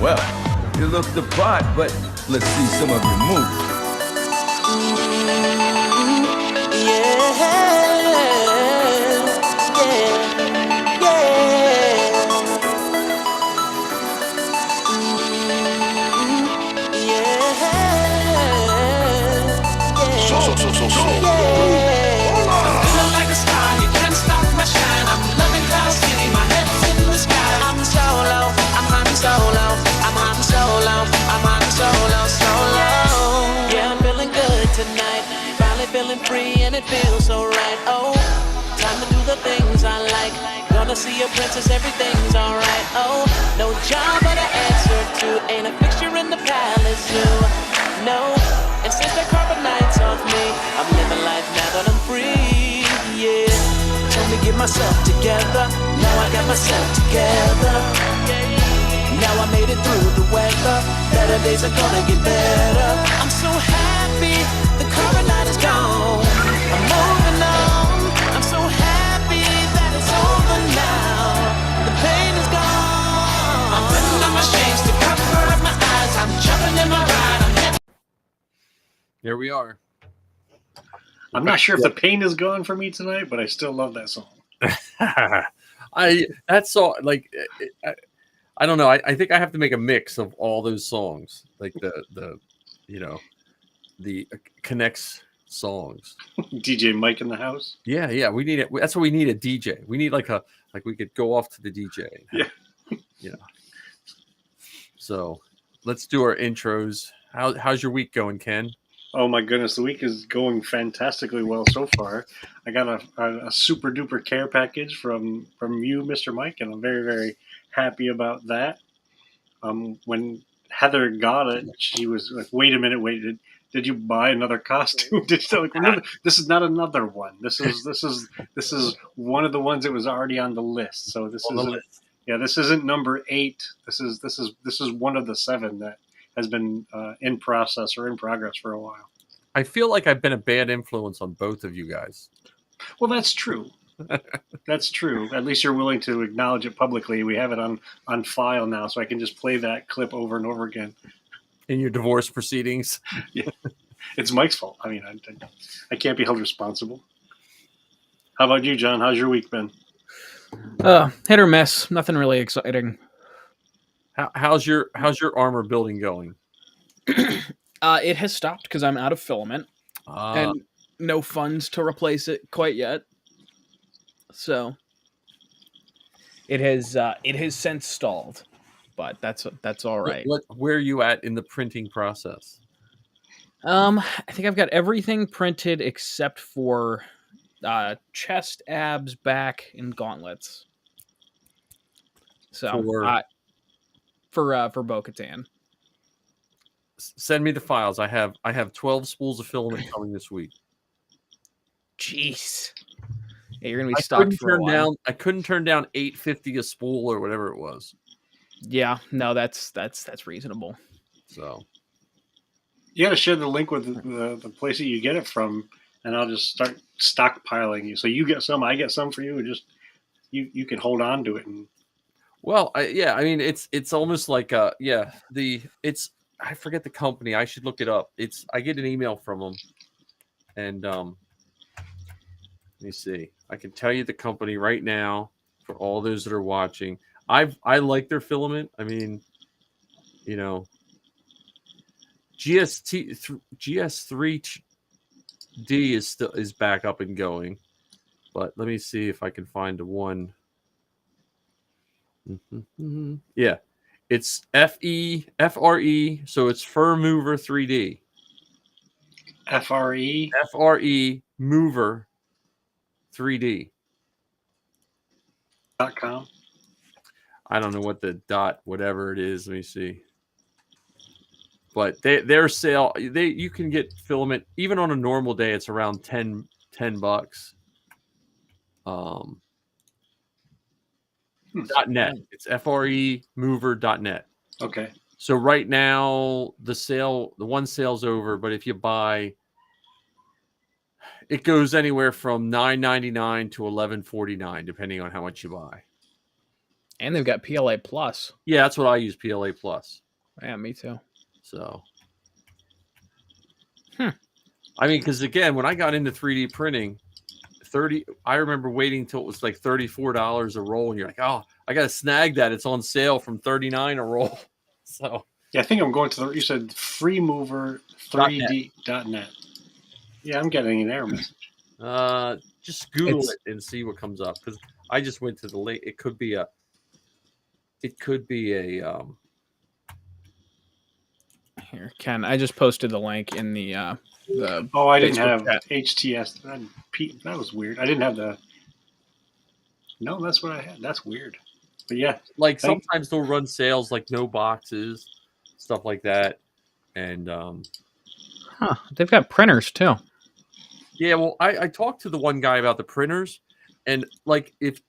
Well, you look the part, but let's see some of your moves. Feeling free and it feels so right. Oh, time to do the things I like. Gonna see a princess, everything's alright. Oh, no job but an answer to. Ain't a fixture in the palace zoo. No, and since the carpet nights off me, I'm living life now that I'm free. Yeah, told me get myself together. Now I got myself together. Now I made it through the weather. Better days are gonna get better. I'm so happy the current night is gone. I'm moving on. I'm so happy that it's over now. The pain is gone. I'm putting on my shades to cover up my eyes. I'm jumping in my ride. Here we are. I'm not sure if the pain is gone for me tonight, but I still love that song. That song, like, I don't know. I think I have to make a mix of all those songs, like the connects songs. DJ Mike in the house. Yeah. We need it. That's what we need, a DJ. We need like we could go off to the DJ. Yeah. So let's do our intros. How's your week going, Ken? Oh my goodness, the week is going fantastically well so far. I got a super duper care package from you, Mr. Mike, and I'm very, very happy about that. When Heather got it, she was like, "Wait a minute, did you buy another costume?" Like, no, this is not another one. This is one of the ones that was already on the list. So this isn't number 8. This is one of the 7 that has been in process or in progress for a while. I feel like I've been a bad influence on both of you guys. Well, that's true. That's true. At least you're willing to acknowledge it publicly. We have it on file now, so I can just play that clip over and over again. In your divorce proceedings? Yeah. It's Mike's fault. I mean, I can't be held responsible. How about you, John? How's your week been? Hit or miss. Nothing really exciting. How's your armor building going? It has stopped because I'm out of filament and no funds to replace it quite yet. So it has since stalled, but that's all right. Where are you at in the printing process? I think I've got everything printed except for chest, abs, back, and gauntlets. So for Bo-Katan. Send me the files. I have 12 spools of filament coming this week. Jeez. Yeah, you're gonna be stuck for a while. I couldn't turn down $8.50 a spool or whatever it was. Yeah, no, that's reasonable. So you got to share the link with the place that you get it from, and I'll just start stockpiling you. So you get some, I get some for you, and just you can hold on to it. And well, I mean, it's almost like I forget the company. I should look it up. I get an email from them, and let me see. I can tell you the company right now for all those that are watching. I like their filament. I mean, GS3D is back up and going, but let me see if I can find one. Yeah, it's FRE, so it's Fur Mover 3D. FRE Mover 3D.com. I don't know what the dot whatever it is. Let me see. But their sale, you can get filament even on a normal day. It's around $10. .net. It's FREmover.net. Okay. So right now the one sale's over, but if you buy, it goes anywhere from $9.99 to $11.49, depending on how much you buy. And they've got PLA Plus. Yeah, that's what I use, PLA Plus. Yeah, me too. So, Hmm. I mean, because again, when I got into 3D printing, I remember waiting till it was like $34 a roll, and you're like, oh, I got to snag that. It's on sale from $39 a roll. So, Yeah, I think I'm going to you said freemover3d.net. Yeah, I'm getting an error message. just Google it and see what comes up, because I just went to the link. It could be a Here, Ken, I just posted the link in the Oh, I didn't Facebook have chat. HTS. That was weird. I didn't have the. No, that's what I had. That's weird. But yeah, like sometimes they'll run sales like no boxes, stuff like that, and Huh. They've got printers too. yeah. Well, I talked to the one guy about the printers, and like if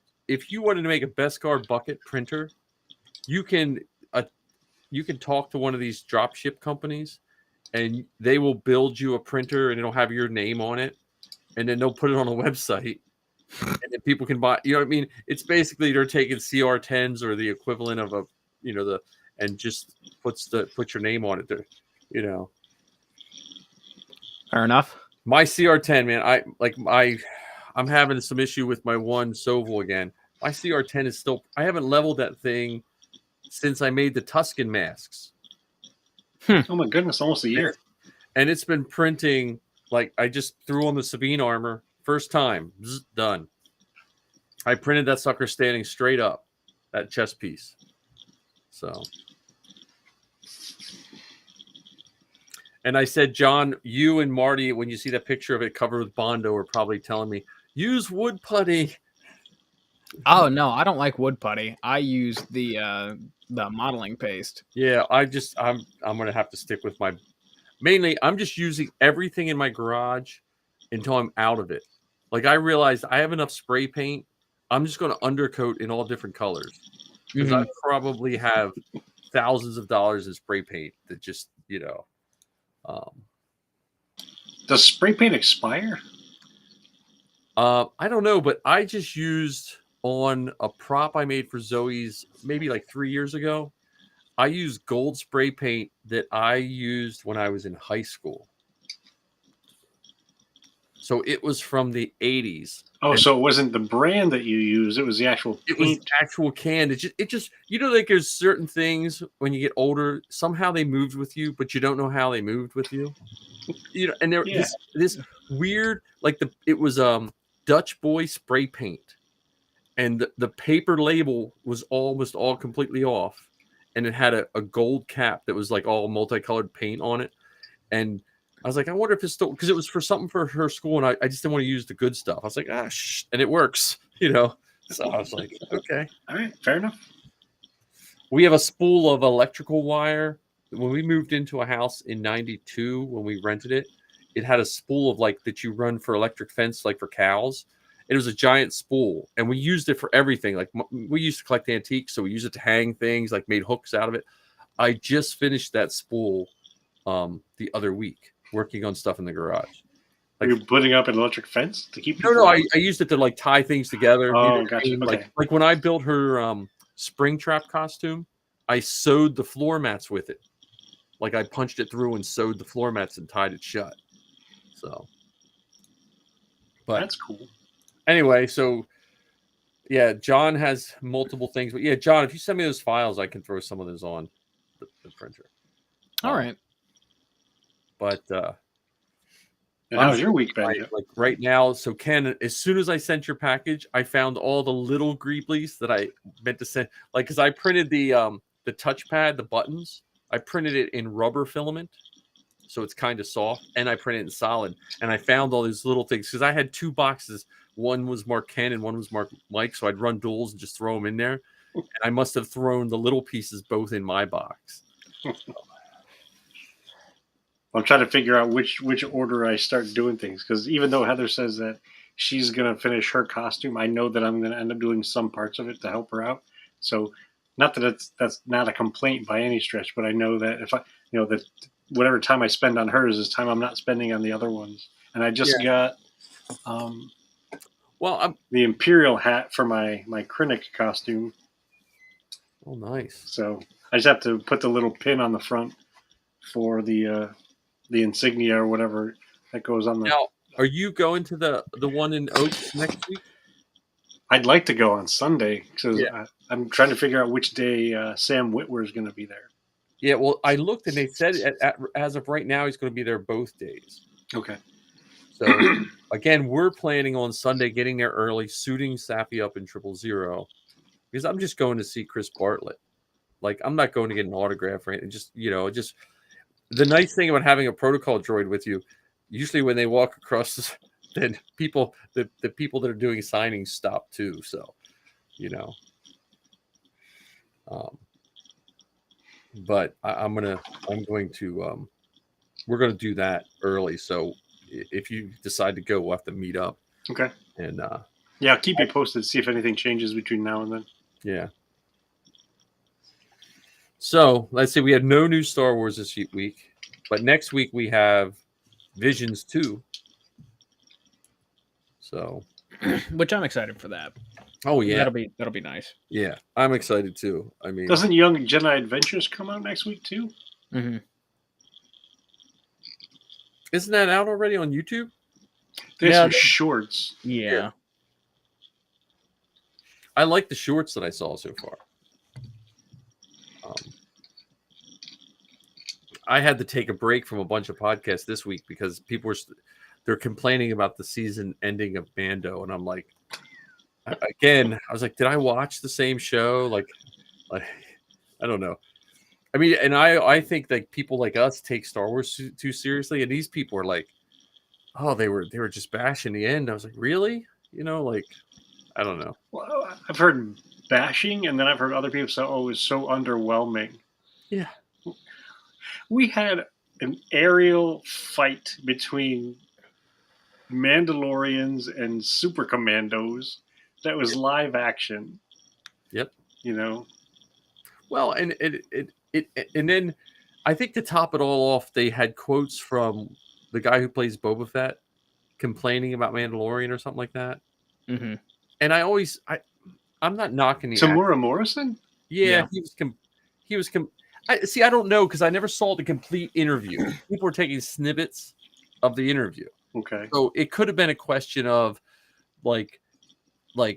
you wanted to make a Beskar bucket printer, you can talk to one of these drop ship companies, and they will build you a printer, and it'll have your name on it, and then they'll put it on a website, and then people can buy. You know what I mean? It's basically they're taking CR10s or the equivalent of a, and just put your name on it. There, Fair enough. My CR10, man. I'm having some issue with my one Soval again. My CR10 is still. I haven't leveled that thing since I made the Tuscan masks. Oh my goodness, almost a year. And it's been printing. Like I just threw on the Sabine armor first time, done. I printed that sucker standing straight up, that chest piece. So, and I said, John, you and Marty, when you see that picture of it covered with Bondo, are probably telling me use wood putty. Oh no, I don't like wood putty. I use the modeling paste. Yeah, I'm gonna have to stick with my. Mainly, I'm just using everything in my garage until I'm out of it. Like I realized I have enough spray paint. I'm just going to undercoat in all different colors, because I probably have thousands of dollars in spray paint that just Does spray paint expire? I don't know, but I just used on a prop I made for Zoe's maybe like 3 years ago. I used gold spray paint that I used when I was in high school. So it was from the 80s. Oh, so it wasn't the brand that you use; it was the actual paint. It was actual can. It just like there's certain things when you get older, somehow they moved with you, but you don't know how they moved with you. And there this weird, like it was Dutch Boy spray paint, and the paper label was almost all completely off, and it had a gold cap that was like all multicolored paint on it. And I was like, I wonder if it's still, because it was for something for her school, and I just didn't want to use the good stuff. I was like, and it works, So I was like, okay. All right, fair enough. We have a spool of electrical wire. When we moved into a house in 92, when we rented it, it had a spool of like that you run for electric fence, like for cows. It was a giant spool, and we used it for everything. Like we used to collect antiques, so we used it to hang things, like made hooks out of it. I just finished that spool the other week, working on stuff in the garage. Like, are you putting up an electric fence to keep? No. I used it to like tie things together. Oh, gotcha. Okay. Like when I built her Springtrap costume, I sewed the floor mats with it. Like I punched it through and sewed the floor mats and tied it shut. So, but that's cool. Anyway, so yeah, John has multiple things, but yeah, John, if you send me those files, I can throw some of those on the printer. All right. But and how's your week been? Like right now, so Ken, as soon as I sent your package, I found all the little greeblies that I meant to send. Like, because I printed the touchpad, the buttons, I printed it in rubber filament, so it's kind of soft, and I printed it in solid. And I found all these little things because I had two boxes. One was marked Ken and one was marked Mike, so I'd run duels and just throw them in there. And I must have thrown the little pieces both in my box. I'm trying to figure out which order I start doing things, because even though Heather says that she's going to finish her costume, I know that I'm going to end up doing some parts of it to help her out. So not that that's not a complaint by any stretch, but I know that if I, that whatever time I spend on hers is time I'm not spending on the other ones. And I just got the Imperial hat for my Krennic costume. Oh, nice. So I just have to put the little pin on the front for the insignia or whatever that goes on the. Now, are you going to the one in Oaks next week? I'd like to go on Sunday because Yeah. I'm trying to figure out which day Sam Witwer is going to be there. Yeah, well, I looked and they said as of right now he's going to be there both days. Okay. So again, we're planning on Sunday getting there early, suiting Sappy up in 000 because I'm just going to see Chris Bartlett. Like I'm not going to get an autograph or anything. Just just the nice thing about having a protocol droid with you. Usually when they walk across this, then the people that are doing signings stop too. So, but I'm going to we're going to do that early. So if you decide to go, we'll have to meet up. Okay. And yeah, I'll keep you posted. See if anything changes between now and then. Yeah. So let's say we have no new Star Wars this week, but next week we have Visions 2. So, which I'm excited for that. Oh yeah, that'll be nice. Yeah, I'm excited too. I mean, doesn't Young Jedi Adventures come out next week too? Mm-hmm. Isn't that out already on YouTube? There's some shorts. Yeah. I like the shorts that I saw so far. I had to take a break from a bunch of podcasts this week because people they're complaining about the season ending of Mando, and I'm like, again, I was like, did I watch the same show? Like I don't know. I mean, and I think like people like us take Star Wars too seriously, and these people are like, oh, they were just bashing the end. I was like, really? Like, I don't know. Well, I've heard bashing, and then I've heard other people say, oh, it was so underwhelming. Yeah. We had an aerial fight between Mandalorians and Super Commandos that was live action. Yep. Well, and and then I think to top it all off, they had quotes from the guy who plays Boba Fett complaining about Mandalorian or something like that. Mm-hmm. And I'm not knocking the Tamura Morrison. Yeah, he was. I don't know because I never saw the complete interview. People were taking snippets of the interview. Okay. So it could have been a question of like I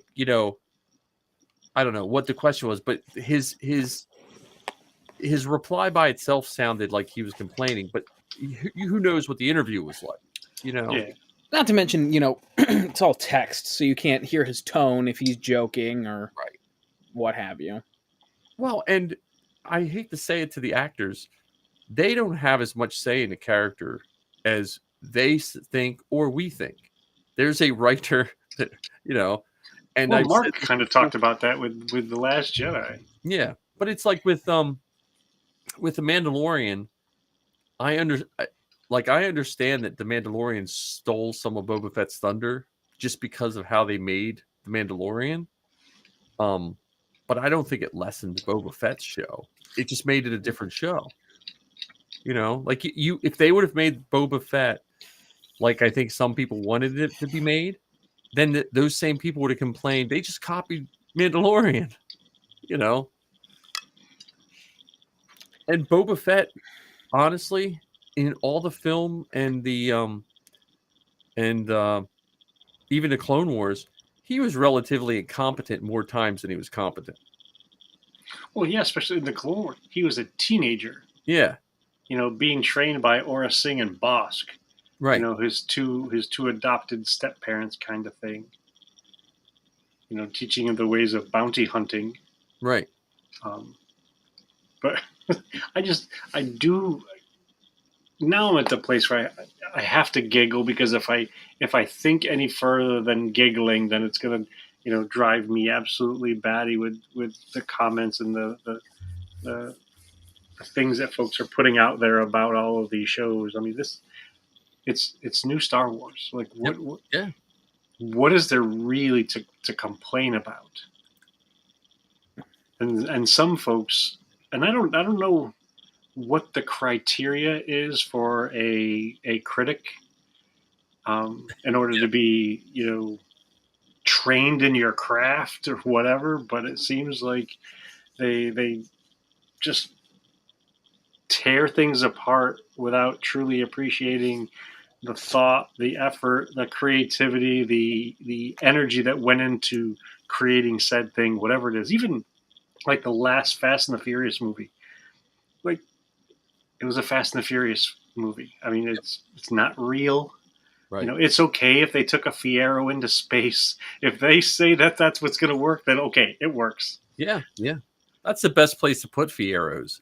don't know what the question was, but his reply by itself sounded like he was complaining, but who knows what the interview was like, Yeah. Not to mention, it's all text, so you can't hear his tone if he's joking or what have you. Well, and I hate to say it to the actors, they don't have as much say in the character as they think or we think. There's a writer that, and Mark kind of talked about that with The Last Jedi. Yeah, but it's like with The Mandalorian, I understand that The Mandalorian stole some of Boba Fett's thunder just because of how they made The Mandalorian. But I don't think it lessened Boba Fett's show. It just made it a different show. Like if they would have made Boba Fett like I think some people wanted it to be made, then those same people would have complained they just copied Mandalorian. And Boba Fett, honestly, in all the film and the even the Clone Wars, he was relatively incompetent more times than he was competent. Well, yeah, especially in the Clone Wars. He was a teenager. Yeah. Being trained by Aura Singh and Bosk. Right. His two adopted step parents kind of thing. Teaching him the ways of bounty hunting. Right. But I do. Now I'm at the place where I have to giggle because if I think any further than giggling, then it's gonna drive me absolutely batty with the comments and the things that folks are putting out there about all of these shows. I mean, it's new Star Wars. Like what is there really to complain about? And some folks, and I don't know what the criteria is for a critic in order to be trained in your craft or whatever, but it seems like They just tear things apart without truly appreciating the thought, the effort, the creativity, the energy that went into creating said thing, whatever it is. Even like the last Fast and the Furious movie, like it was a Fast and the Furious movie. I mean, it's not real. Right. It's okay if they took a Fiero into space. If they say that that's what's going to work, then okay, it works. Yeah. That's the best place to put Fieros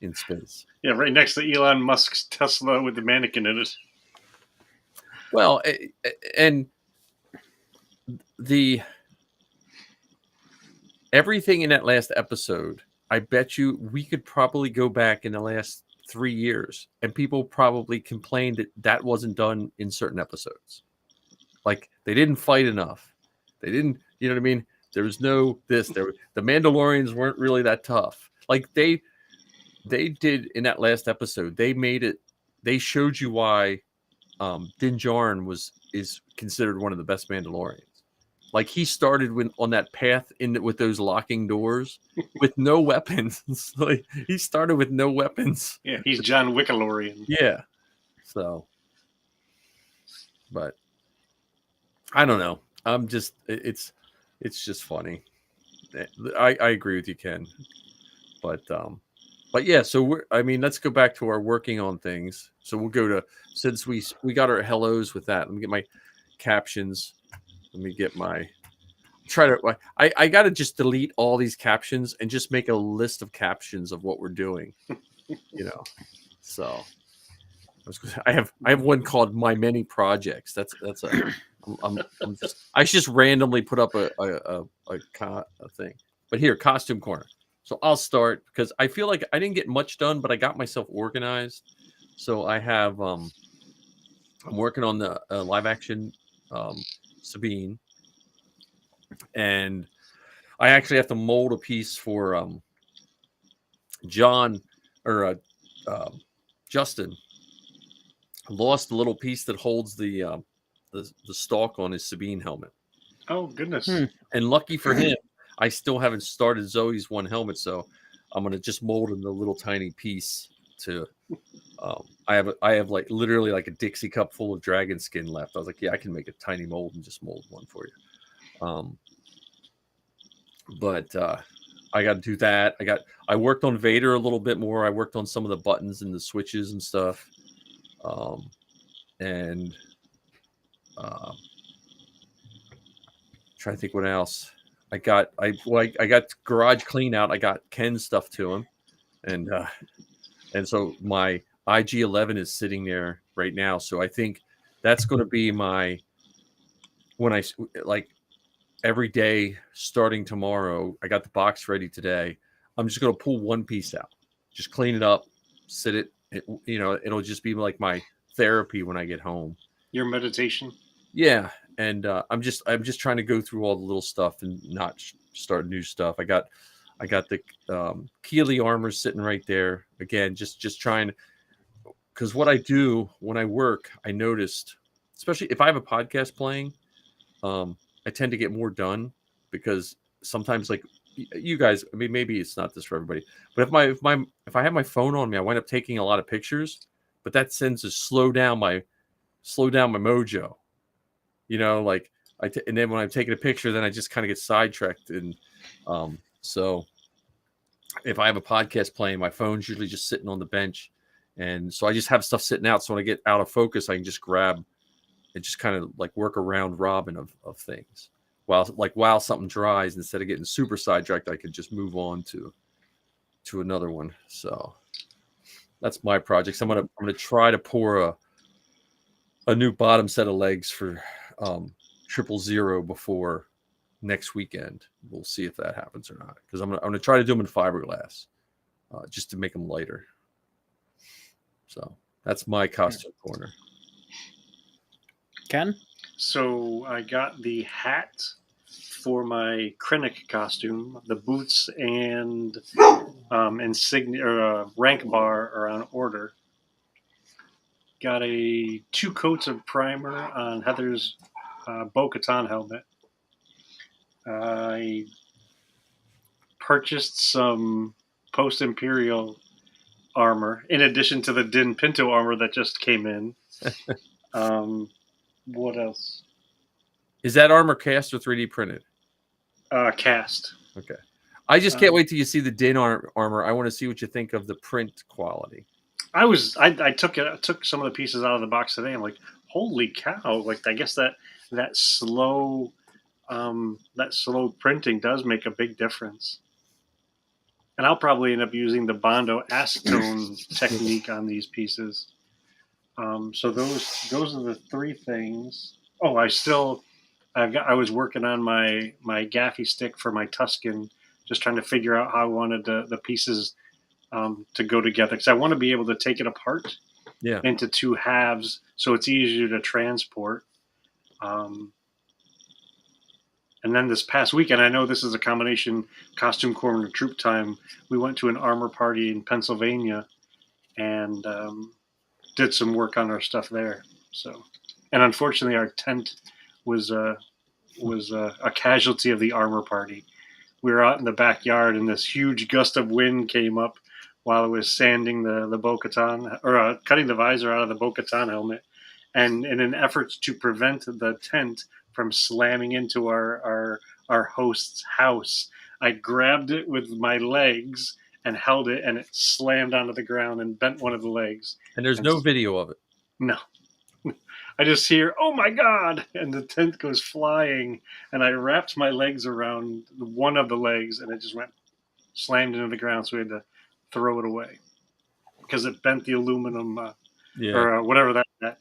in space. Yeah, right next to Elon Musk's Tesla with the mannequin in it. Well, and everything in that last episode, I bet you we could probably go back in the last 3 years and people probably complained that wasn't done in certain episodes. Like they didn't fight enough. They didn't, you know what I mean? There was no this. The Mandalorians weren't really that tough. Like they did in that last episode. They made it. They showed you why Din Djarin is considered one of the best Mandalorians. Like he started on that path with those locking doors with no weapons. Like he started with no weapons. Yeah, he's John Wickalorian. Yeah. So, but I don't know. I'm just it's just funny. I agree with you, Ken. But yeah. So let's go back to our working on things. So we'll go to since we got our hellos with that. Let me get my captions. Let me get my I got to just delete all these captions and just make a list of captions of what we're doing. So I have one called My Many Projects. I just randomly put up a thing. But here, costume corner. So I'll start because I feel like I didn't get much done, but I got myself organized. So I have I'm working on the live action Sabine, and I actually have to mold a piece for John or Justin. Lost the little piece that holds the stalk on his Sabine helmet. Oh goodness! And lucky for him, I still haven't started Zoe's one helmet, so I'm gonna just mold him a little tiny piece to. I have like literally like a Dixie cup full of dragon skin left. I was like, yeah, I can make a tiny mold and just mold one for you. But I got to do that. I worked on Vader a little bit more. I worked on some of the buttons and the switches and stuff. And trying to think what else. I got garage clean out. I got Ken's stuff to him, and so my IG-11 is sitting there right now. So I think that's going to be when I like every day starting tomorrow. I got the box ready today. I'm just going to pull one piece out, just clean it up, sit it. It'll just be like my therapy when I get home. Your meditation. Yeah, and I'm just trying to go through all the little stuff and not start new stuff. I got the Keeley armor sitting right there again. Just trying, because what I do when I work, I noticed, especially if I have a podcast playing, I tend to get more done because sometimes, like you guys, I mean, maybe it's not this for everybody, but if I have my phone on me, I wind up taking a lot of pictures, but that tends to slow down my mojo. And then when I'm taking a picture, then I just kind of get sidetracked. And so if I have a podcast playing, my phone's usually just sitting on the bench. And so I just have stuff sitting out. So when I get out of focus, I can just grab and just kind of like work around robin of things while something dries. Instead of getting super sidetracked, I could just move on to another one. So that's my projects. I'm gonna try to pour a new bottom set of legs for 000 before next weekend. We'll see if that happens or not, because I'm gonna try to do them in fiberglass just to make them lighter. So that's my costume corner. Ken? So I got the hat for my Krennic costume. The boots and insignia or rank bar are on order. Got 2 coats of primer on Heather's Bo-Katan helmet. I purchased some post-Imperial armor in addition to the Din Pinto armor that just came in. What else? Is that armor cast or 3D printed? Cast. Okay. I just can't wait till you see the Din armor. I want to see what you think of the print quality. I took some of the pieces out of the box today. I'm like, holy cow! Like, I guess that slow printing does make a big difference. And I'll probably end up using the Bondo acetone technique on these pieces. So those are the three things. Oh, I was working on my gaffy stick for my Tuscan, just trying to figure out how I wanted the pieces to go together, because I want to be able to take it apart into two halves so it's easier to transport. And then this past weekend, I know this is a combination costume corner troop time. We went to an armor party in Pennsylvania and did some work on our stuff there. So, and unfortunately, our tent was a casualty of the armor party. We were out in the backyard, and this huge gust of wind came up while I was sanding the Bo-Katan, or cutting the visor out of the Bo-Katan helmet. And in an effort to prevent the tent from slamming into our host's house, I grabbed it with my legs and held it, and it slammed onto the ground and bent one of the legs. And there's no video of it. No. I just hear, oh my God, and the tent goes flying, and I wrapped my legs around one of the legs, and it just went slammed into the ground, so we had to throw it away because it bent the aluminum or whatever that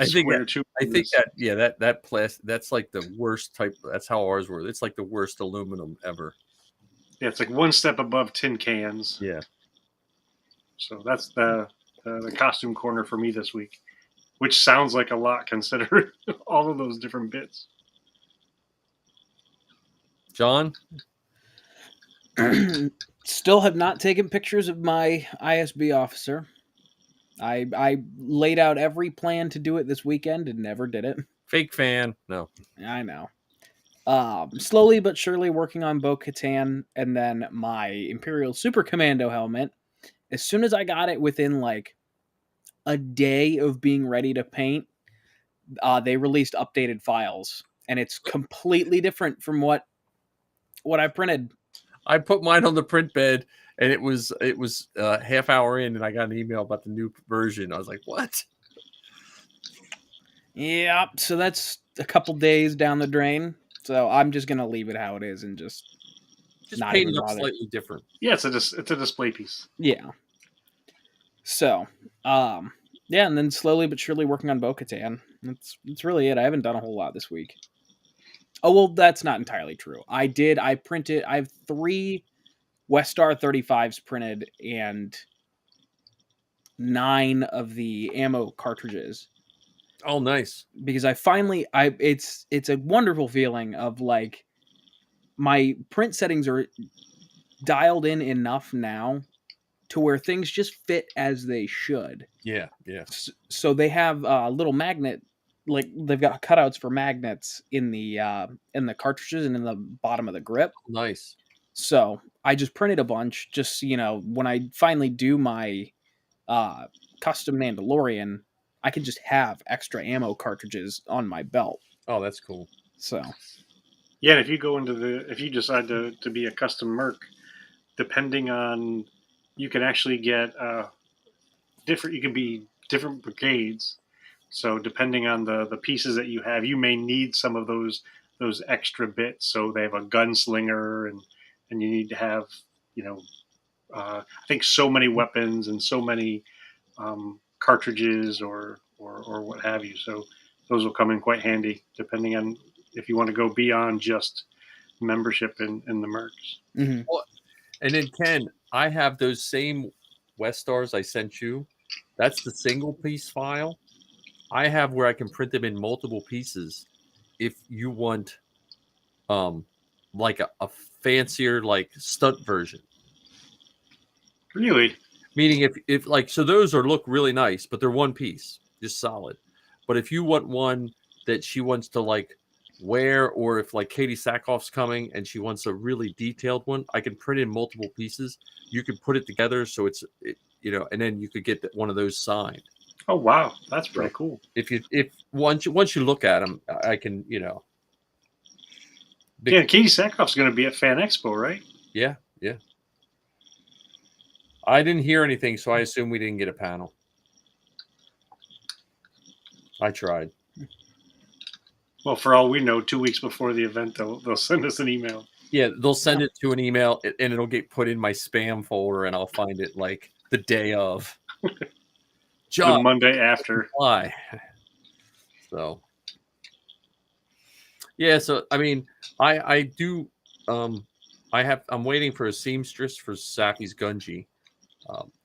square tube. I think that plastic, that's like the worst type. That's how ours were. It's like the worst aluminum ever. Yeah, it's like one step above tin cans. Yeah. So that's the costume corner for me this week, which sounds like a lot considering all of those different bits. John? Still have not taken pictures of my ISB officer. I laid out every plan to do it this weekend and never did it. Fake fan. No. I know. Slowly but surely working on Bo-Katan, and then my Imperial Super Commando helmet. As soon as I got it within like a day of being ready to paint, they released updated files, and it's completely different from what I printed. I put mine on the print bed, and it was half hour in, and I got an email about the new version. I was like, what? Yeah, so that's a couple days down the drain. So I'm just gonna leave it how it is and just not paint even it up bother. slightly different. Yeah, it's a display piece. Yeah. So, and then slowly but surely working on Bo-Katan. That's really it. I haven't done a whole lot this week. Oh, well, that's not entirely true. I printed, I have 3 Westar 35s printed and 9 of the ammo cartridges. Oh, nice. Because it's a wonderful feeling of like my print settings are dialed in enough now to where things just fit as they should. Yeah. So they have a little magnet, like they've got cutouts for magnets in the cartridges and in the bottom of the grip. Nice. So I just printed a bunch, just when I finally do my custom Mandalorian, I can just have extra ammo cartridges on my belt. Oh, that's cool. So, yeah, and if you decide to be a custom merc, depending on, you can actually get you can be different brigades. So depending on the pieces that you have, you may need some of those extra bits. So they have a gunslinger, and you need to have, I think so many weapons and so many cartridges or what have you. So those will come in quite handy depending on if you want to go beyond just membership in the mercs. Mm-hmm. Well, and then Ken, I have those same Westars I sent you. That's the single piece file. I have where I can print them in multiple pieces if you want like a fancier like stunt version. Really? Meaning if like, so those look really nice, but they're one piece, just solid. But if you want one that she wants to like where, or if like Katie Sackhoff's coming and she wants a really detailed one, I can print in multiple pieces. You could put it together so and then you could get one of those signed. Oh wow, that's pretty cool. If once you look at them, I can Yeah, Katie Sackhoff's going to be at Fan Expo, right? Yeah. I didn't hear anything, so I assume we didn't get a panel. I tried. Well, for all we know, 2 weeks before the event, they'll send us an email. Yeah, they'll send it to an email, and it'll get put in my spam folder, and I'll find it like the day of. The Monday after. Why? So, yeah. So I mean, I do. I'm waiting for a seamstress for Sappy's Gunji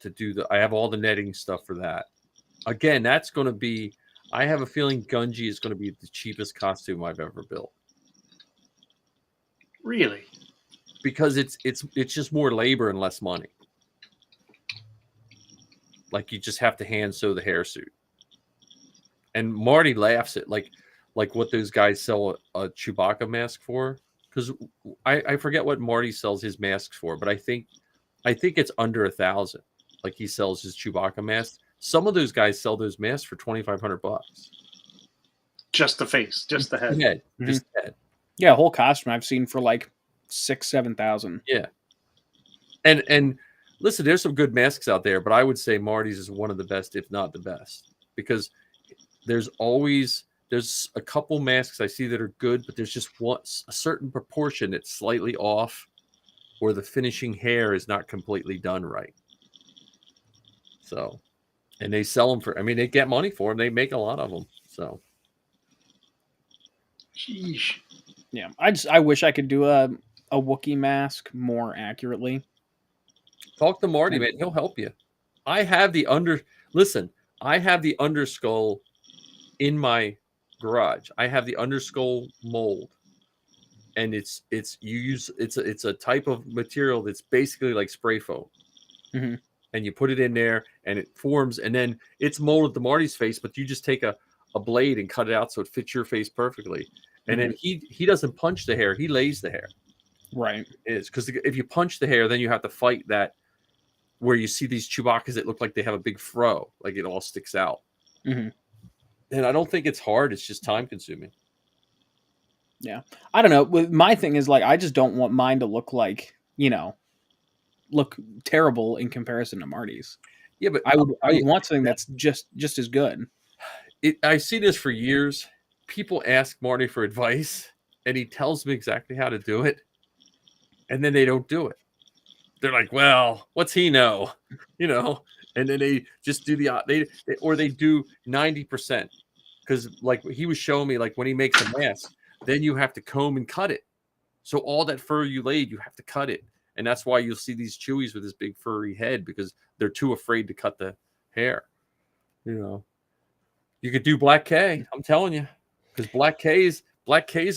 to do I have all the netting stuff for that. Again, that's going to be. I have a feeling Gunji is going to be the cheapest costume I've ever built. Really? Because it's just more labor and less money. Like you just have to hand sew the hair suit. And Marty laughs at like what those guys sell a Chewbacca mask for. Because I forget what Marty sells his masks for, but I think it's under $1,000. Like he sells his Chewbacca mask. Some of those guys sell those masks for $2,500. Just the face, just the head. Just the head. Yeah, a whole costume I've seen for like $6,000-7,000. Yeah. And listen, there's some good masks out there, but I would say Marty's is one of the best, if not the best, because there's a couple masks I see that are good, but there's just a certain proportion that's slightly off, or the finishing hair is not completely done right. So, and they sell them they get money for them. They make a lot of them. So, sheesh. Yeah, I wish I could do a Wookiee mask more accurately. Talk to Marty, man. He'll help you. I have the underskull in my garage. I have the underskull mold, and it's a type of material that's basically like spray foam. Mm-hmm. And you put it in there, and it forms, and then it's molded to Marty's face, but you just take a blade and cut it out so it fits your face perfectly. And then he doesn't punch the hair; he lays the hair. Right. It is because if you punch the hair, then you have to fight that where you see these Chewbaccas that look like they have a big fro, like it all sticks out. Mm-hmm. And I don't think it's hard; it's just time consuming. Yeah, I don't know. My thing is like I just don't want mine to look like look terrible in comparison to Marty's. Yeah, but I would want something that's just as good. I've seen this for years. People ask Marty for advice, and he tells me exactly how to do it, and then they don't do it. They're like, "Well, what's he know?" And then they just do they do 90%, because like he was showing me, like when he makes a mask, then you have to comb and cut it. So all that fur you laid, you have to cut it. And that's why you'll see these Chewies with this big furry head, because they're too afraid to cut the hair. You could do Black K. I'm telling you, because Black K is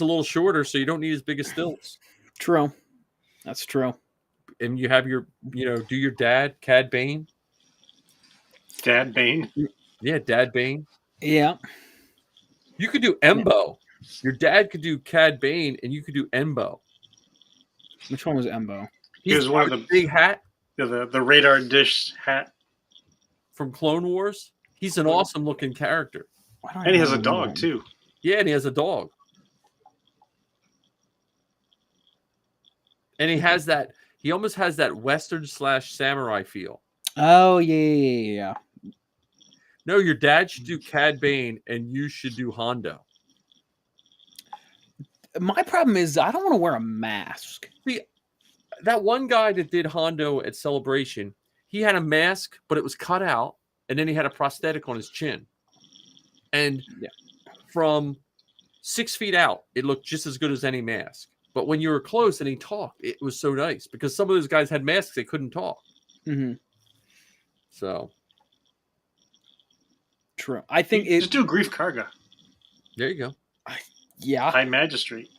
a little shorter, so you don't need as big as stilts. True, that's true. And you have your, do your dad, Cad Bane. Dad Bane. Yeah, Dad Bane. Yeah. You could do Embo. Yeah. Your dad could do Cad Bane, and you could do Embo. Which one was Embo? He was one of the big hat. The radar dish hat from Clone Wars. He's an awesome looking character. And he has a dog too. Yeah, and he has a dog. And he almost has that Western / samurai feel. Oh, yeah. No, your dad should do Cad Bane, and you should do Hondo. My problem is I don't want to wear a mask. See, that one guy that did Hondo at Celebration, he had a mask, but it was cut out, and then he had a prosthetic on his chin. And from 6 feet out, it looked just as good as any mask. But when you were close and he talked, it was so nice, because some of those guys had masks, they couldn't talk. Mm-hmm. So. True. I think just do Grief Karga. There you go. Yeah. High Magistrate.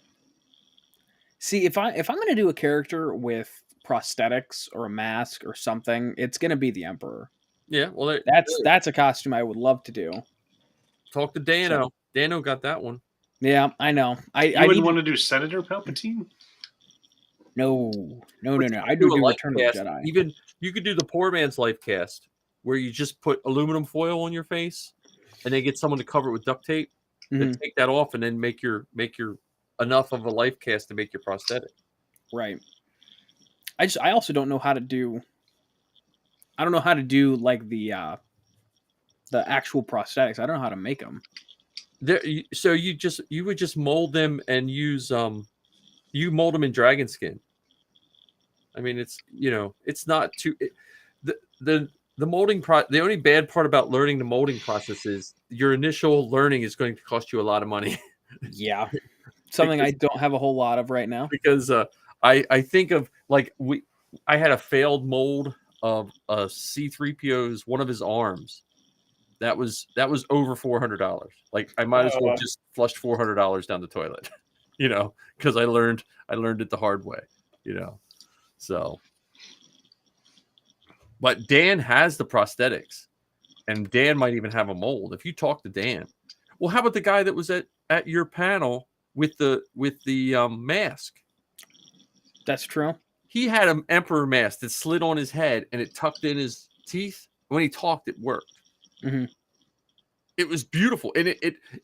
See, if I'm going to do a character with prosthetics or a mask or something, it's going to be the Emperor. Yeah, well, that's a costume I would love to do. Talk to Dano. So, Dano got that one. Yeah, I know. You I wouldn't need want to do Senator Palpatine? no. But you I could do do a do life Return of the cast. Jedi. Even you could do the poor man's life cast, where you just put aluminum foil on your face, and then get someone to cover it with duct tape, then Mhm. take that off, and then make your enough of a life cast to make your prosthetic. Right. I also don't know how to do. I don't know how to do like the actual prosthetics. I don't know how to make them. So you would just mold them and use you mold them in dragon skin. I mean, it's not too the the the only bad part about learning the molding process is your initial learning is going to cost you a lot of money. Yeah, something I because don't have a whole lot of right now. because I think of like I had a failed mold of a C3PO's one of his arms. That was over $400. Like I might as well have just flushed $400 down the toilet, because I learned it the hard way, you know. So, but Dan has the prosthetics, and Dan might even have a mold. If you talk to Dan, well, how about the guy that was at your panel with the mask? That's true. He had an emperor mask that slid on his head and it tucked in his teeth. When he talked, it worked. Hmm. It was beautiful, and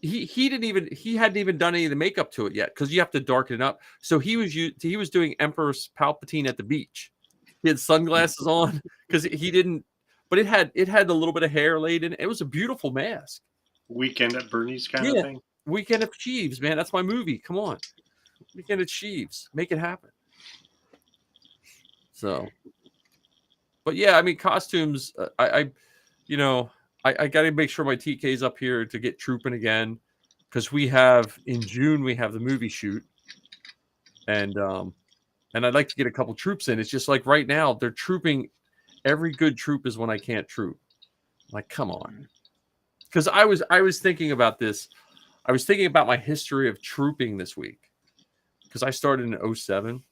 he hadn't even done any of the makeup to it yet because you have to darken it up. So he was doing Emperor Palpatine at the beach. He had sunglasses on because he didn't, but it had a little bit of hair laid in it. It was a beautiful mask. Weekend at Bernie's kind of Yeah, thing. Weekend at Sheaves, man. That's my movie. Come on, Weekend at Sheaves, make it happen. So, but yeah, I mean, costumes. I got to make sure my TK's up here to get trooping again, because in June we have the movie shoot, and I'd like to get a couple troops in. It's just like right now they're trooping. Every good troop is when I can't troop. Like, come on, because I was thinking about this. I was thinking about my history of trooping this week, because I started in 07,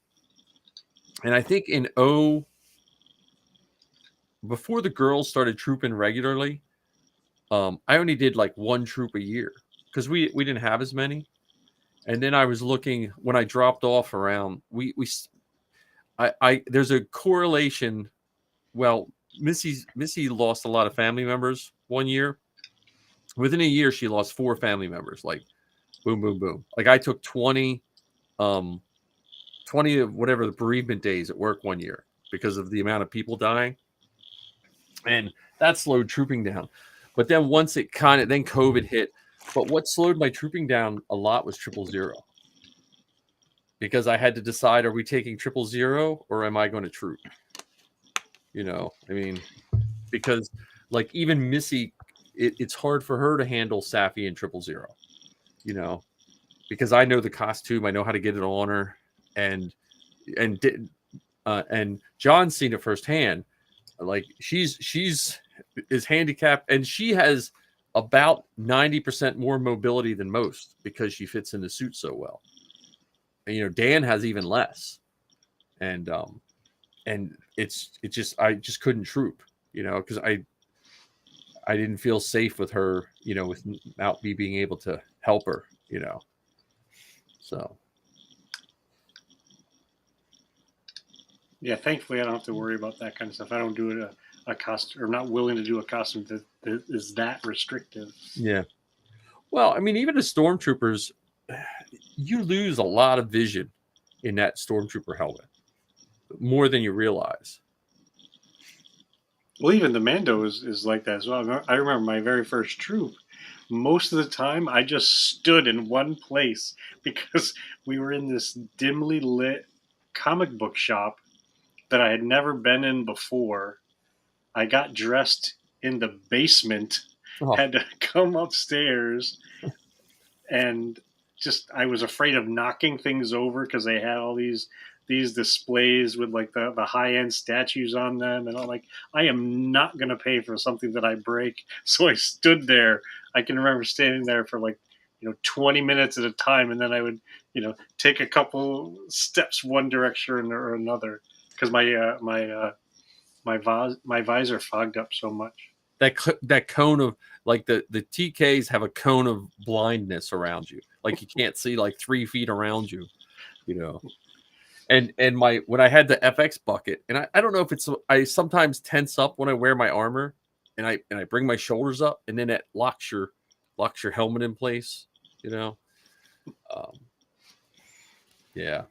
and I think before the girls started trooping regularly. I only did like one troop a year because we didn't have as many. And then I was looking when I dropped off around there's a correlation. Well, Missy lost a lot of family members one year. Within a year, she lost 4 family members. Like boom, boom, boom. Like I took 20 of whatever the bereavement days at work one year because of the amount of people dying, and that slowed trooping down. But then once then COVID hit. But what slowed my trooping down a lot was 000, because I had to decide: are we taking 000 or am I going to troop? I mean, because like even Missy, it's hard for her to handle Safi and 000, because I know the costume, I know how to get it on her, and John's seen it firsthand. Like she's is handicapped, and she has about 90% more mobility than most because she fits in the suit so well. And, Dan has even less, and I just couldn't troop, because I didn't feel safe with her, without me being able to help her, so. Yeah, thankfully I don't have to worry about that kind of stuff. I don't do it a costume, or not willing to do a costume that is that restrictive. Yeah. Well, I mean, even as stormtroopers, you lose a lot of vision in that stormtrooper helmet, more than you realize. Well, even the Mando is like that as well. I remember my very first troop. Most of the time, I just stood in one place because we were in this dimly lit comic book shop that I had never been in before. I got dressed in the basement, had to come upstairs, and I was afraid of knocking things over because they had all these displays with like the high end statues on them, and I'm like, I am not gonna pay for something that I break. So I stood there. I can remember standing there for like 20 minutes at a time, and then I would take a couple steps one direction or another because my visor fogged up so much. That cone of, like, the TKs have a cone of blindness around you. like you can't see like 3 feet around you, you know. And when I had the FX bucket, and I don't know if it's, I sometimes tense up when I wear my armor, and I bring my shoulders up, and then it locks your helmet in place, you know. Yeah.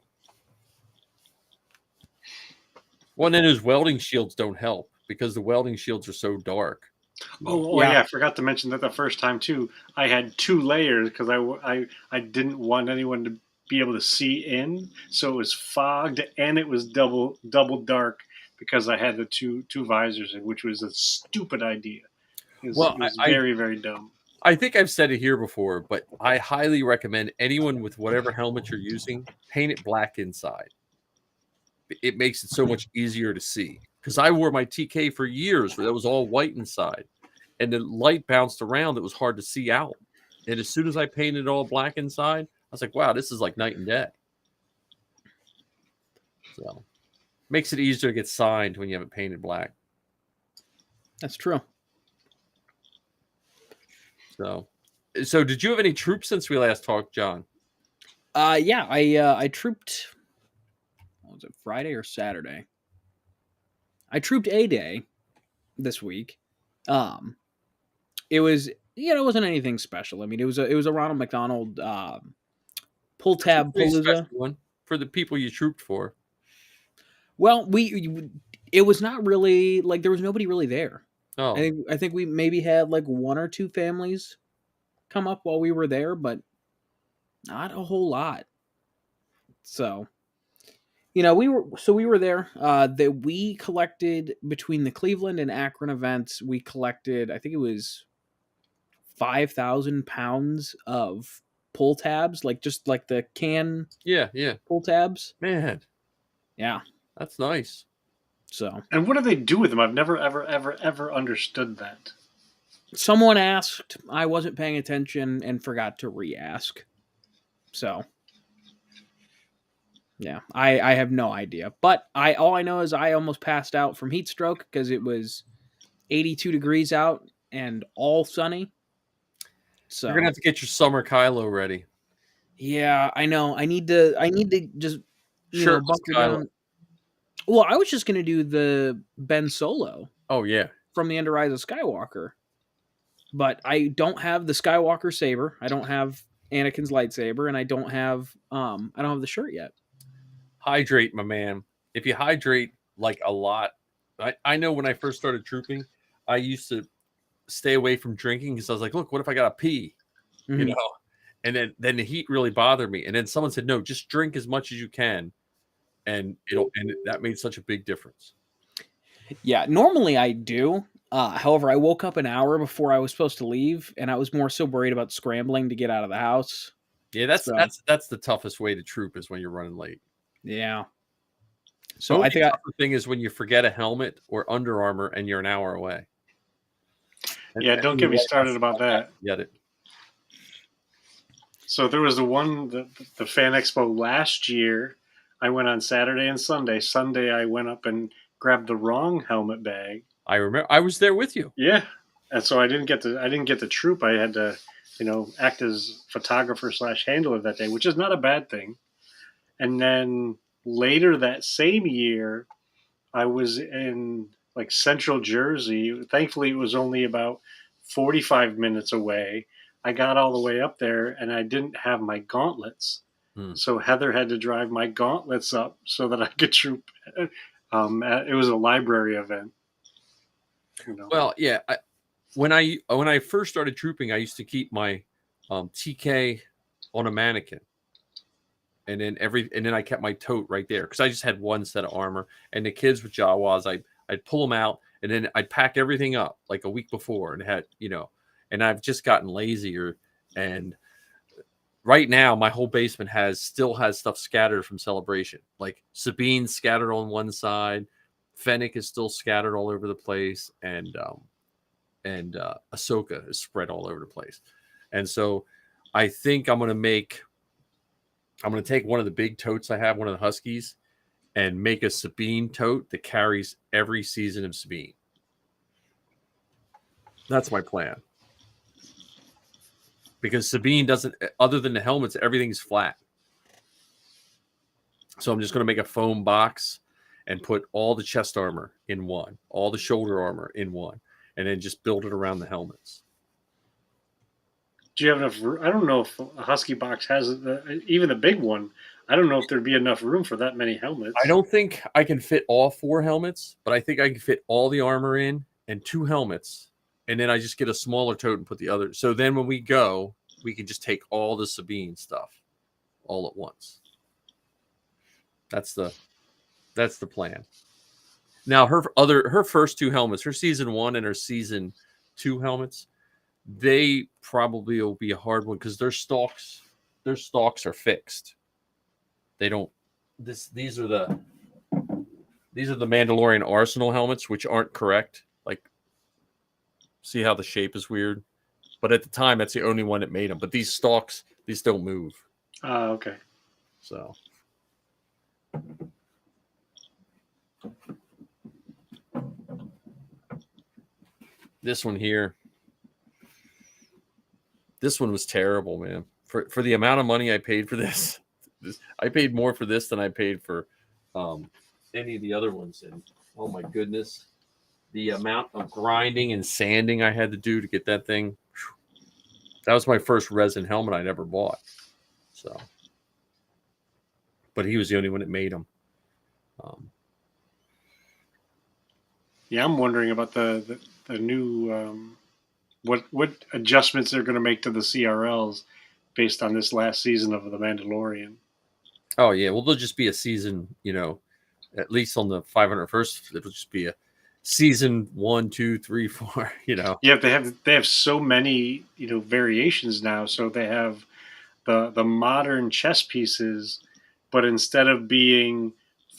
Well, and then those welding shields don't help because the welding shields are so dark. Oh Yeah. yeah, I forgot to mention that the first time too, I had 2 layers because I didn't want anyone to be able to see in, so it was fogged and it was double dark because I had the two visors in, which was a stupid idea. Well, It was very very dumb. I think I've said it here before, but I highly recommend anyone with whatever helmet you're using, paint it black inside. It makes it so much easier to see. Because I wore my TK for years where that was all white inside, and the light bounced around. It was hard to see out. And as soon as I painted it all black inside, I was like, wow, this is like night and day. So makes it easier to get signed when you have it painted black. That's true. So did you have any troops since we last talked, John? Yeah, I trooped. What was it, Friday or Saturday? I trooped a day this week. It was, it wasn't anything special. I mean, it was a Ronald McDonald pull tab Pretty palooza. special one for the people you trooped for. Well, it was not really like there was nobody really there. Oh, I think we maybe had like 1 or 2 families come up while we were there, but not a whole lot. So, we were there. That we collected between the Cleveland and Akron events. We collected, I think it was 5,000 pounds of pull tabs, like just like the can yeah, pull tabs. man, Yeah, that's nice. so And what do they do with them? I've never ever understood that. someone asked, I wasn't paying attention and forgot to re-ask. So yeah, I have no idea. But all I know is I almost passed out from heat stroke because it was 82 degrees out and all sunny. So You're gonna have to get your summer Kylo ready. yeah, I know. I need to just Shirtless bunker Kylo. down. Well, I was just gonna do the Ben Solo Oh yeah. from the End of Rise of Skywalker, but I don't have the Skywalker saber. I don't have Anakin's lightsaber, and I don't have the shirt yet. Hydrate, my man. If you hydrate like a lot, I know when I first started trooping, I used to stay away from drinking because I was like, look, what if I got to pee? Mhm. You know, and then the heat really bothered me. And then someone said, no, just drink as much as you can, and that made such a big difference. Yeah, normally I do. However, I woke up an hour before I was supposed to leave, and I was more so worried about scrambling to get out of the house. Yeah, that's So- that's the toughest way to troop is when you're running late. Yeah. The So only I think tougher thing is when you forget a helmet or Under Armour and you're an hour away. Yeah, don't get me started about that. Get it. So there was the Fan Expo last year. I went on Saturday and Sunday. Sunday I went up and grabbed the wrong helmet bag. I remember I was there with you. Yeah, and so I didn't get the troop. I had to, act as photographer / handler that day, which is not a bad thing. And then later that same year, I was in like Central Jersey. Thankfully, it was only about 45 minutes away. I got all the way up there, and I didn't have my gauntlets. So Heather had to drive my gauntlets up so that I could troop. It was a library event. Well, yeah. When I first started trooping, I used to keep my TK on a mannequin, and then I kept my tote right there because I just had one set of armor. And the kids with Jawas, I'd pull them out, and then I'd pack everything up like a week before, and had And I've just gotten lazier, and right now my whole basement still has stuff scattered from Celebration, like Sabine scattered on one side, Fennec is still scattered all over the place, and Ahsoka is spread all over the place. And so I think I'm going to take one of the big totes I have, one of the Huskies, and make a Sabine tote that carries every season of Sabine. That's my plan. because Sabine doesn't, other than the helmets, everything's flat. So I'm just going to make a foam box and put all the chest armor in one, all the shoulder armor in one, and then just build it around the helmets. Do you have enough room? I don't know if a Husky box has even the big one. I don't know if there'd be enough room for that many helmets. I don't think I can fit all 4 helmets, but I think I can fit all the armor in and 2 helmets. And then I just get a smaller tote and put the other. So then when we go, we can just take all the Sabine stuff all at once. That's the plan. Now her first 2 helmets, her season 1 and her season 2 helmets, they probably will be a hard one because their stalks are fixed. They don't. These are the Mandalorian Arsenal helmets, which aren't correct. Like, see how the shape is weird? But at the time, that's the only one that made them. But these stalks, these don't move. Okay. So. This one here. This one was terrible, man. For the amount of money I paid for this, I paid more for this than I paid for any of the other ones. And oh my goodness, the amount of grinding and sanding I had to do to get that thing. That was my first resin helmet I'd ever bought. So, but he was the only one that made them. Yeah, I'm wondering about the new what adjustments they're going to make to the CRLs based on this last season of The Mandalorian. Oh yeah, well, there'll just be a season, at least on the 501st, it'll just be a season 1, 2, 3, 4. Yeah, they have so many variations now. So they have the modern chess pieces, but instead of being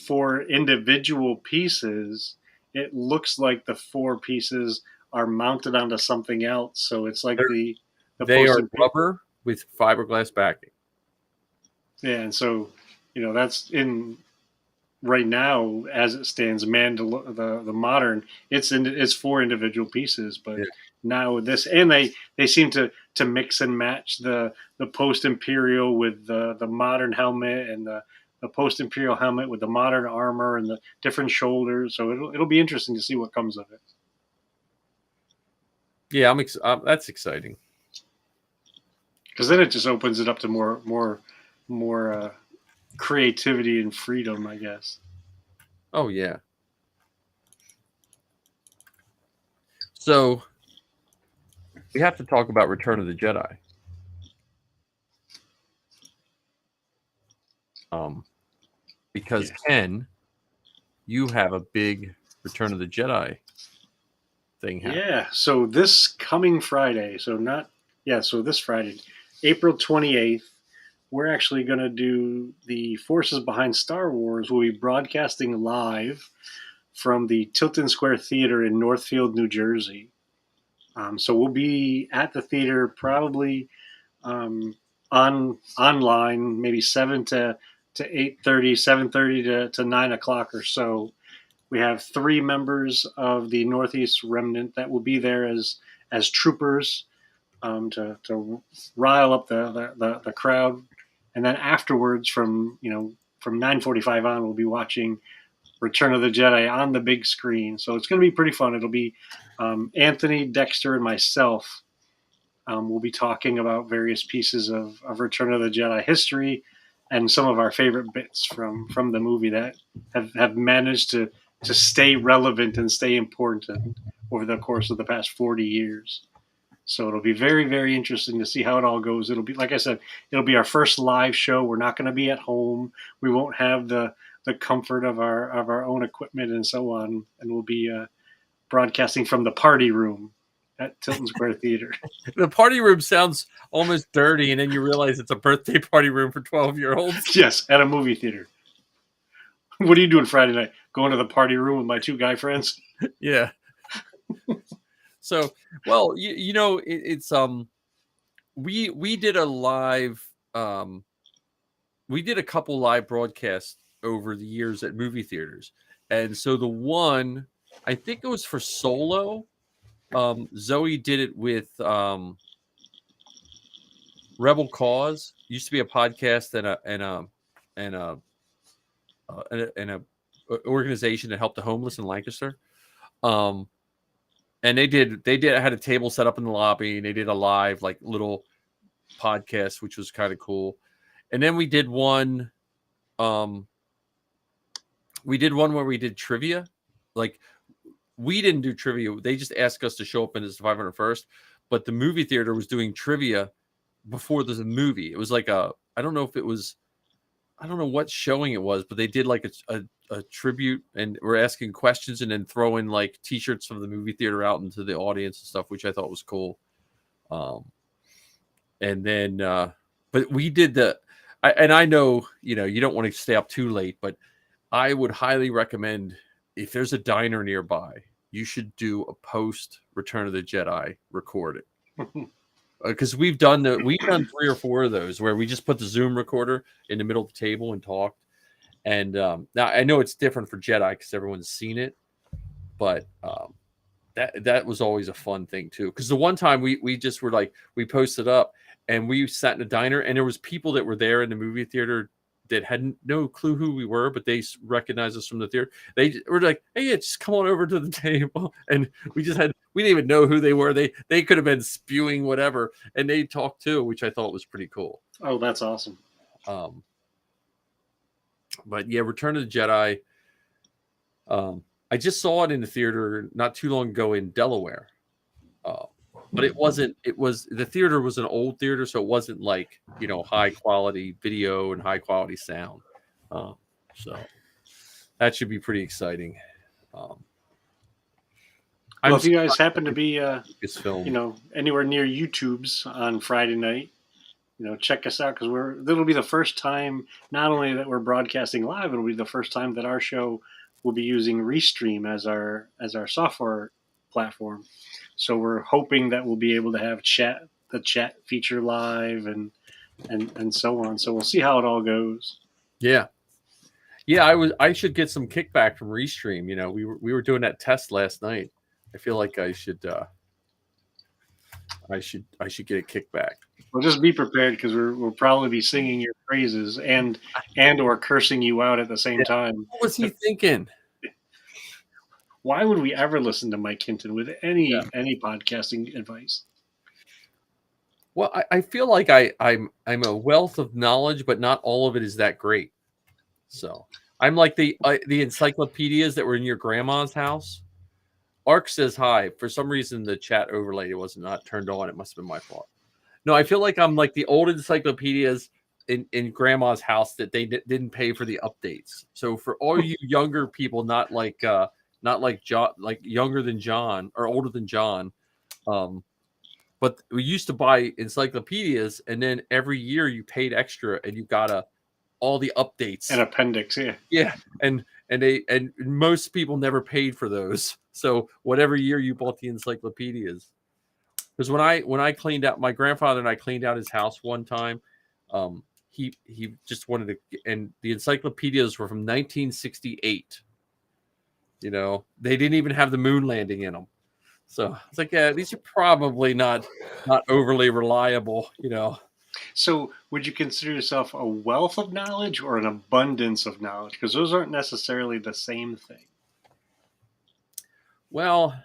4 individual pieces, it looks like the 4 pieces are mounted onto something else. So it's like they are rubber with fiberglass backing. Yeah, and so that's in right now as it stands. The modern it's 4 individual pieces, but now this, and they seem to mix and match the post imperial with the modern helmet and the post imperial helmet with the modern armor and the different shoulders. So it'll be interesting to see what comes of it. Yeah, that's exciting. Because then it just opens it up to more creativity and freedom, I guess. Oh yeah. So we have to talk about Return of the Jedi. Because Ken, you have a big Return of the Jedi thing happening. Yeah, so this coming Friday, so this Friday, April 28th, we're actually going to do the Forces Behind Star Wars. We'll be broadcasting live from the Tilton Square Theater in Northfield, New Jersey. So we'll be at the theater probably online, maybe 7 to 8:30, 7:30 to 9 o'clock or so. We have 3 members of the Northeast Remnant that will be there as troopers to rile up the crowd. And then afterwards, from 9:45 on, we'll be watching Return of the Jedi on the big screen. So it's going to be pretty fun. It'll be Anthony, Dexter, and myself. We'll be talking about various pieces of Return of the Jedi history and some of our favorite bits from the movie that have managed to stay relevant and stay important over the course of the past 40 years. So it'll be very, very interesting to see how it all goes. It'll be, like I said, it'll be our first live show. We're not going to be at home. We won't have the comfort of our own equipment and so on. And we'll be broadcasting from the party room at Tilton Square Theater. The party room sounds almost dirty, and then you realize it's a birthday party room for 12-year-olds. Yes, at a movie theater. What are you doing Friday night? Going to the party room with my 2 guy friends? Yeah. So, well, it's we did a live we did a couple live broadcasts over the years at movie theaters. And so the one, I think it was for Solo, Zoe did it with Rebel Cause used to be a podcast and a organization that helped the homeless in Lancaster. And they had a table set up in the lobby, and they did a live like little podcast, which was kind of cool. And then we did one where we did trivia. Like, we didn't do trivia. They just asked us to show up in this 501st, but the movie theater was doing trivia before there's a movie. It was like I don't know what showing it was, but they did like a tribute, and we're asking questions and then throwing like t-shirts from the movie theater out into the audience and stuff, which I thought was cool. And then, but we did I know, you don't want to stay up too late, but I would highly recommend, if there's a diner nearby, you should do a post Return of the Jedi, record it. Because we've done 3 or 4 of those where we just put the Zoom recorder in the middle of the table and talked. And now I know it's different for Jedi because everyone's seen it, but that was always a fun thing too. Because the one time we just were like, we posted up and we sat in a diner, and there was people that were there in the movie theater that had no clue who we were, but they recognized us from the theater. They were like, "Hey, yeah, just come on over to the table." And we didn't even know who they were. They could have been spewing whatever, and they talked too, which I thought was pretty cool. Oh, that's awesome. But yeah, Return of the Jedi. I just saw it in the theater not too long ago in Delaware. But the theater was an old theater, so it wasn't like, high quality video and high quality sound. So that should be pretty exciting. Well, if you guys happen to be, anywhere near YouTube's on Friday night, check us out, because it'll be the first time, not only that we're broadcasting live, it'll be the first time that our show will be using Restream as our software platform. So we're hoping that we'll be able to have the chat feature live and so on. So we'll see how it all goes. Yeah. I should get some kickback from Restream. We were doing that test last night. I feel like I should get a kickback. Well, just be prepared, because we'll probably be singing your praises and or cursing you out at the same time. What was he thinking? Why would we ever listen to Mike Hinton with any podcasting advice? Well, I feel like I'm a wealth of knowledge, but not all of it is that great. So I'm like the encyclopedias that were in your grandma's house. Ark says hi. For some reason, the chat overlay was not turned on. It must have been my fault. No, I feel like I'm like the old encyclopedias in grandma's house that they didn't pay for the updates. So for all you younger people, not like John, like younger than John or older than John, but we used to buy encyclopedias, and then every year you paid extra and you got all the updates. An appendix, yeah. Yeah, and most people never paid for those. So whatever year you bought the encyclopedias. Because when I cleaned out, my grandfather and I cleaned out his house one time, he just wanted to, and the encyclopedias were from 1968. They didn't even have the moon landing in them. So it's like, yeah, these are probably not overly reliable, So would you consider yourself a wealth of knowledge or an abundance of knowledge? Because those aren't necessarily the same thing. Well,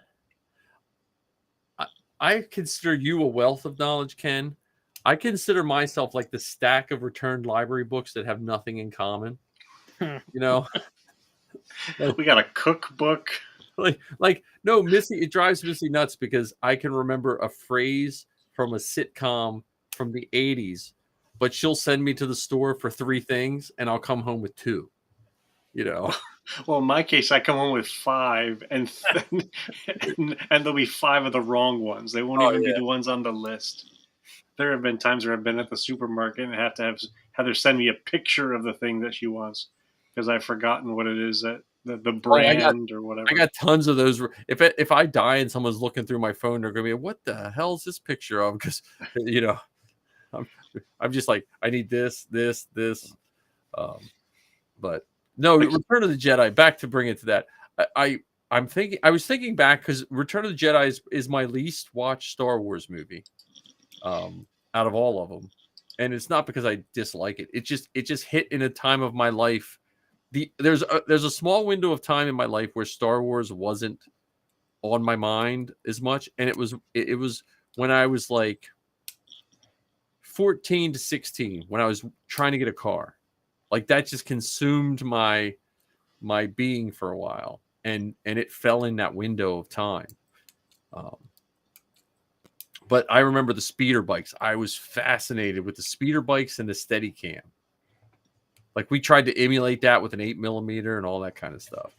I consider you a wealth of knowledge, Ken. I consider myself like the stack of returned library books that have nothing in common. We got a cookbook. No, Missy, it drives Missy nuts because I can remember a phrase from a sitcom from the 80s, but she'll send me to the store for 3 things and I'll come home with 2. Well, in my case, I come home with 5, and there'll be 5 of the wrong ones. They won't even be the ones on the list. There have been times where I've been at the supermarket and have to have Heather send me a picture of the thing that she wants, because I've forgotten what it is, that the brand or whatever. I got tons of those. If I die and someone's looking through my phone, they're gonna be, what the hell is this picture of? Because I'm just like, I need this. But no, Return of the Jedi. Back to bring it to that. I was thinking back, because Return of the Jedi is my least watched Star Wars movie, out of all of them. and it's not because I dislike it. It just hit in a time of my life. There's a small window of time in my life where Star Wars wasn't on my mind as much, and it was when I was like 14 to 16, when I was trying to get a car. Like that just consumed my being for a while, and it fell in that window of time. But I remember the speeder bikes. I was fascinated with the speeder bikes and the Steadicam. Like we tried to emulate that with an 8mm and all that kind of stuff.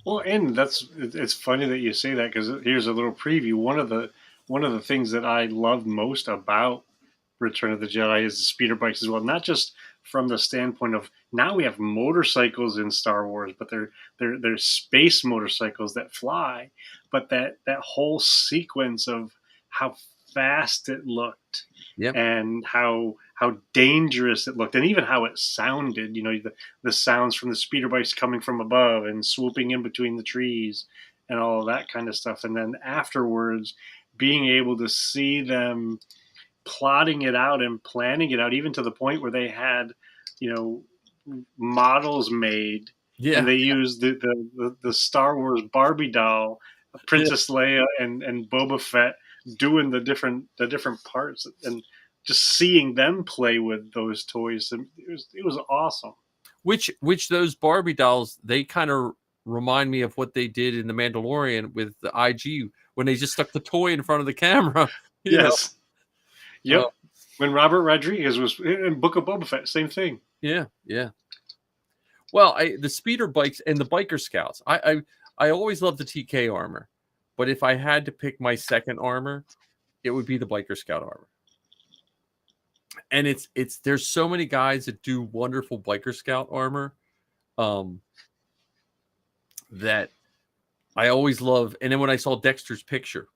Well, and it's funny that you say that, because here's a little preview. One of the things that I love most about Return of the Jedi is the speeder bikes as well. Not just from the standpoint of now we have motorcycles in Star Wars, but they're space motorcycles that fly. But that whole sequence of how fast it looked, Yep. and how dangerous it looked, and even how it sounded. You know, the sounds from the speeder bikes coming from above and swooping in between the trees and all of that kind of stuff. And then afterwards, being able to see them plotting it out and planning it out, even to the point where they had, models made. Yeah. And they used the Star Wars Barbie doll, Princess Leia and Boba Fett, doing the different parts, and just seeing them play with those toys, and it was awesome. Which those Barbie dolls, they kind of remind me of what they did in The Mandalorian with the IG, when they just stuck the toy in front of the camera. Yes. Yep. When Robert Rodriguez was in Book of Boba Fett, same thing. Yeah. Well, the speeder bikes and the biker scouts, I always loved the TK armor, but if I had to pick my second armor, it would be the biker scout armor. And it's there's so many guys that do wonderful biker scout armor, that I always love. And then when I saw Dexter's picture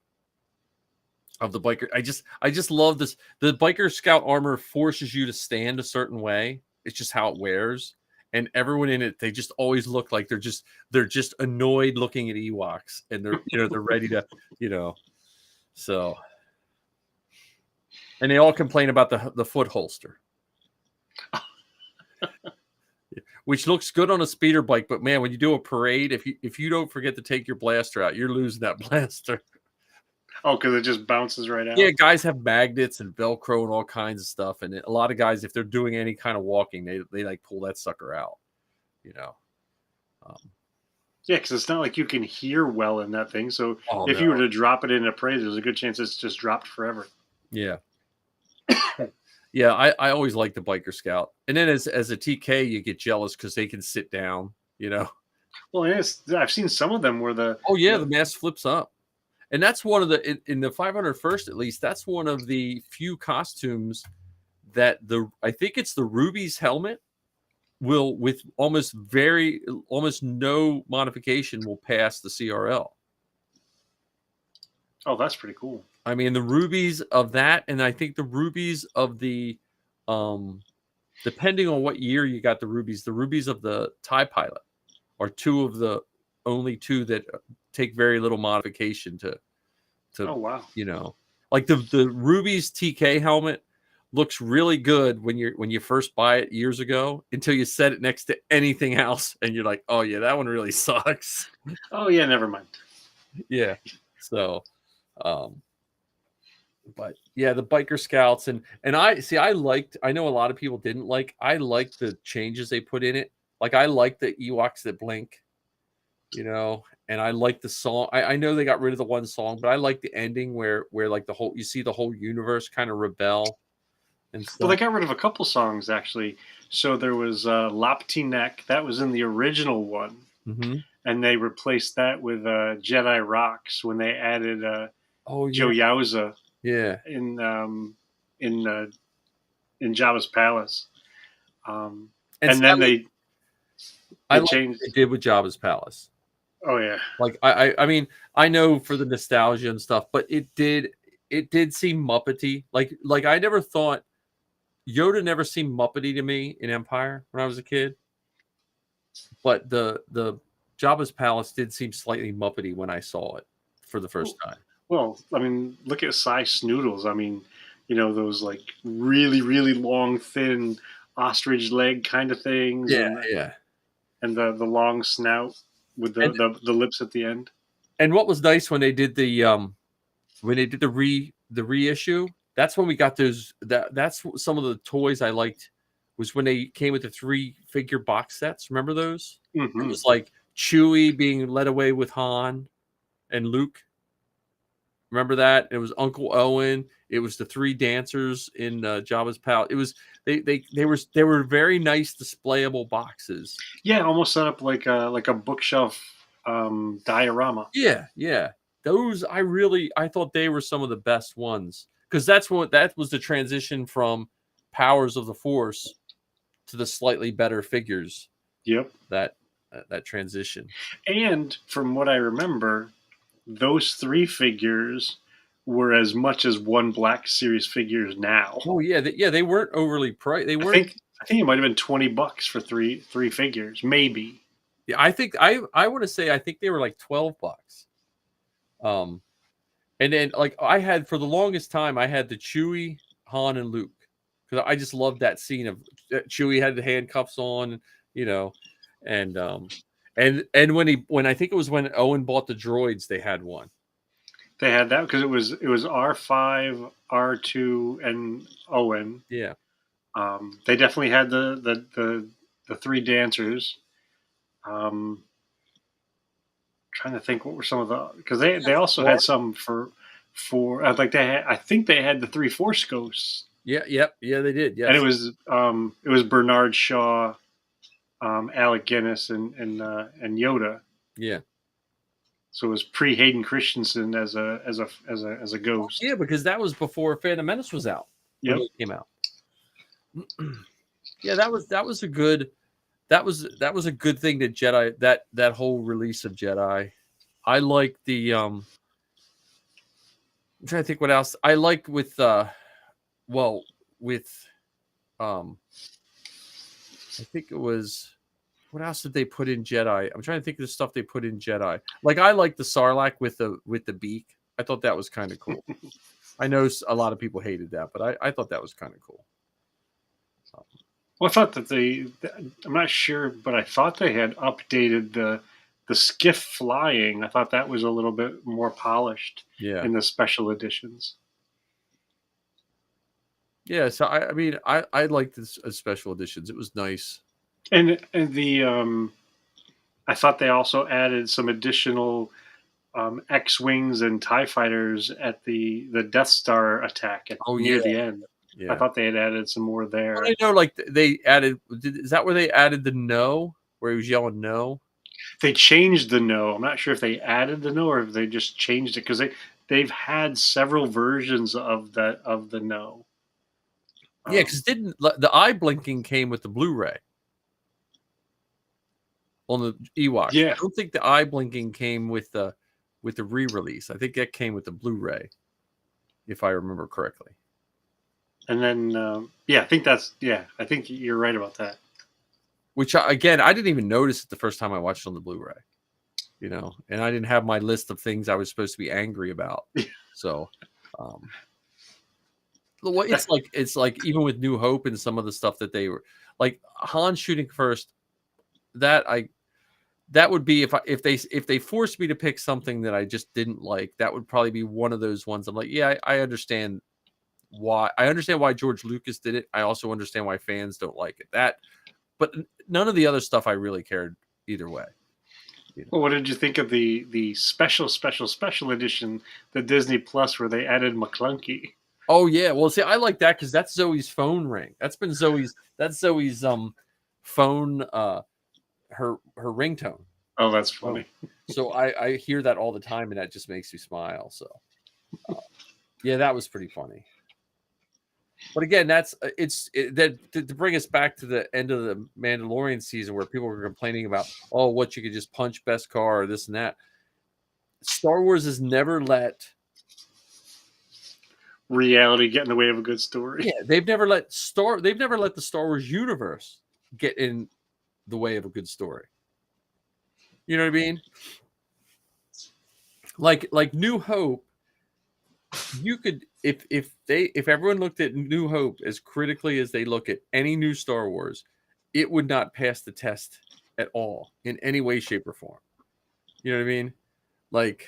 of the biker, I just love this. The biker scout armor forces you to stand a certain way. It's just how it wears. And everyone in it, they just always look like they're just annoyed looking at Ewoks, and they're ready to, so. And they all complain about the foot holster, which looks good on a speeder bike, but man, when you do a parade, if you don't forget to take your blaster out, you're losing that blaster. Oh, because it just bounces right out. Yeah, guys have magnets and Velcro and all kinds of stuff, and a lot of guys, if they're doing any kind of walking, they like pull that sucker out. Yeah, because it's not like you can hear well in that thing. So if no. you were to drop it in a parade, there's a good chance it's just dropped forever. Yeah. Yeah, I always like the biker scout, and then as a TK, you get jealous because they can sit down. Well, yes, I've seen some of them where the mask flips up, and that's one of the in the 501st, at least, that's one of the few costumes that I think it's the Ruby's helmet will, with almost no modification, will pass the CRL. Oh, that's pretty cool. I mean, the rubies of that, and I think the rubies of the, depending on what year you got the rubies of the TIE Pilot are only two that take very little modification to. Oh, wow. Like the rubies TK helmet looks really good when you first buy it years ago, until you set it next to anything else, and you're like, oh yeah, that one really sucks. Oh yeah, never mind. Yeah. So, but yeah, the biker scouts and I know a lot of people didn't like. I liked the changes they put in it. Like I like the Ewoks that blink, and I like the song. I know they got rid of the one song, but I like the ending where like you see the whole universe kind of rebel and stuff. Well, they got rid of a couple songs actually. So there was Lapti Nek, that was in the original one, and they replaced that with Jedi Rocks when they added Joe Yowza. Yeah, in Jabba's palace, and then they changed. They did with Jabba's palace. Oh yeah, like I mean, I know for the nostalgia and stuff, but it did seem Muppety. Like I never thought Yoda never seemed Muppety to me in Empire when I was a kid, but the Jabba's palace did seem slightly Muppety when I saw it for the first time. Well, I mean, look at Cy Snoodles. I mean, those like really really long thin ostrich leg kind of things, Yeah, and yeah. the long snout with And the lips at the end. and what was nice when they did the reissue, that's when we got those that's some of the toys I liked was when they came with the 3-figure box sets. Remember those? It Hmm. was like Chewie being led away with Han and Luke. Remember that? It was Uncle Owen. It was the 3 dancers in Jabba's palace. It was they were very nice displayable boxes. Yeah, almost set up like a bookshelf diorama. Yeah, yeah. Those I thought they were some of the best ones because that was the transition from Powers of the Force to the slightly better figures Yep. that that transition. And from what I remember, those 3 figures were as much as one Black Series figures now. Oh yeah, they weren't overly priced. They I weren't. think I think it might have been $20 for three figures, maybe. Yeah, I want to say I think they were like $12. Um, and then like I had for the longest time I had the Chewie, Han, and Luke because I just loved that scene of Chewie had the handcuffs on, you know, and and when I think it was when Owen bought the droids, they had one. They had that because it was R5, R2, and Owen. Yeah, They definitely had the 3 dancers. Trying to think what were some of the because they also had some for like I think they had the 3 Force Ghosts, yeah, yep, yeah, they did. and Yes, it was Bernard Shaw, Alec Guinness, and Yoda. yeah, So it was pre Hayden Christensen as a ghost. yeah, because that was before Phantom Menace was out when Yep. it came out. Yeah, that was a good that was a good thing that Jedi that whole release of Jedi. I like the I'm trying to think what else I liked with well with I think it was what else did they put in Jedi? I'm trying to think of the stuff they put in Jedi. Like I like the Sarlacc with the beak. I thought that was kind of cool. I know a lot of people hated that, but I thought that was kind of cool. Well, I thought that I'm not sure, but I thought they had updated the skiff flying. I thought that was a little bit more polished Yeah. in the special editions. Yeah, so I mean I liked this special editions. It was nice. And I thought they also added some additional X-wings and TIE fighters at the Death Star attack near the end. Yeah. I thought they had added some more there. Well, I know like they added is that where they added the no where he was yelling no? They changed the no. I'm not sure if they added the no or if they just changed it because they've had several versions of the no. Yeah, because didn't the eye blinking came with the Blu-ray on the Ewoks? Yeah. I don't think the eye blinking came with the re-release. I think that came with the Blu-ray, if I remember correctly. And then I think you're right about that. Which again, I didn't even notice it the first time I watched it on the Blu-ray. You know, and I didn't have my list of things I was supposed to be angry about. So, it's like even with New Hope and some of the stuff that they were like Han shooting first, that would be if they forced me to pick something that I just didn't like, that would probably be one of those ones. I'm like, yeah, I understand why George Lucas did it. I also understand why fans don't like it. But none of the other stuff I really cared either way. You know? Well, what did you think of the special edition, the Disney Plus, where they added McClunky? Oh yeah, well, see, I like that because that's Zoe's phone ring. That's Zoe's phone, her ringtone. Oh, that's funny. So I hear that all the time, and that just makes me smile. So, yeah, that was pretty funny. But again, that to bring us back to the end of the Mandalorian season where people were complaining about, oh, what you could just punch best car or this and that. Star Wars has never let reality get in the way of a good story. Yeah, they've never let the Star Wars universe get in the way of a good story. You know what I mean? Like New Hope you could if everyone looked at New Hope as critically as they look at any new Star Wars, it would not pass the test at all in any way, shape, or form. You know what I mean? Like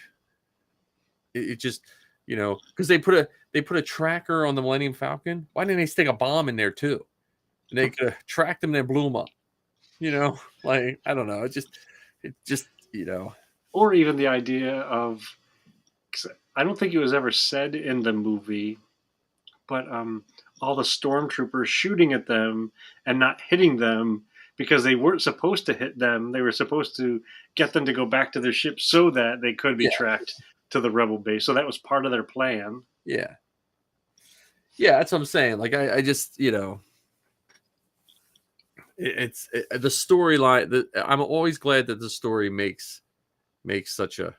it just, because they put a tracker on the Millennium Falcon. Why didn't they stick a bomb in there too? And they could have tracked them and blew them up. Like I don't know. It just Or even the idea of, 'cause I don't think it was ever said in the movie, but all the stormtroopers shooting at them and not hitting them because they weren't supposed to hit them. They were supposed to get them to go back to their ship so that they could be tracked to the rebel base. So that was part of their plan. Yeah. Yeah, that's what I'm saying. Like I just, it's the storyline. I'm always glad that the story makes such a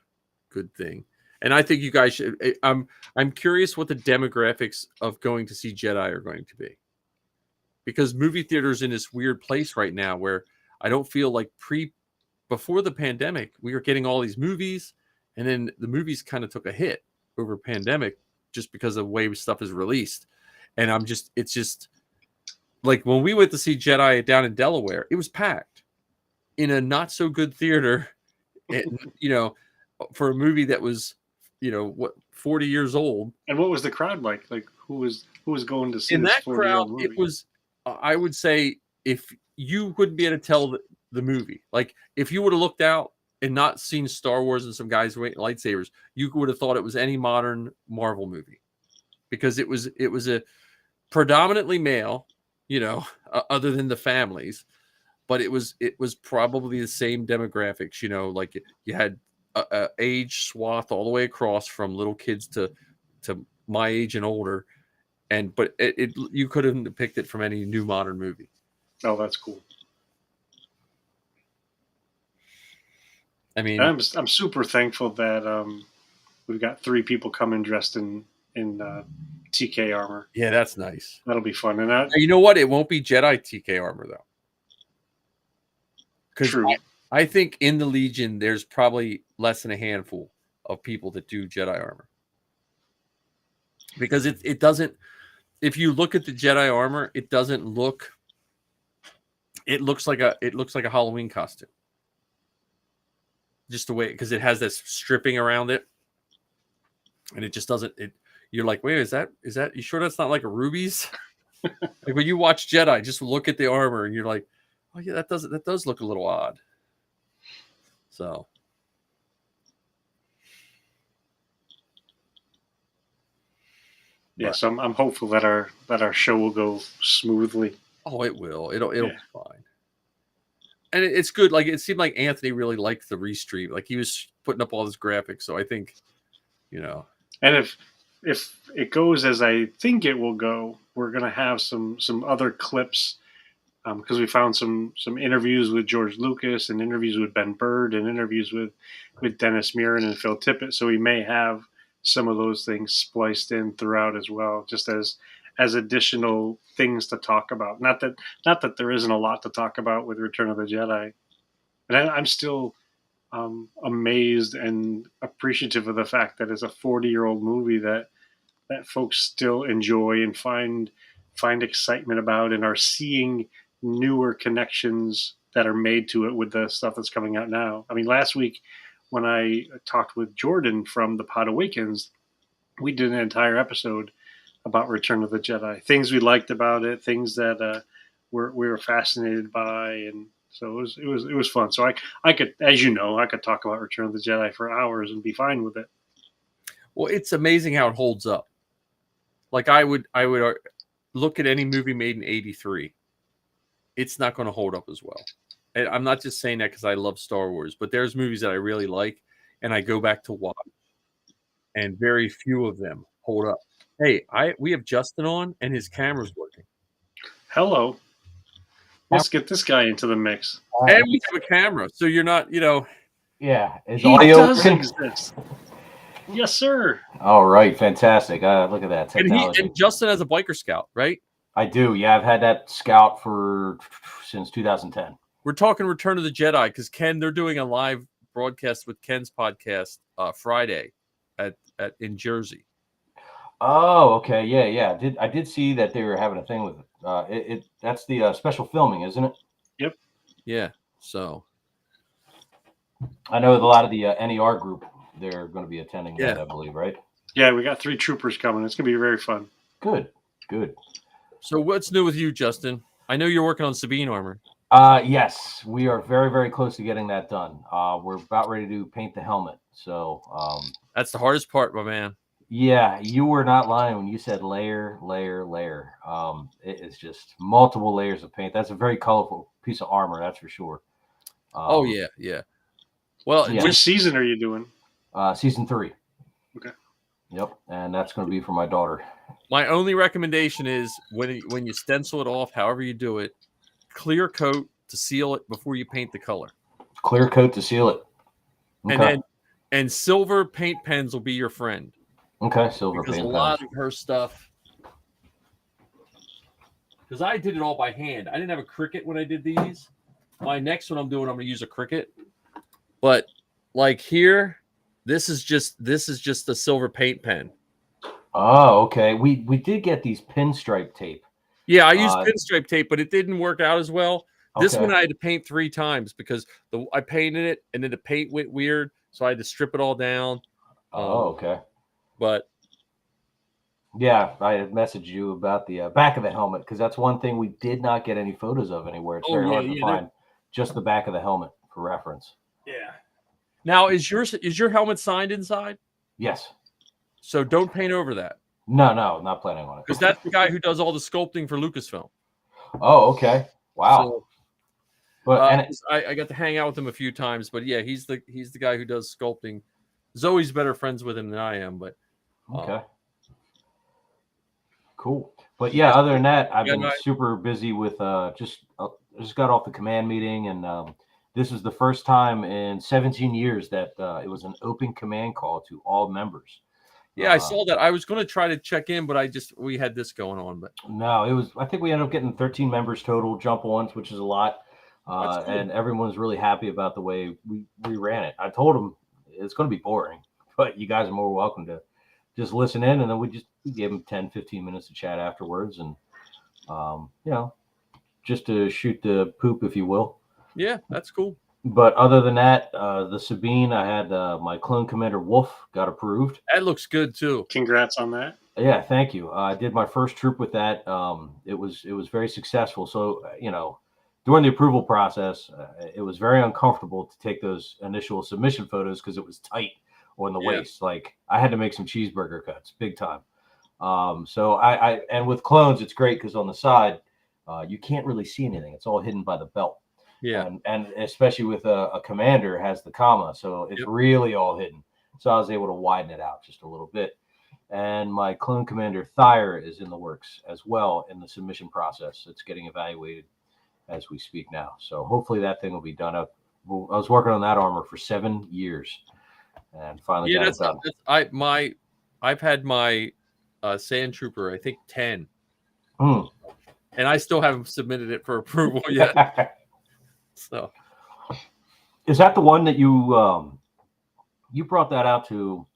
good thing. And I think you guys should. I'm curious what the demographics of going to see Jedi are going to be, because movie theaters in this weird place right now where I don't feel like before the pandemic we were getting all these movies, and then the movies kind of took a hit over pandemic just because of the way stuff is released. And it's just like when we went to see Jedi down in Delaware, it was packed in a not so good theater, and for a movie that was 40 years old. And what was the crowd like? Like who was going to see in this that 40-year-old crowd? movie? It was, I would say, if you wouldn't be able to tell the movie, like if you would have looked out and not seen Star Wars and some guys with lightsabers, you would have thought it was any modern Marvel movie, because it was a predominantly male, other than the families, but it was probably the same demographics, like you had a age swath all the way across from little kids to my age and older, but you couldn't depict it from any new modern movie. Oh, that's cool. I mean, I'm super thankful that we've got 3 people coming dressed in TK armor. yeah, that's nice. That'll be fun. And You know what? It won't be Jedi TK armor though, because I think in the Legion there's probably less than a handful of people that do Jedi armor, because it doesn't. If you look at the Jedi armor, it doesn't look. It looks like a Halloween costume, just the way, because it has this stripping around it, and it just doesn't. You're like, wait, is that? You sure that's not like a Ruby's? Like when you watch Jedi, just look at the armor, and you're like, oh yeah, that does look a little odd. So. Yeah, so I'm hopeful that our show will go smoothly. Oh, it will. It'll be fine. And it's good. Like it seemed like Anthony really liked the restream. Like he was putting up all this graphics. So I think, And if it goes as I think it will go, we're gonna have some other clips, because we found some interviews with George Lucas and interviews with Ben Bird and interviews with Dennis Muren and Phil Tippett. So we may have some of those things spliced in throughout as well, just as additional things to talk about. Not that there isn't a lot to talk about with Return of the Jedi, but I'm still amazed and appreciative of the fact that it's a 40-year-old movie that folks still enjoy and find excitement about, and are seeing newer connections that are made to it with the stuff that's coming out now. I mean, last week when I talked with Jordan from The Pod Awakens, we did an entire episode about Return of the Jedi, things we liked about it, things that we were fascinated by, and so it was fun. So I could, as you know, I could talk about Return of the Jedi for hours and be fine with it. Well, it's amazing how it holds up. Like I would look at any movie made in '83. It's not going to hold up as well. And I'm not just saying that because I love Star Wars, but there's movies that I really like, and I go back to watch, and very few of them hold up. Hey, we have Justin on, and his camera's working. Hello. Let's get this guy into the mix. And we have a camera, so you're not, Yeah. Is He audio does working? exist. Yes, sir. All right. Fantastic. Look at that technology. And Justin has a biker scout, right? I do. Yeah, I've had that Scout since 2010. We're talking Return of the Jedi because Ken, they're doing a live broadcast with Ken's podcast Friday in Jersey. Oh, okay, yeah. I did see that they were having a thing with it. That's the special filming, isn't it? Yep. Yeah. So I know a lot of the NER group, they're going to be attending yeah. that, I believe, right? Yeah, we got 3 troopers coming. It's gonna be very fun. Good. So what's new with you, Justin? I know you're working on Sabine armor. Yes, we are very, very close to getting that done. We're about ready to paint the helmet. So, That's the hardest part, my man. yeah, you were not lying when you said layer, layer, layer. It is just multiple layers of paint. That's a very colorful piece of armor, that's for sure. Oh yeah. Well, Yeah. Which season are you doing? Season 3. Okay. Yep, and that's going to be for my daughter. my only recommendation is when you stencil it off, however you do it, clear coat to seal it before you paint the color. Clear coat to seal it. Okay. And silver paint pens will be your friend. Okay, silver Because paint a pens. lot of her stuff. Because I did it all by hand. I didn't have a Cricut when I did these. My next one I'm going to use a Cricut. But like here, this is just a silver paint pen. Oh, okay. We did get these pinstripe tape. Yeah, I used pinstripe tape, but it didn't work out as well. This Okay. one I had to paint 3 times because I painted it and then the paint went weird, so I had to strip it all down. Oh, okay. But yeah, I had messaged you about the back of the helmet because that's one thing we did not get any photos of anywhere. It's very hard to find just the back of the helmet for reference. Yeah. Now, is your helmet signed inside? Yes. So don't paint over that. No, not planning on it. Because that's the guy who does all the sculpting for Lucasfilm. Oh, okay. Wow. So, but I got to hang out with him a few times, but yeah, he's the guy who does sculpting. Zoe's better friends with him than I am, but okay. Cool. But yeah, other than that, I've been super busy with just got off the command meeting, and this was the first time in 17 years that it was an open command call to all members. Yeah, I saw that. I was going to try to check in, but we had this going on. But no, it was. I think we ended up getting 13 members total jump ons, which is a lot. Cool. And everyone was really happy about the way we ran it. I told them it's going to be boring, but you guys are more welcome to just listen in, and then we gave them 10, 15 minutes to chat afterwards, and just to shoot the poop, if you will. Yeah, that's cool. But other than that, the Sabine, I had my clone commander Wolf got approved. That looks good too. Congrats on that. Yeah, thank you. I did my first troop with that. It was very successful. So during the approval process, it was very uncomfortable to take those initial submission photos because it was tight on the waist. Like I had to make some cheeseburger cuts, big time. So I and with clones, it's great because on the side, you can't really see anything. It's all hidden by the belt. Yeah, and especially with a commander has the comma, so it's really all hidden. So I was able to widen it out just a little bit. And my clone commander Thyre is in the works as well in the submission process. It's getting evaluated as we speak now. So hopefully that thing will be done up. I was working on that armor for 7 years, and finally got it done. I've had my Sand Trooper, I think 10, and I still haven't submitted it for approval yet. So, is that the one that you brought that out to?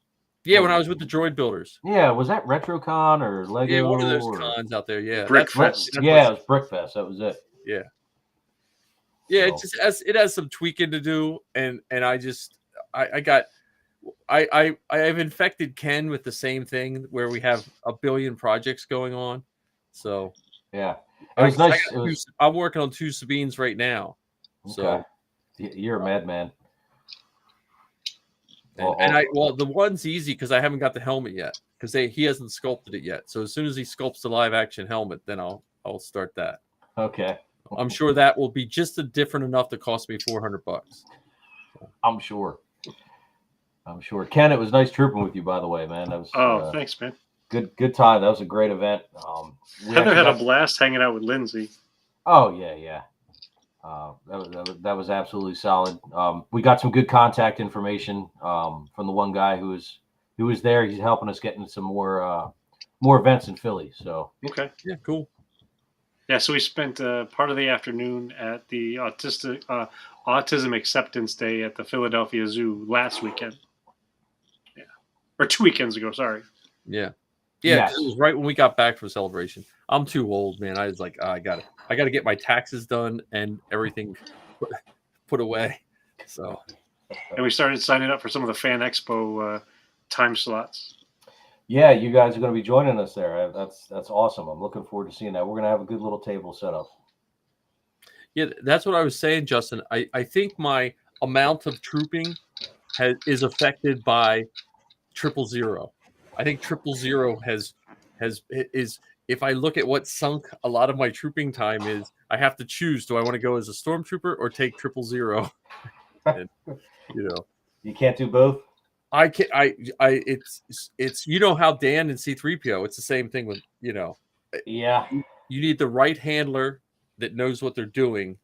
Yeah, when I was with the droid builders. Yeah, was that RetroCon or Lego? Yeah, one of those cons out there. Yeah, Brickfest. It was Brickfest. That was it. Yeah, yeah. So. It has some tweaking to do, and I have infected Ken with the same thing where we have a billion projects going on. So yeah, it was nice. I'm working on 2 Sabines right now. So you're a madman. The one's easy because I haven't got the helmet yet because he hasn't sculpted it yet. So as soon as he sculpts the live action helmet, then I'll start that. Okay. I'm sure that will be just different enough to cost me $400. I'm sure. Ken, it was nice trooping with you, by the way, man. That was thanks, man. Good time. That was a great event. Heather had a blast hanging out with Lindsay. Oh yeah. That was absolutely solid. We got some good contact information from the one guy who was there. He's helping us get into some more events in Philly. So okay, yeah, cool. Yeah, so we spent part of the afternoon at the Autism Acceptance Day at the Philadelphia Zoo last weekend. Yeah, or 2 weekends ago. Sorry. Yeah, Yeah, Yes. 'cause it was right when we got back from Celebration. I'm too old, man. I was like, I gotta get my taxes done and everything put away. So And we started signing up for some of the Fan Expo time slots. Yeah, you guys are going to be joining us there. That's awesome. I'm looking forward to seeing that. We're going to have a good little table set up. yeah, that's what I was saying, Justin. I think my amount of trooping is affected by 000. I think 000 is if I look at what sunk a lot of my trooping time is, I have to choose: do I want to go as a stormtrooper or take 000? And you know, You can't do both? I can it's you know how Dan and C3PO, it's the same thing with Yeah. you need the right handler that knows what they're doing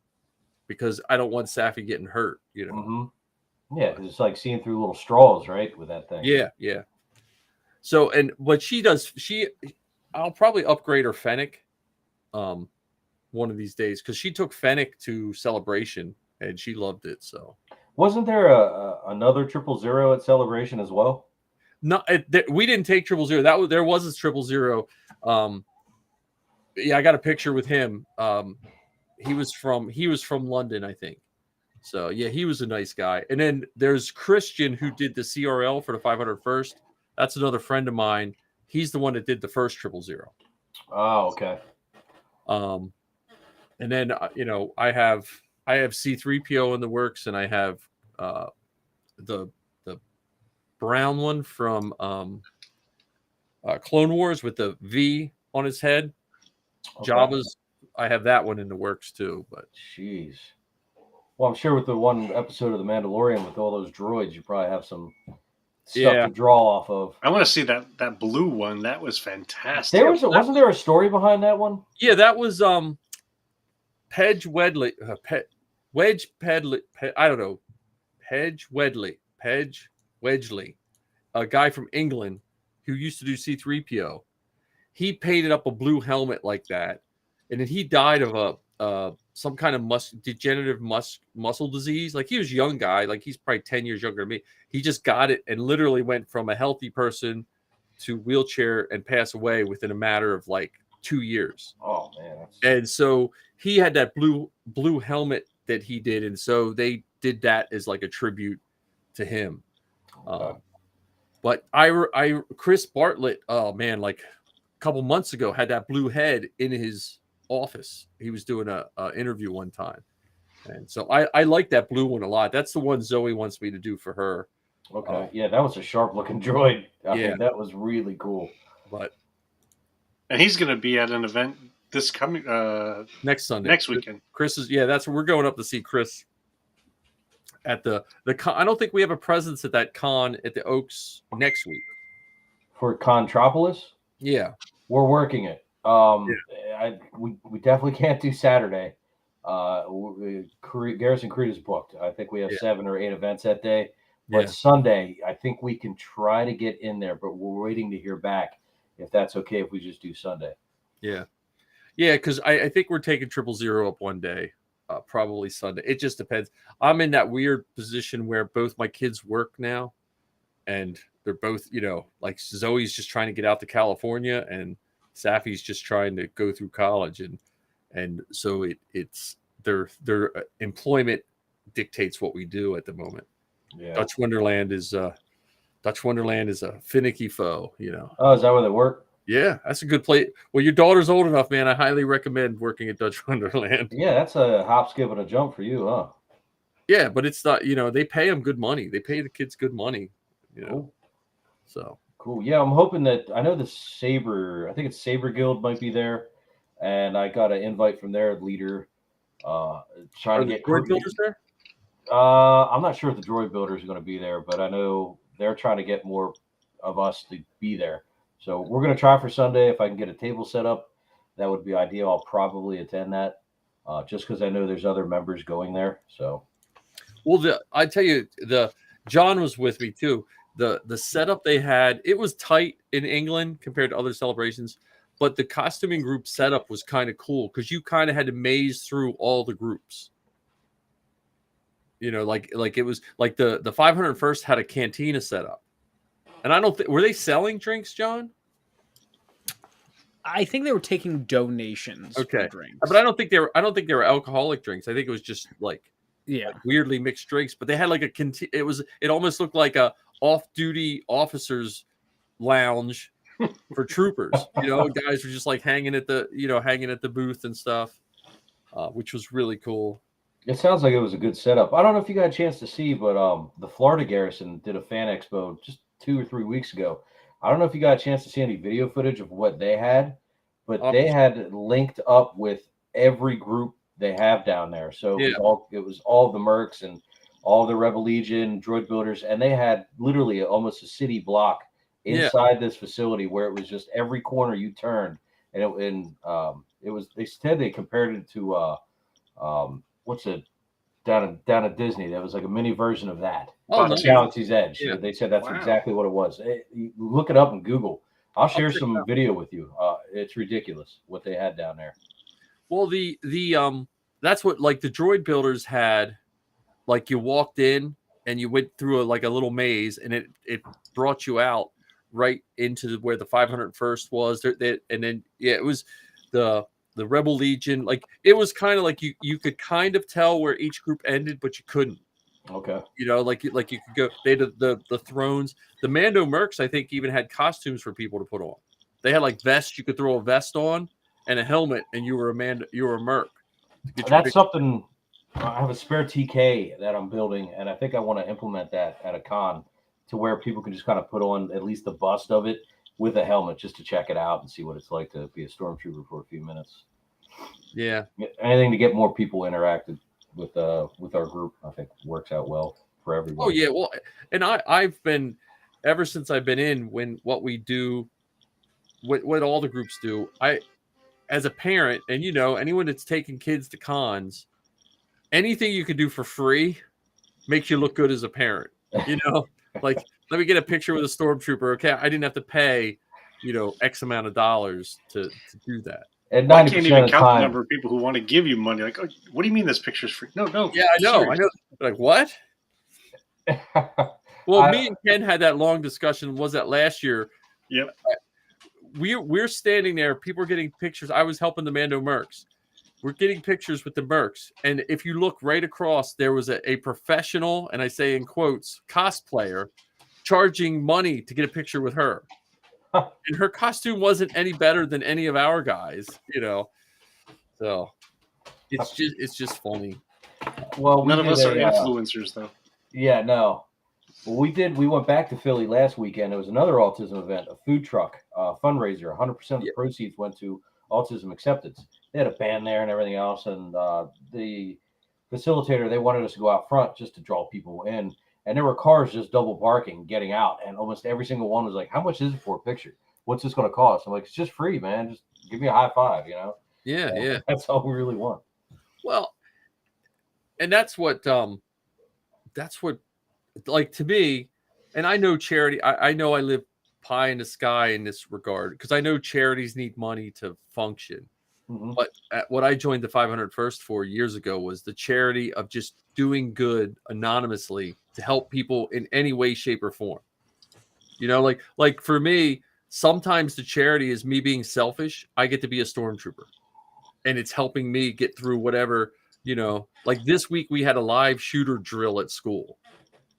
because I don't want Safi getting hurt. Yeah, 'cause it's like seeing through little straws, right, with that thing. Yeah. So, and what she does, I'll probably upgrade her Fennec, one of these days because she took Fennec to Celebration and she loved it. So, Wasn't there another 000 at Celebration as well? no, we didn't take 000. There was a 000. Yeah, I got a picture with him. He was from London, I think. So yeah, he was a nice guy. And then there's Christian who did the CRL for the 501st. That's another friend of mine. He's the one that did the first 000. Oh, okay. And then I have C3PO in the works, and I have the brown one from Clone Wars with the V on his head. Okay. Jabba's. I have that one in the works too. But Jeez. Well, I'm sure with the one episode of The Mandalorian with all those droids, you probably have some stuff to draw off of. I want to see that blue one. That was fantastic. Wasn't there a story behind that one? Yeah, that was Pedge Wedley, Wedge Pedley. I don't know, Pedge Wedgley, a guy from England who used to do C3PO. He painted up a blue helmet like that, and then he died of some kind of degenerative muscle disease. Like he was a young guy, like he's probably 10 years younger than me. He just got it and literally went from a healthy person to wheelchair and pass away within a matter of like 2 years. Oh man! And so he had that blue helmet that he did, and so they did that as like a tribute to him. Okay. But Chris Bartlett, oh man, like a couple months ago, had that blue head in his office. He was doing a interview one time, and so I like that blue one a lot. That's the one Zoe wants me to do for her. Okay, yeah, that was a sharp looking droid. I mean, that was really cool. And he's going to be at an event this coming next Sunday, next weekend. Chris is that's where we're going up to see Chris at the con. I don't think we have a presence at that con at the Oaks next week for Contropolis. Yeah, we're working it. We definitely can't do Saturday. Garrison Creed is booked. I think we have 7 or 8 events that day. But Sunday, I think we can try to get in there, but we're waiting to hear back if that's okay if we just do Sunday. Yeah, because I think we're taking 000 up one day, probably Sunday. It just depends. I'm in that weird position where both my kids work now, and they're both, like Zoe's just trying to get out to California, and Safi's just trying to go through college, and so it's their employment dictates what we do at the moment. Yeah. Dutch Wonderland is a finicky foe, Oh, is that where they work? Yeah, that's a good place. Well, your daughter's old enough, man. I highly recommend working at Dutch Wonderland. Yeah, that's a hop, skip, and a jump for you, huh? Yeah, but it's not, they pay them good money. They pay the kids good money, Cool. So cool. Yeah, I'm hoping that I know I think it's Saber Guild might be there, and I got an invite from their leader. Trying to get droid builders there. I'm not sure if the droid builders are going to be there, but I know they're trying to get more of us to be there. So we're going to try for Sunday. If I can get a table set up, that would be ideal. I'll probably attend that just because I know there's other members going there. So, well, I tell you, John was with me too. The setup they had, it was tight in England compared to other celebrations, but the costuming group setup was kind of cool because you kind of had to maze through all the groups. Like it was like the 501st had a cantina set up. And I don't think, were they selling drinks, John? I think they were taking donations Okay, for drinks. but I don't think they were alcoholic drinks. I think it was just like weirdly mixed drinks. But they had like it almost looked like a off-duty officers lounge for troopers. Guys were just like hanging at the booth and stuff, which was really cool. It sounds like it was a good setup. I don't know if you got a chance to see, but the Florida Garrison did a fan expo just 2 or 3 weeks ago. I don't know if you got a chance to see any video footage of what they had, but they had linked up with every group they have down there. So it was all the Mercs and all the Rebel Legion droid builders, and they had literally almost a city block inside this facility where it was just every corner you turned, and it was. They said they compared it to what's it down at Disney? That was like a mini version of that. Nice. Galaxy's Edge. Yeah. They said that's exactly what it was. You look it up in Google. I'll share some video with you. It's ridiculous what they had down there. Well, the that's what like the droid builders had. Like you walked in and you went through a little maze, and it brought you out right into where the 501st was. And then it was the Rebel Legion. Like it was kind of like you could kind of tell where each group ended, but you couldn't. Okay. Like you could go. They had the thrones. The Mando Mercs, I think, even had costumes for people to put on. They had like vests. You could throw a vest on and a helmet, and you were a Merc. That's something. I have a spare TK that I'm building, and I think I want to implement that at a con to where people can just kind of put on at least the bust of it with a helmet just to check it out and see what it's like to be a stormtrooper for a few minutes. Yeah. Anything to get more people interacted with our group, I think works out well for everyone. Oh yeah, well, and I've been ever since I've been in what we do, what all the groups do. I, as a parent, and anyone that's taking kids to cons, anything you can do for free makes you look good as a parent. Like let me get a picture with a stormtrooper. Okay, I didn't have to pay, X amount of dollars to do that. And I can't even count the number of people who want to give you money. Like, oh, what do you mean this picture's free? No. Yeah, I know. Like, what? Well, me and Ken had that long discussion. Was that last year? Yep. We're standing there. People are getting pictures. I was helping the Mando Mercs. We're getting pictures with the Mercs. And if you look right across, there was a professional, and I say in quotes, cosplayer, charging money to get a picture with her. And her costume wasn't any better than any of our guys, So it's just funny. Well, none of us are influencers, though. Yeah, no. Well, we went back to Philly last weekend. There was another autism event, a food truck fundraiser. 100% of the proceeds went to autism acceptance. They had a band there and everything else, and the facilitator, they wanted us to go out front just to draw people in. And there were cars just double parking, getting out. And almost every single one was like, how much is it for a picture? What's this going to cost? I'm like, it's just free, man. Just give me a high five, Yeah. That's all we really want. Well, and that's what, like to me, and I know charity, I know I live pie in the sky in this regard, because I know charities need money to function. Mm-hmm. But what I joined the 501st for years ago was the charity of just doing good anonymously to help people in any way, shape, or form. Like for me, sometimes the charity is me being selfish. I get to be a stormtrooper, and it's helping me get through whatever, like this week we had a live shooter drill at school.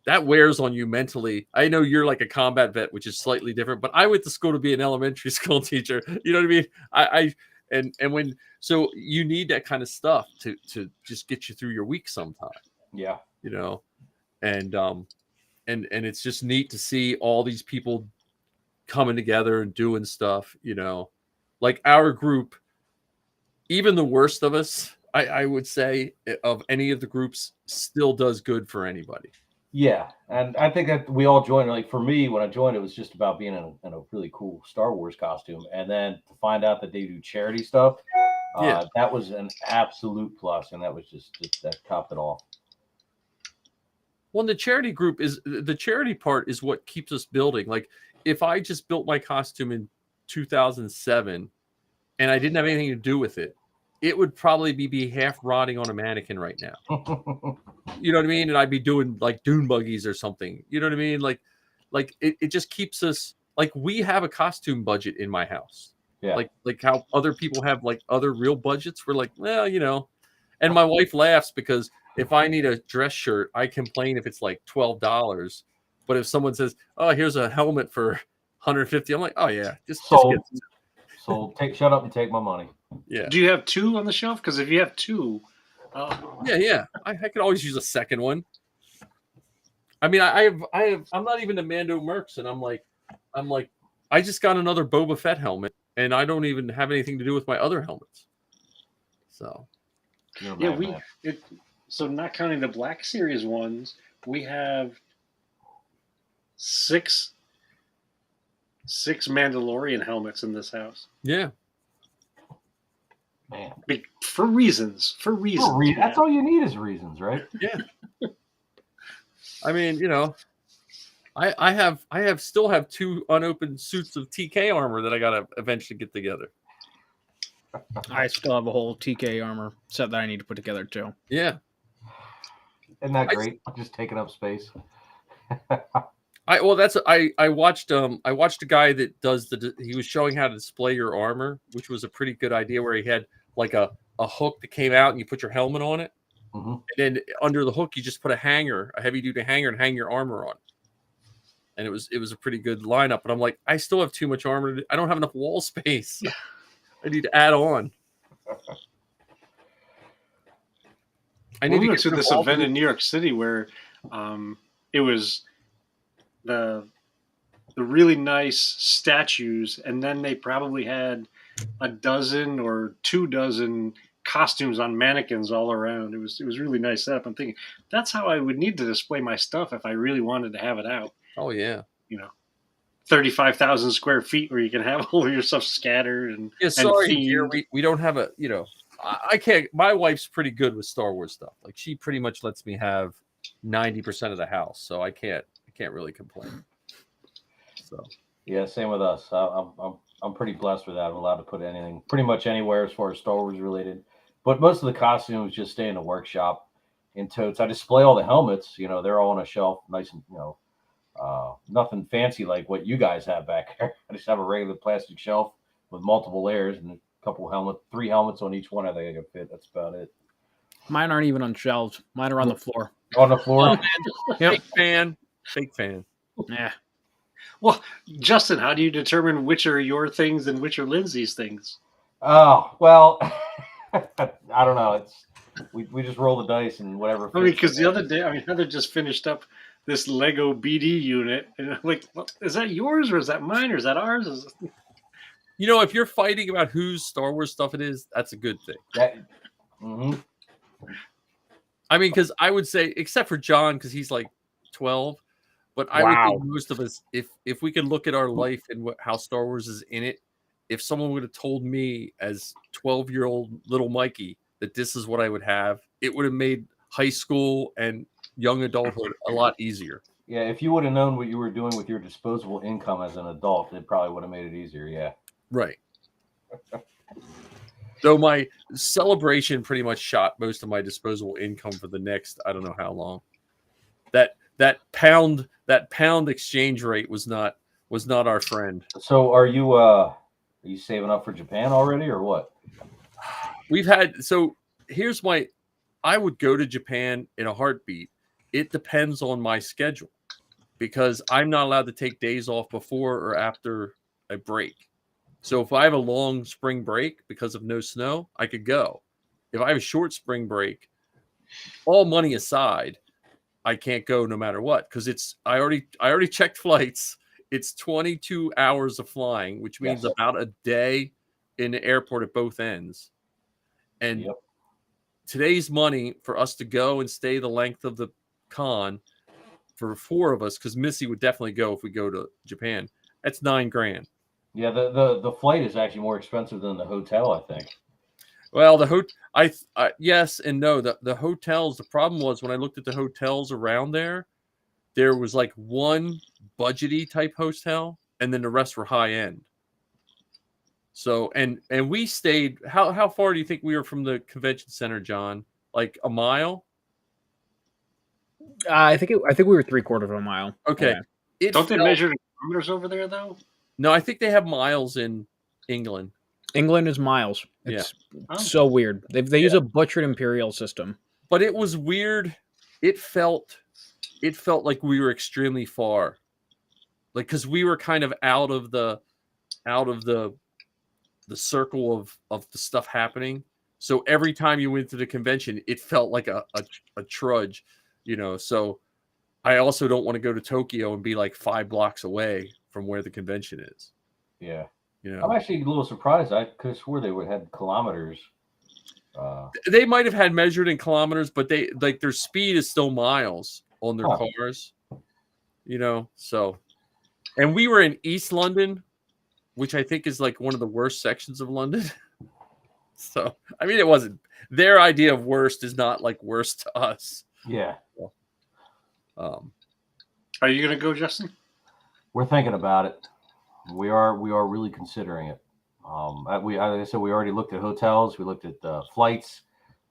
That wears on you mentally. I know you're like a combat vet, which is slightly different, but I went to school to be an elementary school teacher. You know what I mean? So you need that kind of stuff to just get you through your week sometime. Yeah. And it's just neat to see all these people coming together and doing stuff, like our group, even the worst of us, I would say, of any of the groups, still does good for anybody. Yeah, and I think that we all joined. Like for me, when I joined, it was just about being in a really cool Star Wars costume, and then to find out that they do charity stuff, that was an absolute plus, and that was just that topped it off. Well, the charity part is what keeps us building. Like if I just built my costume in 2007 and I didn't have anything to do with it, it would probably be half rotting on a mannequin right now. You know what I mean? And I'd be doing like dune buggies or something. You know what I mean? Like it just keeps us, like we have a costume budget in my house. Yeah. Like how other people have like other real budgets. We're like, well, and my wife laughs because if I need a dress shirt, I complain if it's like $12. But if someone says, "Oh, here's a helmet for 150," I'm like, "Oh yeah, just Sold. get So shut up and take my money. yeah." Do you have two on the shelf? Because if you have two, Yeah. I could always use a second one. I mean, I'm not even a Mando Mercs, and I'm like, I just got another Boba Fett helmet, and I don't even have anything to do with my other helmets. So, You're a yeah, madman. so not counting the Black Series ones, we have six Mandalorian helmets in this house. yeah. Man. For reasons. That's all you need is reasons, right? Yeah. I mean, I still have two unopened suits of TK armor that I gotta eventually get together. I still have a whole TK armor set that I need to put together too. Yeah. Isn't that great? Just taking up space. I watched a guy that does he was showing how to display your armor, which was a pretty good idea where he had like a hook that came out and you put your helmet on it. Mm-hmm. And then under the hook you just put a heavy duty hanger and hang your armor on. And it was a pretty good lineup, but I'm like, I still have too much armor. I don't have enough wall space. I need to add on. We went to this event in New York City where it was the really nice statues, and then they probably had a dozen or 24 costumes on mannequins all around. It was really nice setup. I'm thinking that's how I would need to display my stuff if I really wanted to have it out. Oh yeah. 35,000 square feet where you can have all of your stuff scattered and dear, we don't have a I can't. My wife's pretty good with Star Wars stuff. Like she pretty much lets me have 90% of the house, so I can't really complain. So yeah, same with us. I'm pretty blessed with that. I'm allowed to put anything pretty much anywhere as far as Star Wars related. But most of the costumes just stay in the workshop in totes. I display all the helmets. They're all on a shelf, nice and nothing fancy like what you guys have back there. I just have a regular plastic shelf with multiple layers and a couple 3 helmets on each one. I think I can fit. That's about it. Mine aren't even on shelves. Mine are on the floor. On the floor. Yep. Fake fan. Yeah. Well, Justin, how do you determine which are your things and which are Lindsay's things? Oh, well, I don't know. We just roll the dice and whatever. I mean, because the other day, Heather just finished up this Lego BD unit, and I'm like, well, is that yours or is that mine or is that ours? If you're fighting about whose Star Wars stuff it is, that's a good thing. Mm-hmm. I mean, because I would say, except for John, because he's like 12, but I would think most of us, if we could look at our life and how Star Wars is in it, if someone would have told me as 12-year-old little Mikey that this is what I would have, it would have made high school and young adulthood a lot easier. Yeah, if you would have known what you were doing with your disposable income as an adult, it probably would have made it easier. Yeah. Right. So my celebration pretty much shot most of my disposable income for the next, I don't know how long. That pound exchange rate was not our friend. So are you saving up for Japan already or what? I would go to Japan in a heartbeat. It depends on my schedule because I'm not allowed to take days off before or after a break. So if I have a long spring break because of no snow, I could go. If I have a short spring break, all money aside, I can't go no matter what because I already checked flights. It's 22 hours of flying, which means about a day in the airport at both ends. And today's money for us to go and stay the length of the con for 4 of us, because Missy would definitely go if we go to Japan. That's $9,000. Yeah, the flight is actually more expensive than the hotel, I think. Well, yes and no. The hotels. The problem was when I looked at the hotels around there was like one budgety type hotel, and then the rest were high end. So and we stayed. How far do you think we were from the convention center, John? Like a mile? I think we were 3/4 of a mile. Okay. Yeah. Don't they measure the kilometers over there though? No, I think they have miles in England. England is miles. It's Oh. so weird. They use a butchered imperial system. But it was weird. It felt like we were extremely far. Like, because we were kind of out of the circle of the stuff happening. So every time you went to the convention, it felt like a trudge, So I also don't want to go to Tokyo and be like 5 blocks away from where the convention is. Yeah. You I'm know, actually a little surprised. I could have swore they would have had kilometers. they might have had measured in kilometers, but they like their speed is still miles on their cars. So, and we were in East London, which I think is like one of the worst sections of London. So, I mean, it wasn't their idea of worst is not like worst to us. Yeah. Are you going to go, Justin? We're thinking about it. We are really considering it. Like I said, we already looked at hotels. We looked at flights,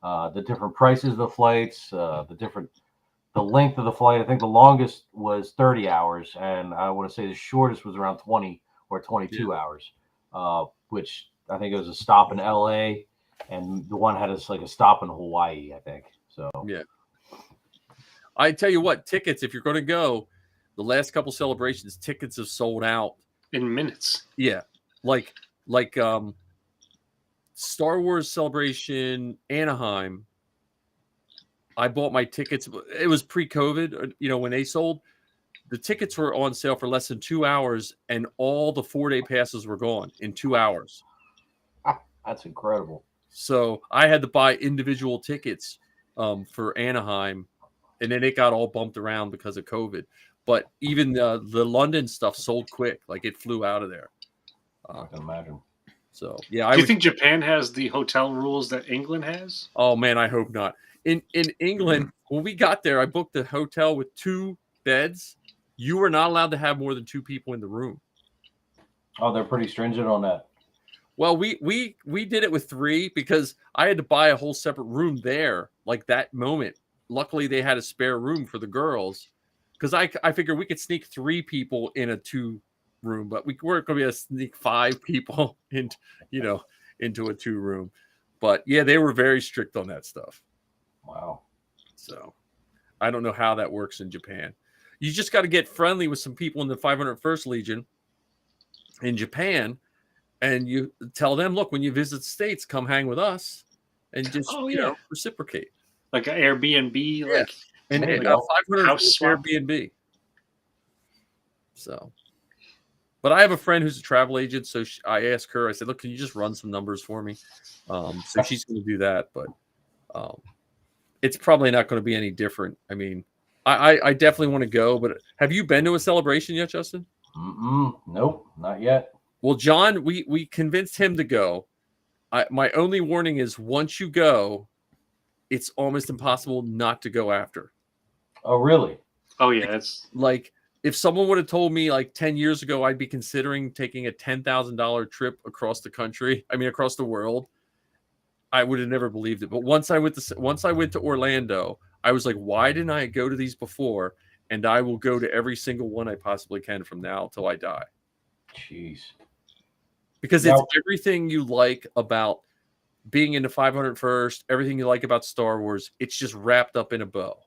the different prices of the flights, the length of the flight. I think the longest was 30 hours, and I want to say the shortest was around 20 or 22 hours, which I think it was a stop in LA, and the one had a stop in Hawaii, I think. So yeah. I tell you what, tickets, if you're going to go, the last couple celebrations, tickets have sold out in minutes. Yeah, like Star Wars Celebration Anaheim. I bought my tickets. It was pre-COVID, when they sold. The tickets were on sale for less than 2 hours, and all the 4-day passes were gone in 2 hours. That's incredible. So I had to buy individual tickets for Anaheim, and then it got all bumped around because of COVID. But even the London stuff sold quick. Like, it flew out of there. I can imagine. So, yeah. Do you think Japan has the hotel rules that England has? Oh, man, I hope not. In England, when we got there, I booked a hotel with 2 beds. You were not allowed to have more than 2 people in the room. Oh, they're pretty stringent on that. Well, we did it with 3 because I had to buy a whole separate room there, like that moment. Luckily, they had a spare room for the girls because I figured we could sneak 3 people in a 2 room, but we weren't going to be able to sneak 5 people into a 2 room. But yeah, they were very strict on that stuff. Wow. So I don't know how that works in Japan. You just got to get friendly with some people in the 501st Legion in Japan, and you tell them, look, when you visit the States, come hang with us, and just reciprocate. Like an Airbnb, like and 500 Airbnb. So, but I have a friend who's a travel agent, so I asked her. I said, "Look, can you just run some numbers for me?" So she's going to do that, but it's probably not going to be any different. I mean, I definitely want to go, but have you been to a celebration yet, Justin? Nope, not yet. Well, John, we convinced him to go. My only warning is once you go, it's almost impossible not to go after. Oh, really? Oh, yeah. It's like if someone would have told me like 10 years ago, I'd be considering taking a $10,000 trip across the world, I would have never believed it. But once I went to Orlando, I was like, why didn't I go to these before? And I will go to every single one I possibly can from now till I die. Jeez. Because it's everything you like about being into 501st, everything you like about Star Wars, it's just wrapped up in a bow.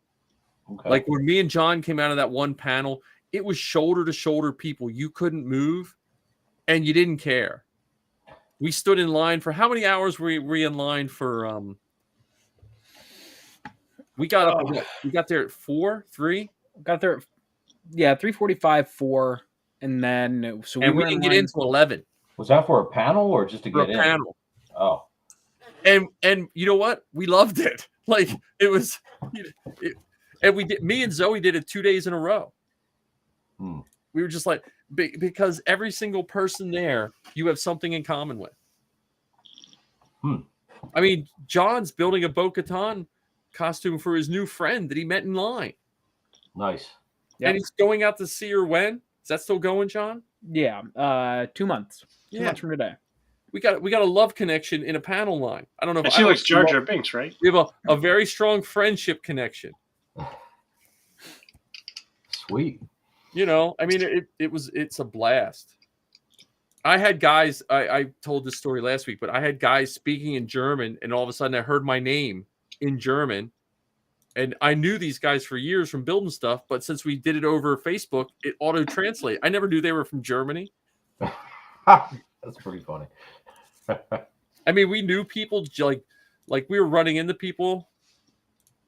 Okay. Like when me and John came out of that one panel, it was shoulder to shoulder people. You couldn't move and you didn't care. We stood in line for how many hours were we in line for? We got up. We got there at 3. Got there, 3:45, 4, and then we didn't get into 11. Was that for a panel or just to get in? Panel. Oh. And you know what? We loved it. Like it was, and we did. Me and Zoe did it 2 days in a row. We were just like, because every single person there, you have something in common with. I mean, John's building a Bo-Katan costume for his new friend that he met in line. Nice. Yep. And he's going out to see her when? Is that still going, John? Yeah, 2 months. 2 months from today. We got a love connection in a panel line. I don't know if she likes Jar Jar Binks, right? We have a very strong friendship connection. Sweet. I mean, it's a blast. I had guys. I told this story last week, but I had guys speaking in German, and all of a sudden I heard my name in German, and I knew these guys for years from building stuff. But since we did it over Facebook, it auto translate. I never knew they were from Germany. That's pretty funny. I mean, we knew people like we were running into people.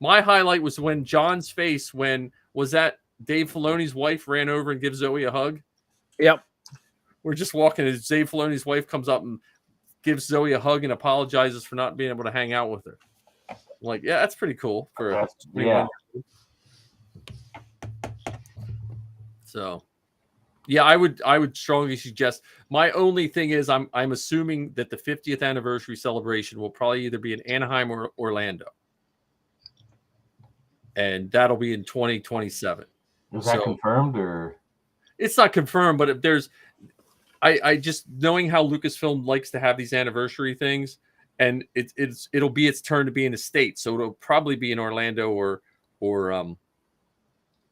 My highlight was when John's face when was that Dave Filoni's wife ran over and gives Zoe a hug. Yep. We're just walking, and Dave Filoni's wife comes up and gives Zoe a hug and apologizes for not being able to hang out with her. I'm like, yeah, that's pretty cool. Yeah. So, yeah, I would strongly suggest. My only thing is, I'm assuming that the 50th anniversary celebration will probably either be in Anaheim or Orlando, and that'll be in 2027. Is that confirmed or? It's not confirmed, but if there's, I just knowing how Lucasfilm likes to have these anniversary things, and it'll be its turn to be in the States, so it'll probably be in Orlando or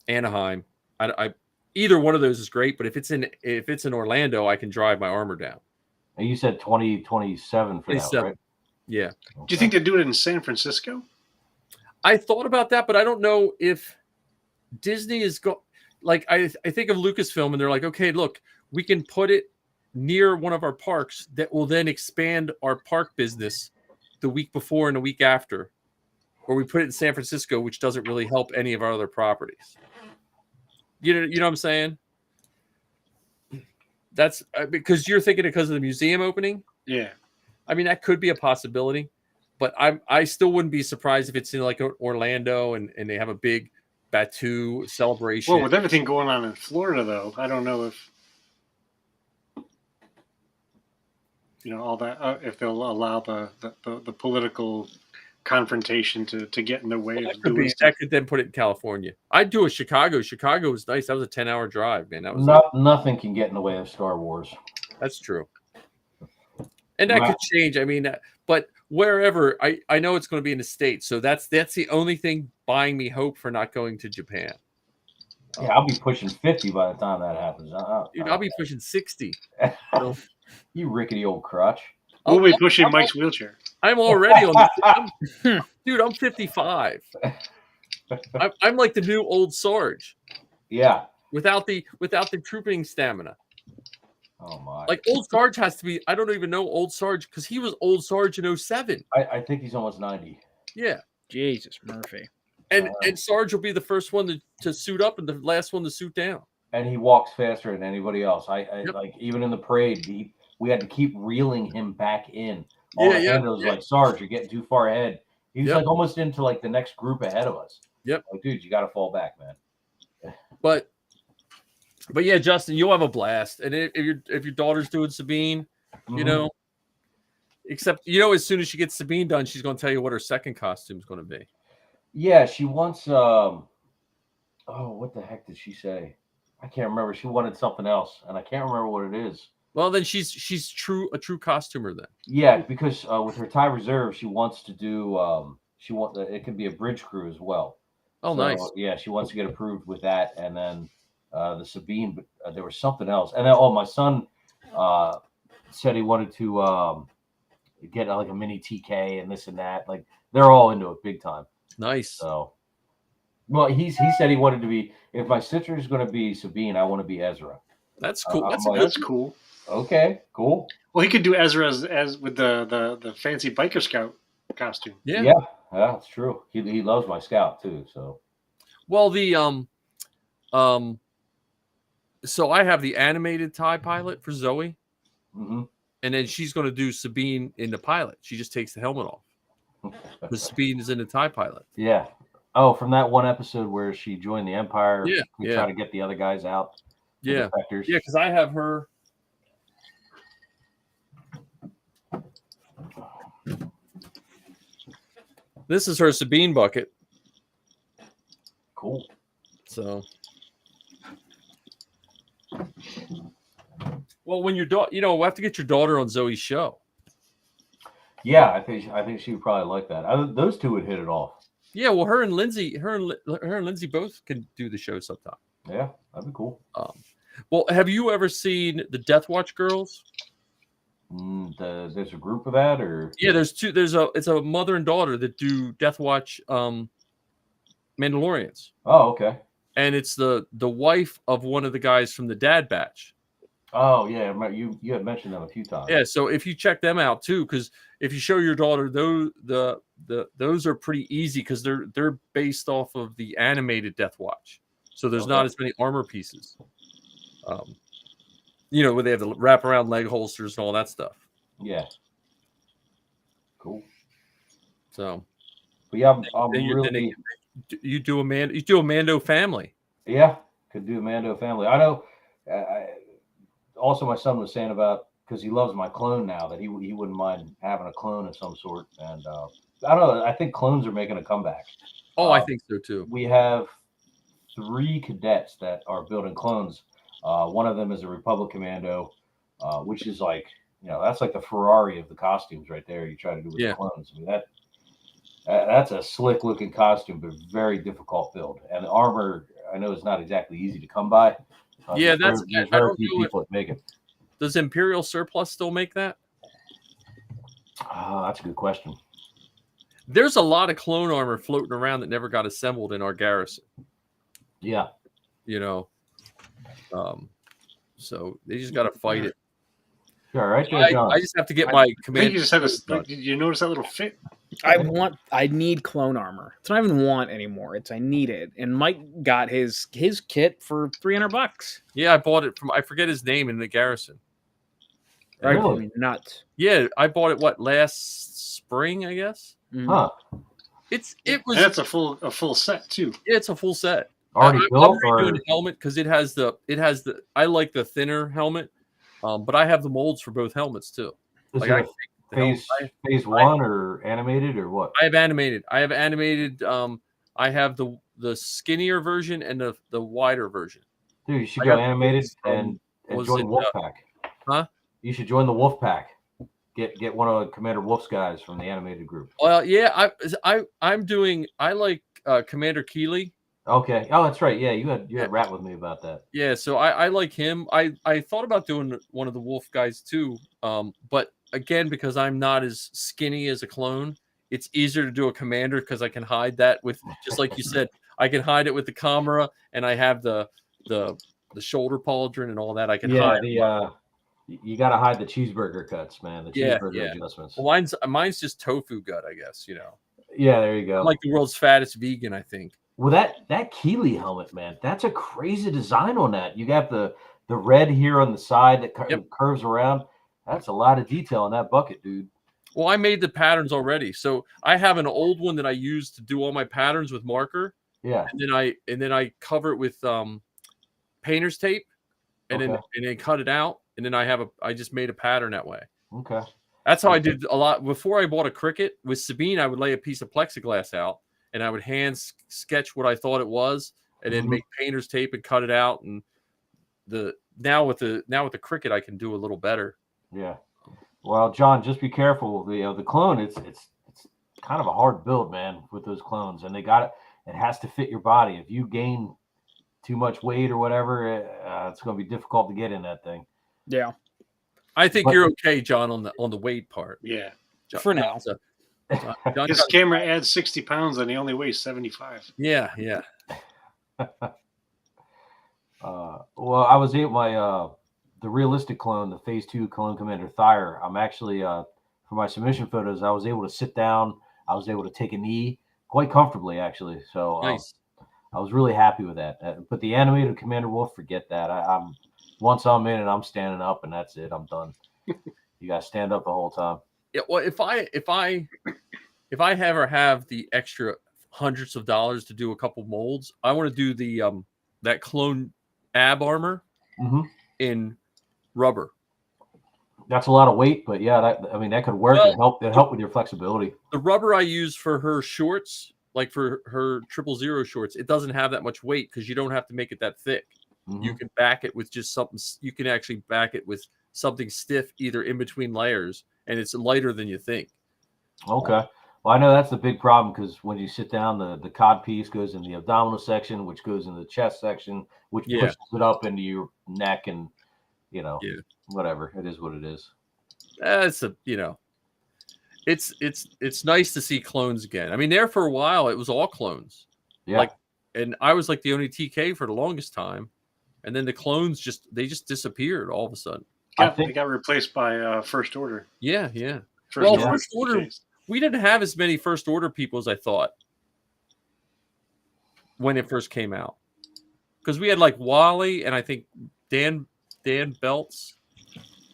Anaheim. I either one of those is great, but if it's in Orlando, I can drive my armor down. And you said 2027 for that, right? Yeah. Do you think they do it in San Francisco? I thought about that, but I don't know if Disney is like I think of Lucasfilm, and they're like, okay, look, we can put it near one of our parks that will then expand our park business the week before and the week after, or we put it in San Francisco, which doesn't really help any of our other properties. You know what I'm saying? That's because you're thinking because of the museum opening. Yeah. I mean, that could be a possibility, but I still wouldn't be surprised if it's in like Orlando and they have a big Batu celebration. Well, with everything going on in Florida, though, I don't know if all that if they'll allow the political confrontation to get in the way of doing stuff. I could then put it in California. I'd do a Chicago. Chicago was nice. That was a 10-hour drive, man. That was nothing can get in the way of Star Wars. That's true. And that could change. I mean, but wherever I know it's going to be in the States, so that's the only thing buying me hope for not going to Japan. Yeah, I'll be pushing 50 by the time that happens. Dude, I'll be pushing 60. So, you rickety old crotch. We'll be pushing Mike's wheelchair. I'm already on dude, I'm 55. I'm like the new old Sarge. Yeah. Without the trooping stamina. Oh my! Like old Sarge has to be. I don't even know old Sarge because he was old Sarge in 07. I think he's almost 90. Yeah. Jesus Murphy. And Sarge will be the first one to suit up and the last one to suit down. And he walks faster than anybody else. Like even in the parade, we had to keep reeling him back in. Was like, Sarge, you're getting too far ahead. He was like almost into like the next group ahead of us. Yep. Like, dude, you got to fall back, man. But yeah, Justin, you'll have a blast. And if your daughter's doing Sabine, except as soon as she gets Sabine done, she's going to tell you what her second costume is going to be. Yeah, she wants. What the heck did she say? I can't remember. She wanted something else, and I can't remember what it is. Well, then she's a true costumer then. Yeah, because with her Thai Reserve, she wants to do. It could be a bridge crew as well. Oh, nice. Yeah, she wants to get approved with that, and then the Sabine. But there was something else, and then my son said he wanted to get like a mini TK and this and that. Like they're all into it big time. Nice. So, well, he said he wanted to be. If my sister is going to be Sabine, I want to be Ezra. That's cool. That's cool. Okay, cool. Well, he could do Ezra as with the fancy biker scout costume. Yeah, that's true. He loves my scout too. So, well, so I have the animated TIE pilot for Zoe, and then she's going to do Sabine in the pilot. She just takes the helmet off. The Sabine is in the TIE pilot. Yeah. Oh, from that one episode where she joined the Empire. Yeah. We try to get the other guys out. Yeah. Yeah, because I have her. This is her Sabine bucket. Cool. So, well, when your daughter, we'll have to get your daughter on Zoe's show. Yeah, I think she would probably like that. Those two would hit it off. Yeah, well, her and Lindsay both can do the show sometime. Yeah, that'd be cool. Well, have you ever seen the Death Watch Girls? There's a group of that, or Yeah, there's two. It's a mother and daughter that do Death Watch Mandalorians, oh, okay. and it's the wife of one of the guys from the Dad Batch. Oh yeah, you had mentioned them a few times. Yeah, so if you check them out too, because if you show your daughter those are pretty easy because they're based off of the animated Death Watch, so there's not as many armor pieces. Where they have the wraparound leg holsters and all that stuff. Yeah. Cool. So, but yeah, I'm really. You do a Mando family. Yeah, could do a Mando family. I know. Also, my son was saying about because he loves my clone now that he wouldn't mind having a clone of some sort. And I don't know. I think clones are making a comeback. Oh, I think so too. We have 3 cadets that are building clones. One of them is a Republic Commando, which is like that's like the Ferrari of the costumes right there. You try to do with the clones. I mean that's a slick looking costume, but very difficult build. And the armor, I know, is not exactly easy to come by. There's very few people that make it. Does Imperial Surplus still make that? That's a good question. There's a lot of clone armor floating around that never got assembled in our garrison. Yeah. So they just got to fight it. Sure, right there, John. I just have to get my command. Did you notice that little fit? I need clone armor. It's not even want anymore. I need it. And Mike got his kit for $300. Yeah, I bought it from I forget his name in the garrison. Really? Nuts. Yeah, I bought it last spring, I guess. Mm-hmm. Huh. That's a full set too. Yeah, it's a full set. Already built or the helmet because it has the I like the thinner helmet, but I have the molds for both helmets too. Phase 1 or animated or what? I have animated. I have the skinnier version and the wider version. Dude, you should go animated and join Wolfpack. Huh? You should join the Wolfpack. Get one of Commander Wolf's guys from the animated group. Well, yeah, I like Commander Keeley. Okay. Oh, that's right. Yeah, you had rap with me about that. Yeah, so I like him. I thought about doing one of the Wolf guys too. But again, because I'm not as skinny as a clone, it's easier to do a commander because I can hide that with, just like you said, I can hide it with the camera, and I have the shoulder pauldron and all that. I can hide. You got to hide the cheeseburger cuts, man. The cheeseburger adjustments. Well, mine's just tofu gut, I guess. Yeah, there you go. I'm like the world's fattest vegan, I think. Well, that Keeley helmet, man, that's a crazy design on that. You got the red here on the side that curves around. That's a lot of detail on that bucket, dude. Well, I made the patterns already. So I have an old one that I use to do all my patterns with marker. Yeah. And then I cover it with painter's tape and then cut it out. And then I just made a pattern that way. Okay. That's how I did a lot. Before I bought a Cricut with Sabine, I would lay a piece of plexiglass out and I would hand sketch what I thought it was and then make painter's tape and cut it out. And now with the Cricut, I can do a little better. Yeah. Well, John, just be careful. The clone, it's kind of a hard build, man, with those clones, and it has to fit your body. If you gain too much weight or whatever, it's going to be difficult to get in that thing. Yeah. I think you're okay, John, on the weight part. Yeah. John, for now. His camera adds 60 pounds and he only weighs 75. Yeah. Well, I was able the realistic clone, the Phase 2 Clone Commander Thyre. I'm actually for my submission photos, I was able to sit down. I was able to take a knee quite comfortably, actually. So nice. I was really happy with that. But the animated Commander Wolf, forget that. I'm once I'm in and I'm standing up, and that's it. I'm done. You got to stand up the whole time. Yeah. Well, if I ever have the extra hundreds of dollars to do a couple molds, I want to do the that clone ab armor in rubber. That's a lot of weight, but yeah, that could work. Well, it help with your flexibility. The rubber I use for her shorts, like for her 000 shorts, it doesn't have that much weight because you don't have to make it that thick. You can back it with just something. You can actually back it with something stiff, either in between layers, and it's lighter than you think. Okay. Well, I know that's the big problem because when you sit down, the cod piece goes in the abdominal section, which goes in the chest section, which pushes it up into your neck, and whatever. It is what it is. That's it's nice to see clones again. I mean, there for a while it was all clones. Yeah. Like, and I was like the only TK for the longest time, and then the clones just disappeared all of a sudden. They got replaced by First Order. Yeah, yeah. First Well, Order First Order, TKs. we didn't have as many First Order people as I thought when it first came out, because we had like Wally and I think Dan Belts.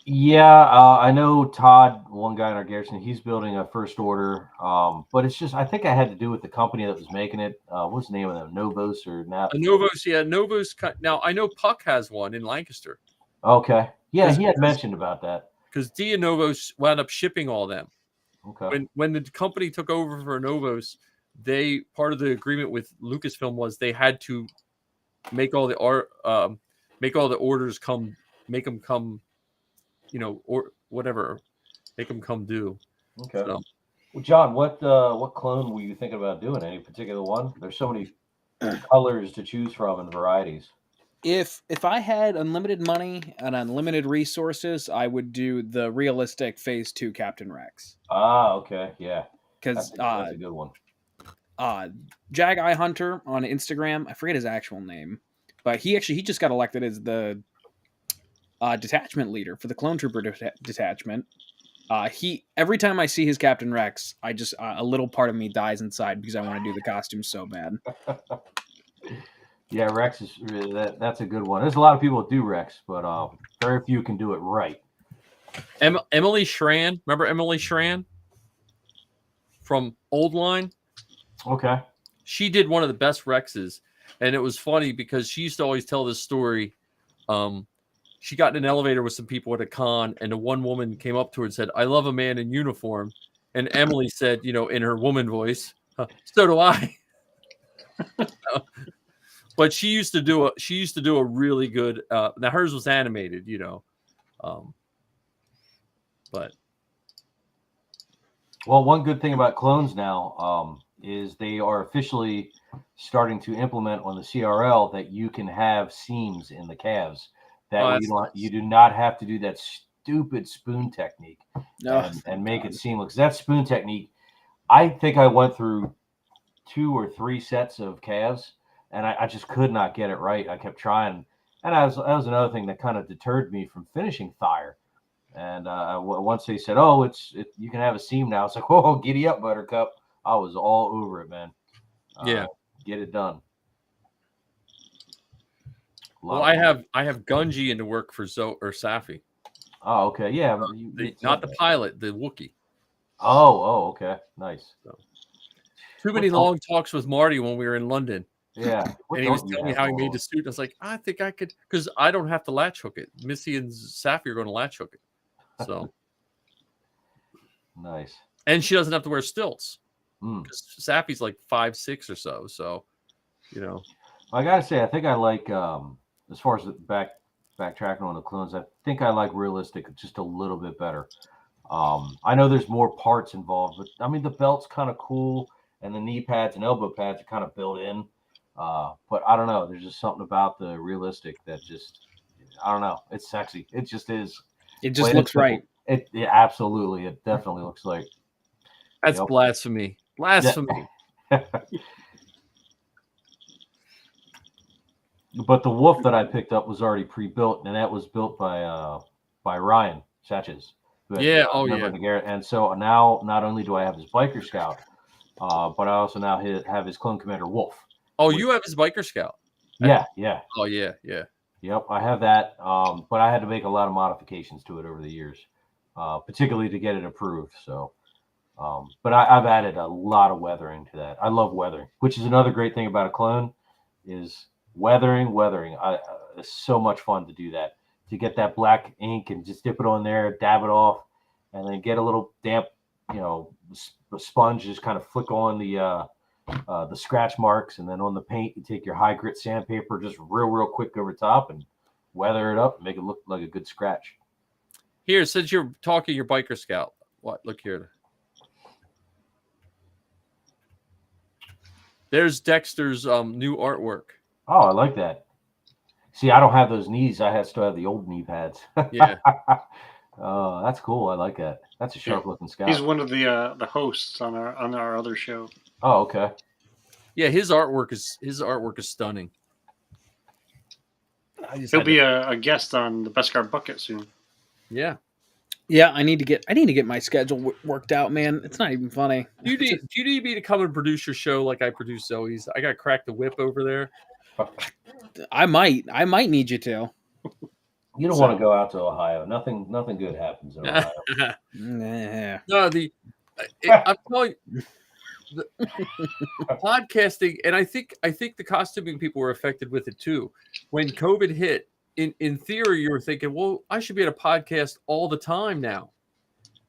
Yeah, I know Todd, one guy in our garrison, he's building a First Order. But it's just, I think I had to do with the company that was making it. What's the name of them? Novos or not? Novos, yeah, Novos. Now I know Puck has one in Lancaster. Okay, yeah, he had mentioned about that because Dia Novos wound up shipping all them. Okay. When the company took over for Novos, they part of the agreement with Lucasfilm was they had to make all the orders come, make them come, or whatever, make them come due. Okay. So, well, John, what clone were you thinking about doing? Any particular one? There's so many colors to choose from and varieties. If I had unlimited money and unlimited resources, I would do the realistic Phase 2 Captain Rex. Ah, okay, yeah. Because that's a good one. Jag Eye Hunter on Instagram, I forget his actual name, but he just got elected as the detachment leader for the Clone Trooper detachment. Every time I see his Captain Rex, I just a little part of me dies inside because I want to do the costume so bad. Yeah, Rex is that's a good one. There's a lot of people that do Rex, but very few can do it right. Emily Schran, remember Emily Schran from Old Line? Okay. She did one of the best Rexes, and it was funny because she used to always tell this story. She got in an elevator with some people at a con, and a one woman came up to her and said, "I love a man in uniform." And Emily said, in her woman voice, "So do I." But she used to do a really good. Now hers was animated, but well, one good thing about clones now is they are officially starting to implement on the CRL that you can have seams in the calves. That way you do not have to do that stupid spoon technique and make it seamless. That spoon technique, I think I went through 2 or 3 sets of calves. And I just could not get it right. I kept trying. And that was another thing that kind of deterred me from finishing Thyre. And once they said, "Oh, you can have a seam now," it's like, "Whoa, giddy up, Buttercup!" I was all over it, man. Yeah, get it done. Well, I have Gunji into work for Safi. Oh, okay, yeah. Not the pilot, the Wookiee. Oh, okay, nice. So, too many long talks with Marty when we were in London. Yeah. And he was telling me how he made the suit. I was like, I think I could, because I don't have to latch hook it. Missy and Safi are going to latch hook it. So nice. And she doesn't have to wear stilts. Because Safi's like 5'6" or so. So, I gotta say, I think I like as far as backtracking on the clones, I think I like realistic just a little bit better. I know there's more parts involved, but I mean the belt's kind of cool, and the knee pads and elbow pads are kind of built in. But I don't know. There's just something about the realistic that just, I don't know. It's sexy. It just is. It just looks right. Yeah, absolutely. It definitely looks like. That's blasphemy. Blasphemy. But the wolf that I picked up was already pre-built, and that was built by Ryan Satches. Yeah. And so now not only do I have his biker scout, but I also now have his clone commander Wolf. Oh, you have his biker scout? Yeah. Oh, yeah. Yep, I have that, but I had to make a lot of modifications to it over the years, particularly to get it approved. So, but I've added a lot of weathering to that. I love weathering, which is another great thing about a clone, is weathering. It's so much fun to do that, to get that black ink and just dip it on there, dab it off, and then get a little damp, sponge, just kind of flick on the scratch marks, and then on the paint you take your high grit sandpaper just real quick over top and weather it up and make it look like a good scratch. Here, since you're talking your biker scout, look here, there's Dexter's new artwork. Oh, I like that. See, I don't have those knees. I still have the old knee pads. Yeah. Oh, that's cool. I like that. That's a sharp looking scout. He's one of the hosts on our other show. Oh, okay. Yeah, his artwork is stunning. He'll be a guest on the Best Car Bucket soon. Yeah. Yeah, I need to get my schedule worked out, man. It's not even funny. Do you need me to come and produce your show like I produce Zoe's? I got to crack the whip over there. I might need you to. You don't want to go out to Ohio. Nothing good happens in Ohio. Nah. No, I'm telling you, the podcasting, and I think the costuming people were affected with it too. When COVID hit, in theory, you were thinking, well, I should be at a podcast all the time now.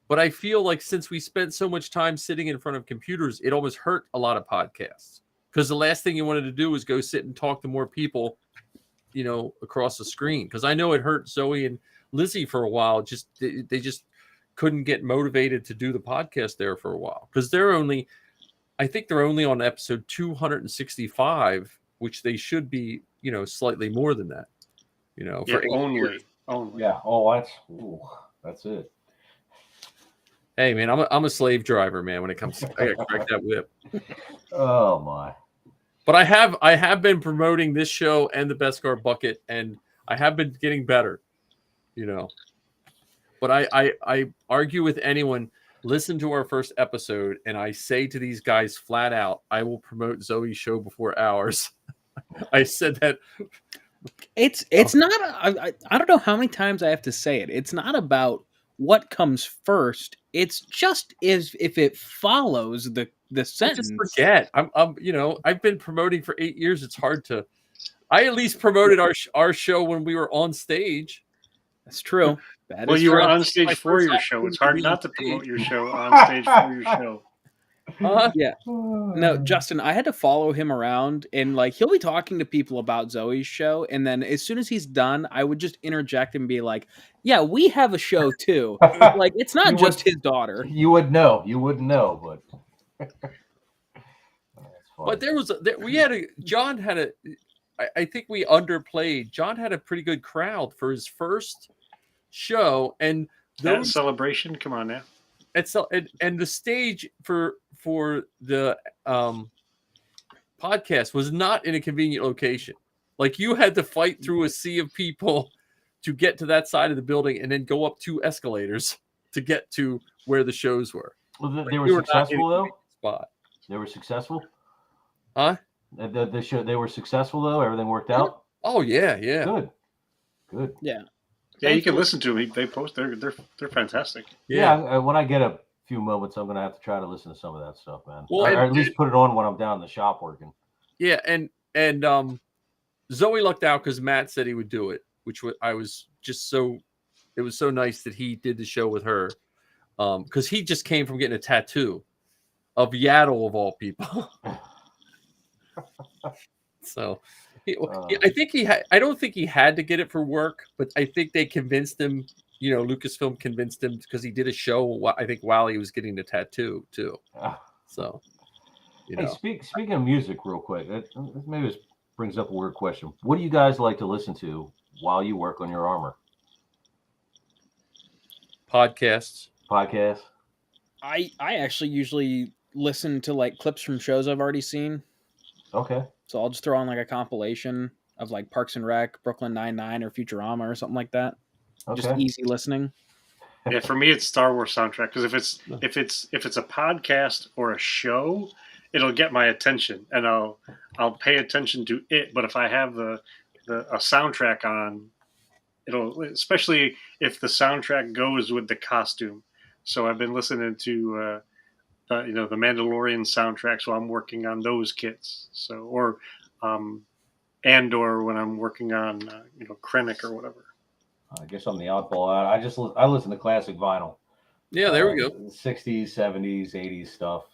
But I feel like since we spent so much time sitting in front of computers, it almost hurt a lot of podcasts. Because the last thing you wanted to do was go sit and talk to more people, across the screen. Because I know it hurt Zoe and Lizzie for a while. They just couldn't get motivated to do the podcast there for a while. Because I think they're only on episode 265, which they should be, slightly more than that. For only. Yeah. Oh, that's it. Hey man, I'm a slave driver, man. When it comes to I gotta crack that whip. Oh my. But I have been promoting this show and the Best Car Bucket, and I have been getting better, But I argue with anyone. Listen to our first episode, and I say to these guys flat out, I will promote Zoe's show before ours. I said that. It's not. I don't know how many times I have to say it. It's not about what comes first. It's just if it follows the sentence. I just forget. I've been promoting for 8 years. It's hard to. I at least promoted our show when we were on stage. That's true. Well, you were on stage for your show. It's hard not to promote your show on stage for your show. Yeah. No, Justin, I had to follow him around, and he'll be talking to people about Zoe's show, and then as soon as he's done, I would just interject and be like, "Yeah, we have a show too. It's not just his daughter." You would know. You wouldn't know, but. But John had a. I think we underplayed. John had a pretty good crowd for his first show, and that celebration. Come on now. And the stage for the podcast was not in a convenient location. You had to fight through a sea of people to get to that side of the building, and then go up 2 escalators to get to where the shows were. Well, they were successful though. Spot. They were successful. Huh? The show, they were successful though. Everything worked out. Oh yeah. Good. Yeah. Yeah, you can listen to them. They post. They're fantastic. Yeah. When I get a few moments, I'm gonna have to try to listen to some of that stuff, man. Well, or at least put it on when I'm down in the shop working. Yeah, and Zoe lucked out because Matt said he would do it, I was just so. It was so nice that he did the show with her, because he just came from getting a tattoo of Yaddle of all people. So. I think he had. I don't think he had to get it for work, but I think they convinced him. Lucasfilm convinced him because he did a show. I think while he was getting the tattoo too. So, hey, speaking of music, real quick, maybe this brings up a weird question. What do you guys like to listen to while you work on your armor? Podcasts. I actually usually listen to clips from shows I've already seen. Okay. So I'll just throw on a compilation of Parks and Rec, Brooklyn Nine-Nine, or Futurama or something like that. Okay. Just easy listening. Yeah, for me it's Star Wars soundtrack, because if it's a podcast or a show, it'll get my attention and I'll pay attention to it. But if I have a soundtrack on, it'll, especially if the soundtrack goes with the costume. So I've been listening to the Mandalorian soundtrack, so I'm working on those kits. So or when I'm working on Krennic or whatever. I guess I'm the oddball out. I listen to classic vinyl. Yeah, there we go. 60s, 70s, 80s stuff.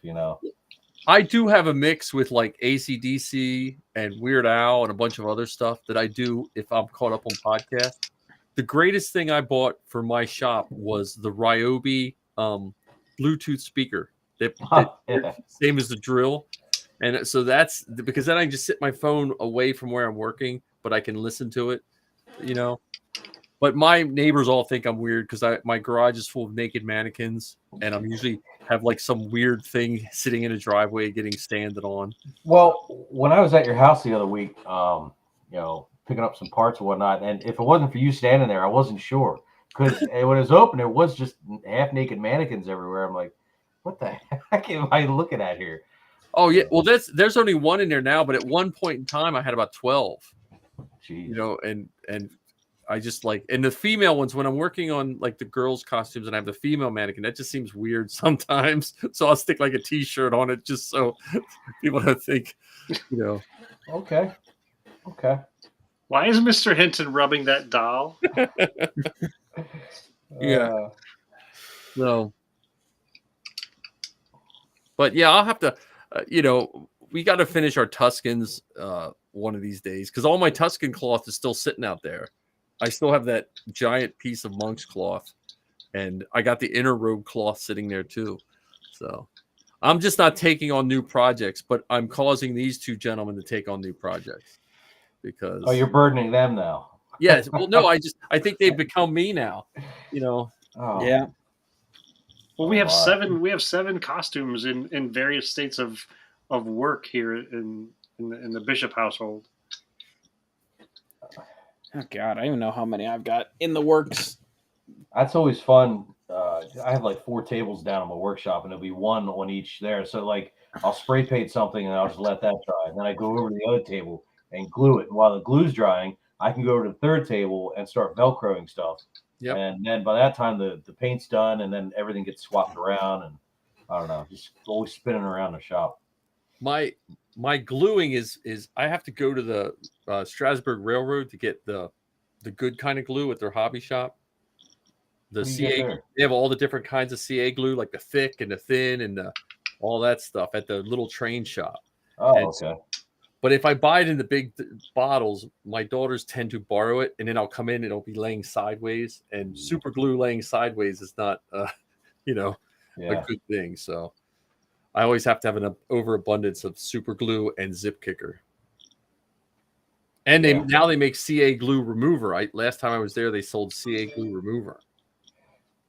I do have a mix with AC/DC and Weird Al and a bunch of other stuff that I do if I'm caught up on podcasts. The greatest thing I bought for my shop was the Ryobi Bluetooth speaker. Same as the drill. And so that's because then I just sit my phone away from where I'm working, but I can listen to it, But my neighbors all think I'm weird because my garage is full of naked mannequins, and I'm usually have like some weird thing sitting in a driveway getting sanded on. Well, when I was at your house the other week, picking up some parts and whatnot, and if it wasn't for you standing there, I wasn't sure because when it was open, it was just half naked mannequins everywhere. I'm like, what the heck am I looking at here? Oh yeah, well there's only one in there now, but at one point in time I had about 12. Jeez. And I just like, and the female ones, when I'm working on like the girls' costumes and I have the female mannequin, that just seems weird sometimes. So I'll stick like a t-shirt on it just so people don't think, Okay. Why is Mr. Hinton rubbing that doll? Yeah. So, but yeah, I'll have to, we got to finish our Tuscans one of these days because all my Tuscan cloth is still sitting out there. I still have that giant piece of monk's cloth, and I got the inner robe cloth sitting there too. So I'm just not taking on new projects, but I'm causing these two gentlemen to take on new projects because. Oh, you're burdening them now. Yes. Well, no, I think they've become me now. Oh. Yeah. Well, we have seven. We have 7 costumes in various states of work here in the Bishop household. Oh God, I don't even know how many I've got in the works. That's always fun. I have like 4 tables down in my workshop, and there'll be one on each there. So like, I'll spray paint something, and I'll just let that dry. And then I go over to the other table and glue it. And while the glue's drying, I can go over to the third table and start Velcroing stuff. Yep. And then by that time, the paint's done, and then everything gets swapped around, and I don't know, just always spinning around the shop. My gluing is I have to go to the Strasburg Railroad to get the good kind of glue at their hobby shop. The CA, they have all the different kinds of CA glue, like the thick and the thin and all that stuff at the little train shop. Oh, okay. But if I buy it in the big bottles, my daughters tend to borrow it, and then I'll come in and it'll be laying sideways. And super glue laying sideways is not, a good thing. So I always have to have an overabundance of super glue and zip kicker. And now they make CA glue remover. Last time I was there, they sold CA glue remover.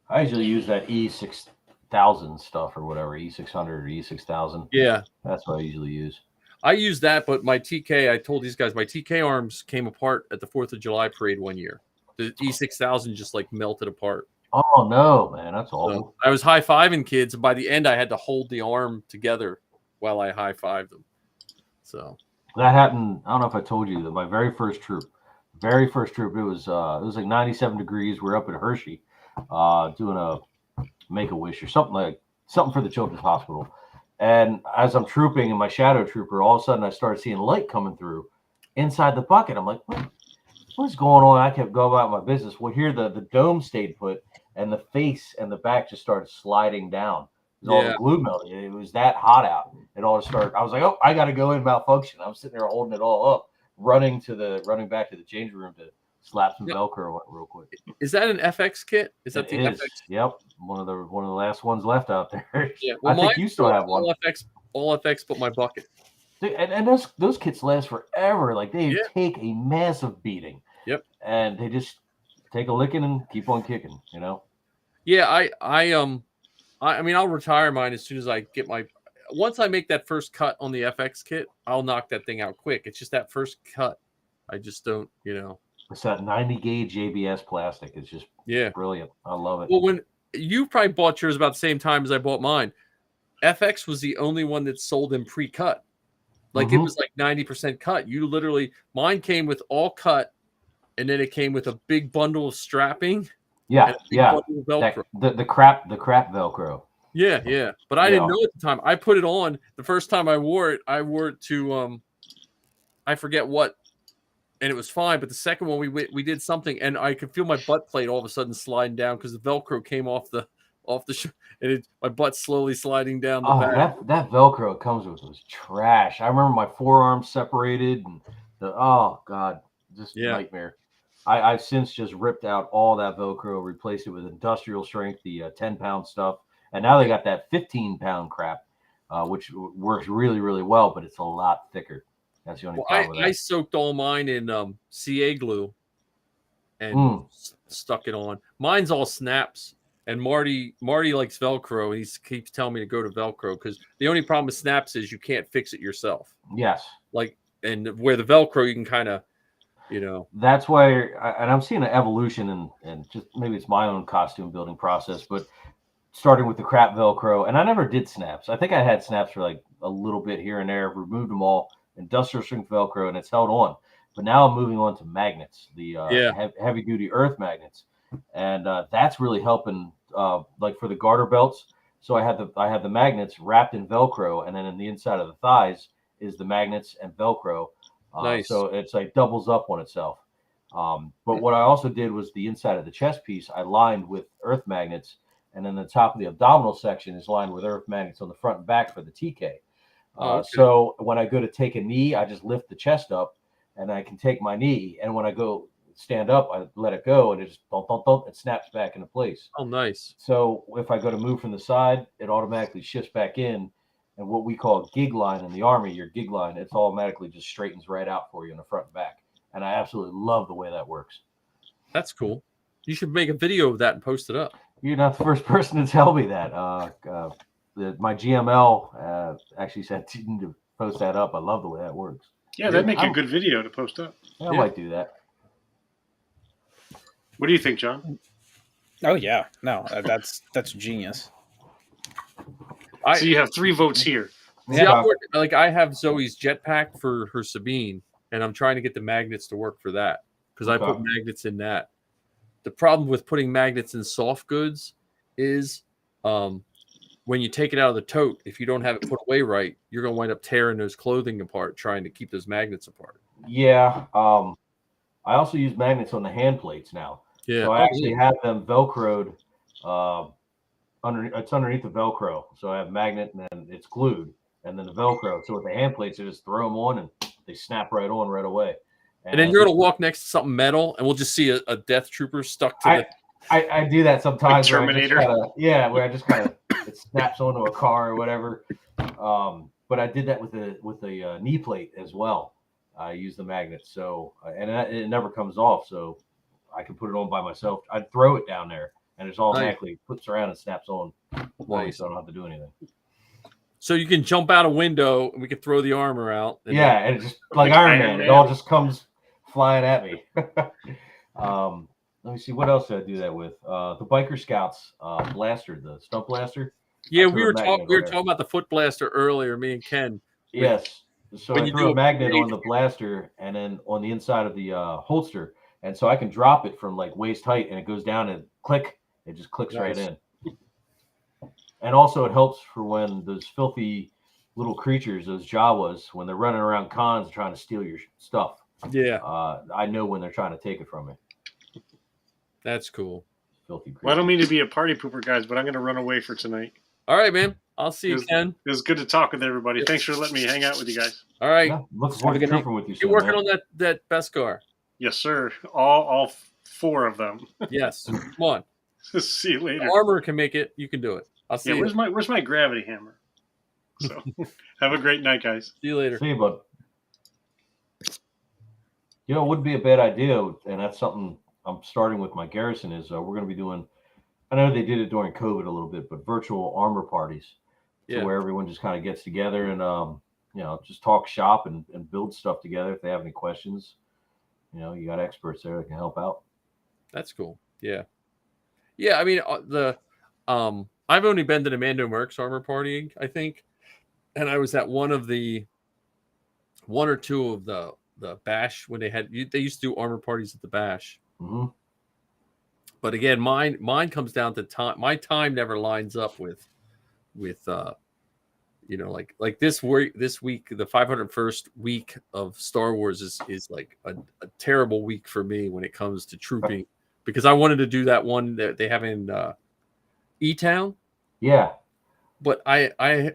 I usually use that E6000 stuff or whatever, E600 or E6000. Yeah. That's what I usually use. I use that, but my TK, I told these guys, my TK arms came apart at the 4th of July parade one year. The E6000 just like melted apart. Oh, no, man. That's awful. So I was high-fiving kids, and by the end, I had to hold the arm together while I high-fived them. So that happened. I don't know if I told you that my very first troop, it was like 97 degrees. We're up at Hershey doing a Make-A-Wish or something for the Children's Hospital. And as I'm trooping in my shadow trooper, all of a sudden I started seeing light coming through inside the bucket. I'm like, what's going on? I kept going about my business. Well, here the dome stayed put, and the face and the back just started sliding down. All the glue melted. It was that hot out. It all started. I was like, oh, I got to go in malfunction. I'm sitting there holding it all up, running back to the changing room to slap some Velcro on it real quick. Is that an FX kit? Is that FX? Yep, one of the last ones left out there. Yeah, well, I think you still have one. All FX, but my bucket. And those kits last forever. Like they take a massive beating. Yep. And they just take a licking and keep on kicking. Yeah, I mean, I'll retire mine as soon as I get once I make that first cut on the FX kit, I'll knock that thing out quick. It's just that first cut. I just don't, It's that 90 gauge ABS plastic. It's just brilliant. I love it. Well, when you probably bought yours about the same time as I bought mine, FX was the only one that sold in pre-cut. Like it was like 90% cut. You literally, mine came with all cut, and then it came with a big bundle of strapping. Yeah. The crap Velcro. Yeah. But I didn't know at the time. I put it on the first time I wore it to I forget what, and it was fine. But the second one we did something, and I could feel my butt plate all of a sudden sliding down because the Velcro came off the and my butt slowly sliding down the back. That Velcro it comes with was trash. I remember my forearm separated and nightmare. I've since just ripped out all that Velcro, replaced it with industrial strength, the 10-pound stuff, and now they got that 15-pound crap, which works really, really well, but it's a lot thicker. That's the only problem with that. I soaked all mine in CA glue, and stuck it on. Mine's all snaps. And Marty likes Velcro. He keeps telling me to go to Velcro because the only problem with snaps is you can't fix it yourself. Yes. Like, and where the Velcro, you can kind of, That's why, and I'm seeing an evolution, and just maybe it's my own costume building process, but starting with the crap Velcro, and I never did snaps. I think I had snaps for like a little bit here and there, removed them all, industrial strength Velcro, and it's held on. But now I'm moving on to magnets, the heavy duty earth magnets, and that's really helping. Like for the garter belts, so I have the magnets wrapped in Velcro, and then in the inside of the thighs is the magnets and Velcro. Nice. So it's like doubles up on itself. But what I also did was the inside of the chest piece I lined with earth magnets, and then the top of the abdominal section is lined with earth magnets on the front and back for the TK. Okay. So when I go to take a knee, I just lift the chest up, and I can take my knee, and when I go stand up, I let it go, and it just it snaps back into place. Oh, nice. So if I go to move from the side, it automatically shifts back in, and what we call a gig line in the Army, your gig line, it's automatically just straightens right out for you in the front and back. And I absolutely love the way that works. That's cool. You should make a video of that and post it up. You're not the first person to tell me that. My GML actually said to post that up. I love the way that works. Yeah, that'd make a good video to post up. I might do that. What do you think, John? Oh yeah, no, that's genius. So you have 3 votes here. See, I have Zoe's jetpack for her Sabine, and I'm trying to get the magnets to work for that because I put magnets in that. The problem with putting magnets in soft goods is when you take it out of the tote, if you don't have it put away right, you're going to wind up tearing those clothing apart trying to keep those magnets apart. Yeah. I also use magnets on the hand plates now. Yeah. So I actually have them Velcroed. It's underneath the Velcro. So I have magnet and then it's glued. And then the Velcro. So with the hand plates, I just throw them on and they snap right on right away. And then you're going to walk next to something metal and we'll just see a death trooper stuck to I do that sometimes. Like Terminator. Where I just kind of it snaps onto a car or whatever. But I did that with the knee plate as well. I use the magnet, so it never comes off, so I can put it on by myself. I'd throw it down there, and it automatically flips around and snaps on. Nice. So I don't have to do anything. So you can jump out a window, and we can throw the armor out. And it just like Iron Man. It all just comes flying at me. Let me see, what else did I do that with? The Biker Scouts blaster, the stump blaster. Yeah, we were talking about the foot blaster earlier, me and Ken. Yes. So I threw a magnet on the blaster and then on the inside of the holster. And so I can drop it from like waist height and it goes down and click. It just clicks right in. And also it helps for when those filthy little creatures, those Jawas, when they're running around cons trying to steal your stuff. Yeah. I know when they're trying to take it from me. That's cool. Filthy creatures. Well, I don't mean to be a party pooper, guys, but I'm going to run away for tonight. All right, man. I'll see you, Ken. It was good to talk with everybody. Thanks for letting me hang out with you guys. All right. Yeah, looking forward to trooping with you. You're working on that Beskar. Yes, sir. All 4 of them. Yes. Come on. See you later. The armor can make it. You can do it. I'll see you. Where's my gravity hammer? So have a great night, guys. See you later. See you, bud. It wouldn't be a bad idea, and that's something I'm starting with my garrison is we're going to be doing, I know they did it during COVID a little bit, but virtual armor parties. So where everyone just kind of gets together and, just talk shop and build stuff together. If they have any questions, you got experts there that can help out. That's cool. Yeah. Yeah. I mean, I've only been to the Mando Mercs armor party, I think. And I was at one or two of the bash when they used to do armor parties at the bash. Mm-hmm. But again, mine comes down to time. My time never lines up with like this week, the 501st week of Star Wars is like a terrible week for me when it comes to trooping because I wanted to do that one that they have in E-Town. Yeah. But I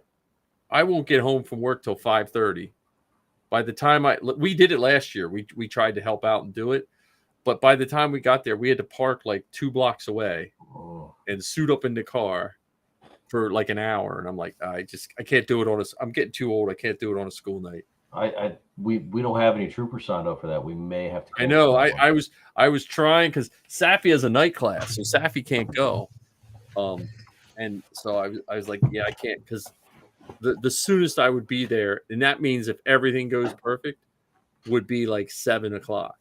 won't get home from work till 5:30. By the time we did it last year, we tried to help out and do it. But by the time we got there, we had to park like 2 blocks away and suit up in the car for like an hour. And I'm like, I can't do it I'm getting too old. I can't do it on a school night. We don't have any troopers signed up for that. We may have to. I know. cancel that one. I was trying because Safi has a night class, so Safi can't go. And so I was like, yeah, I can't because the soonest I would be there, and that means if everything goes perfect, would be like 7:00,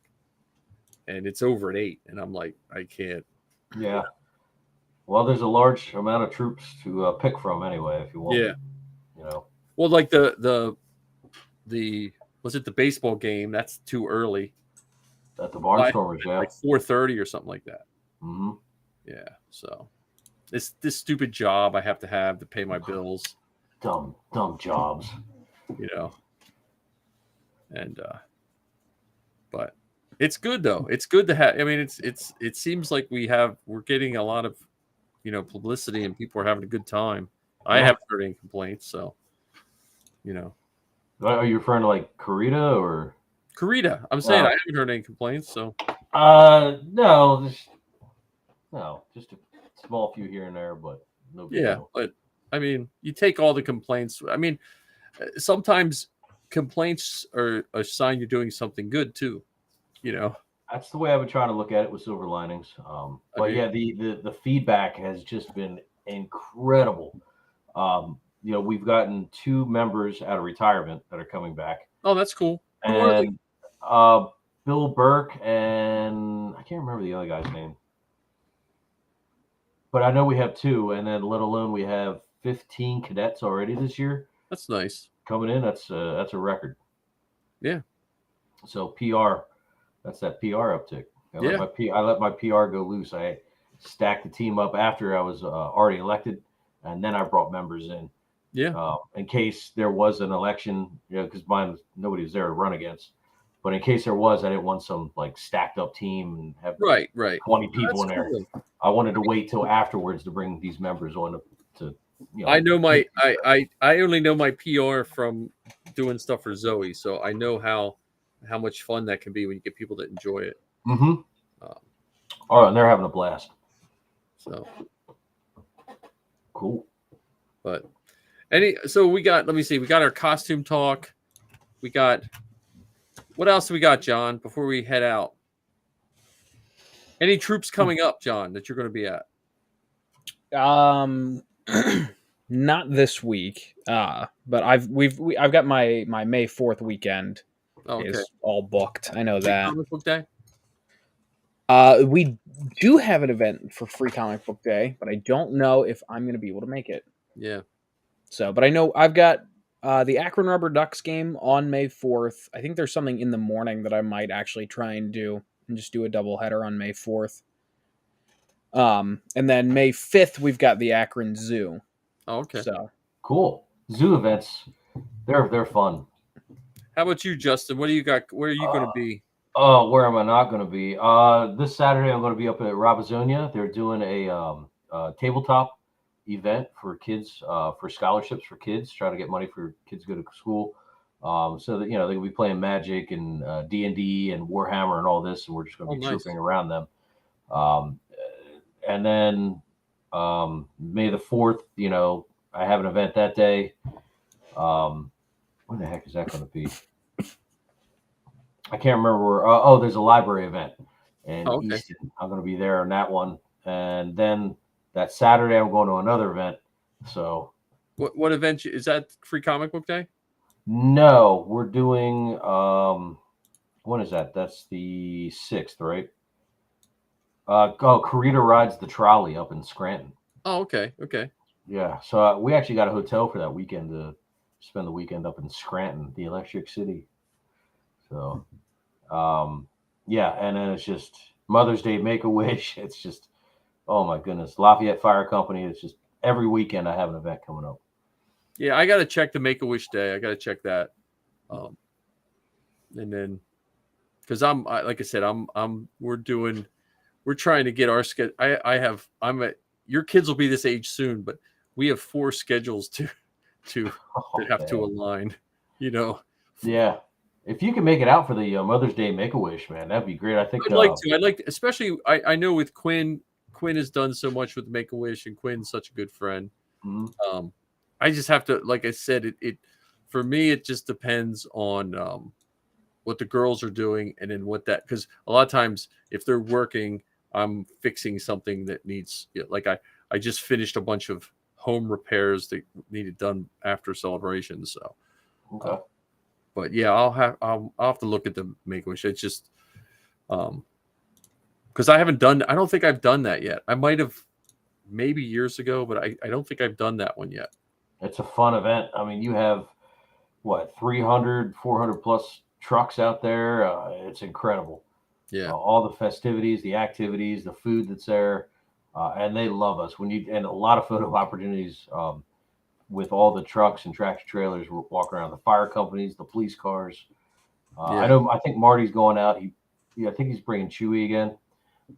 and it's over at 8, and I'm like, I can't. Yeah. Well, there's a large amount of troops to pick from anyway. If you want. Yeah. You know. Well, like the was it the baseball game? That's too early. At the Barnstormers, yeah. Like 4:30 or something like that. Mm-hmm. Yeah. So this stupid job I have to pay my bills. Dumb jobs. You know. And but it's good though. It's good to have. I mean, it seems like we're getting a lot of, publicity and people are having a good time. I haven't heard any complaints, so Are you referring to like Karita or Karita? I'm saying I haven't heard any complaints. So no, just a small few here and there, but no big deal. But I mean, you take all the complaints. I mean, sometimes complaints are a sign you're doing something good too. That's the way I've been trying to look at it with silver linings. But yeah, the feedback has just been incredible. We've gotten 2 members out of retirement that are coming back. Oh, that's cool. And Bill Burke and I can't remember the other guy's name. But I know we have 2, and then let alone we have 15 cadets already this year. That's nice. Coming in, that's a record. Yeah. So PR, that's that PR uptick. I let my PR go loose. I stacked the team up after I was already elected, and then I brought members in. Yeah. In case there was an election, because nobody was there to run against. But in case there was, I didn't want some like stacked up team and have 20 people in there. Cool. I wanted to wait till afterwards to bring these members on to I know I only know my PR from doing stuff for Zoe, so I know how much fun that can be when you get people that enjoy it. Mm-hmm. And they're having a blast. So cool. But we got, let me see, we got our costume talk. We got, what else do we got, John, before we head out? Any troops coming up, John, that you're going to be at? Not this week. But I've got my May 4th weekend is all booked. I know that. Comic Book Day? We do have an event for Free Comic Book Day, but I don't know if I'm going to be able to make it. Yeah. So, but I know I've got the Akron Rubber Ducks game on May 4th. I think there's something in the morning that I might actually try and do and just do a doubleheader on May 4th. And then May 5th, we've got the Akron Zoo. Oh, okay. So cool. Zoo events, they're fun. How about you, Justin? What do you got? Where are you going to be? Oh, where am I not going to be? This Saturday, I'm going to be up at Robizonia. They're doing a tabletop event for kids, for scholarships for kids, trying to get money for kids to go to school. So that, they're going to be playing Magic and D&D and Warhammer and all this, and we're just going to be trooping around them. And then May the 4th, I have an event that day. When the heck is that going to be? I can't remember where. There's a library event in Easton. I'm going to be there on that one. And then that Saturday, I'm going to another event. So, what event is that? Free Comic Book Day? No, we're doing. When is that? That's the 6th, right? Karita rides the trolley up in Scranton. Oh, okay. Yeah, so we actually got a hotel for that weekend to spend the weekend up in Scranton, the Electric City. So, and then it's just Mother's Day Make-A-Wish. It's just, oh my goodness, Lafayette Fire Company. It's just every weekend I have an event coming up. Yeah, I got to check the Make-A-Wish Day. I got to check that. And then, because like I said, we're trying to get our schedule. Your kids will be this age soon, but we have 4 schedules to have to align, Yeah. If you can make it out for the Mother's Day Make-A-Wish, man, that'd be great. I think I'd like to, especially I know with Quinn has done so much with Make-A-Wish, and Quinn's such a good friend. Mm-hmm. I just have to, like I said, for me, it just depends on what the girls are doing, and then what that, because a lot of times if they're working, I'm fixing something that needs, like I just finished a bunch of home repairs that needed done after celebration. So, Okay. but yeah, I'll have to look at the Make-A-Wish. It's just because I don't think I've done that yet. I might have maybe years ago, but I don't think I've done that one yet. It's a fun event. I mean, you have what, 300, 400 plus trucks out there. It's incredible. Yeah. All the festivities, the activities, the food that's there, and they love us. And a lot of photo opportunities with all the trucks and tractor trailers walking around, the fire companies, the police cars. I think Marty's going out. I think he's bringing Chewy again.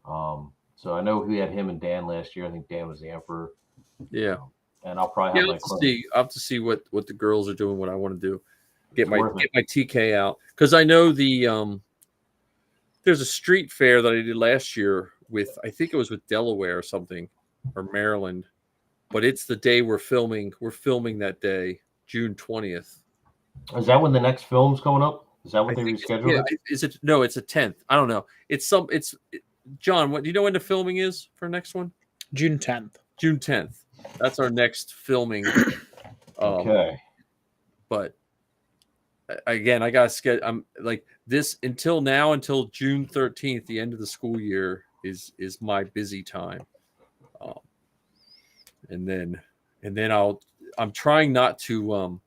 So I know we had him and Dan last year. I think Dan was the emperor. Yeah. And I'll probably have I'll have to see what the girls are doing, what I want to do. Get my TK out, because I know there's a street fair that I did last year with, I think it was with Delaware or something, or Maryland, but it's the day we're filming. We're filming that day, June 20th. Is that when the next film's coming up? Is that what they rescheduled? Yeah. Is it? No, it's a 10th. I don't know. John, what do you know when the filming is for next one? June 10th. June 10th. That's our next filming. Okay. But again, I got to I'm like this until June 13th, the end of the school year is my busy time. And then I'm trying not to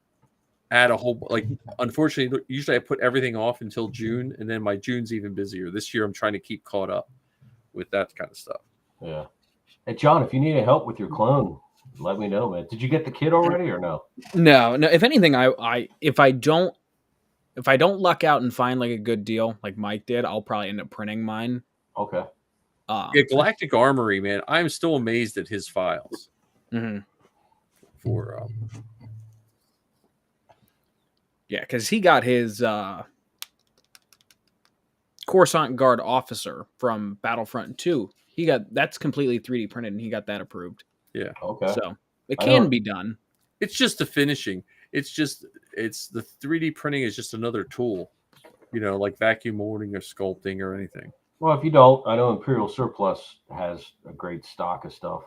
add a whole, like, unfortunately, usually I put everything off until June, and then my June's even busier. This year I'm trying to keep caught up with that kind of stuff. Yeah. Hey, John, if you need help with your clone, let me know, man. Did you get the kit already or no? No. If anything, if I don't luck out and find like a good deal like Mike did, I'll probably end up printing mine. Okay. Yeah, Galactic Armory, man. I'm still amazed at his files. Mm-hmm. For yeah, because he got his Coruscant Guard officer from Battlefront 2. That's completely 3D printed, and he got that approved. Yeah. Okay. So it can be done. It's just the finishing. It's the 3D printing is just another tool, like vacuum molding or sculpting or anything. Well, if you don't, I know Imperial Surplus has a great stock of stuff.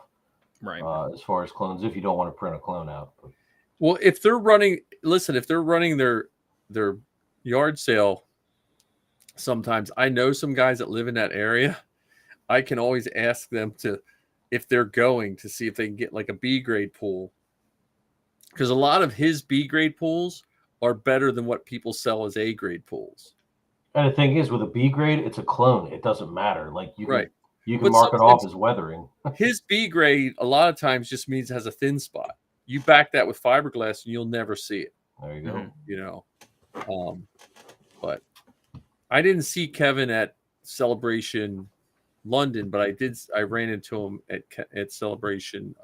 Right. As far as clones, if you don't want to print a clone out. Well, if they're running their yard sale, sometimes I know some guys that live in that area. I can always ask them if they're going to see if they can get like a B grade pool, because a lot of his B grade pools are better than what people sell as A grade pools. And the thing is, with a B grade, it's a clone. It doesn't matter. Like you can But mark it off as weathering. His B grade a lot of times just means it has a thin spot. You back that with fiberglass and you'll never see it. There you go. But I didn't see Kevin at Celebration London, but I ran into him at Celebration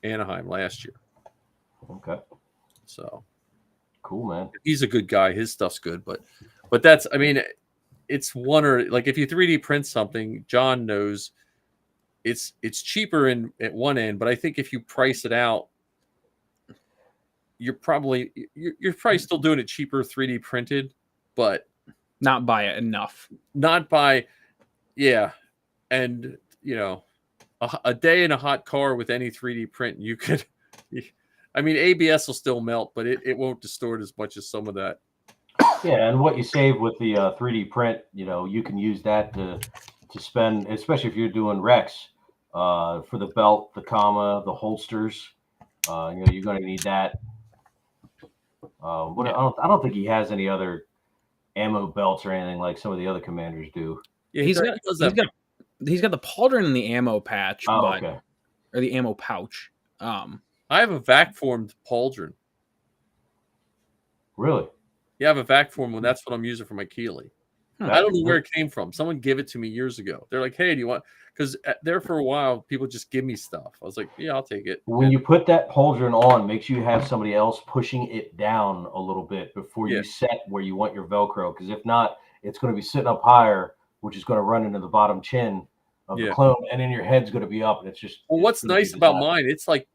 Anaheim last year. Okay. So cool, man. He's a good guy. His stuff's good, but that's, I mean, it's one, or like if you 3D print something, John knows it's cheaper at one end, but I think if you price it out, you're probably still doing it cheaper 3D printed, but not by enough. Not by, yeah. And a day in a hot car with any 3D print, you could, I mean, ABS will still melt, but it won't distort as much as some of that. Yeah, and what you save with the 3D print, you can use that to spend, especially if you're doing Rex, for the belt, the comma, the holsters. You're going to need that. I don't think he has any other ammo belts or anything like some of the other commanders do. Yeah, he's got the pauldron and the ammo patch, or the ammo pouch. I have a vac formed pauldron. Really? Yeah, I have a vac form one. That's what I'm using for my Keeley. I don't know where it came from. Someone gave it to me years ago. They're like, "Hey, do you want?" Because there for a while, people just give me stuff. I was like, "Yeah, I'll take it." When you put that pauldron on, make sure you have somebody else pushing it down a little bit before you set where you want your Velcro. Because if not, it's going to be sitting up higher, which is going to run into the bottom chin of the clone, and then your head's going to be up, and it's just. Well, what's nice about mine? It's like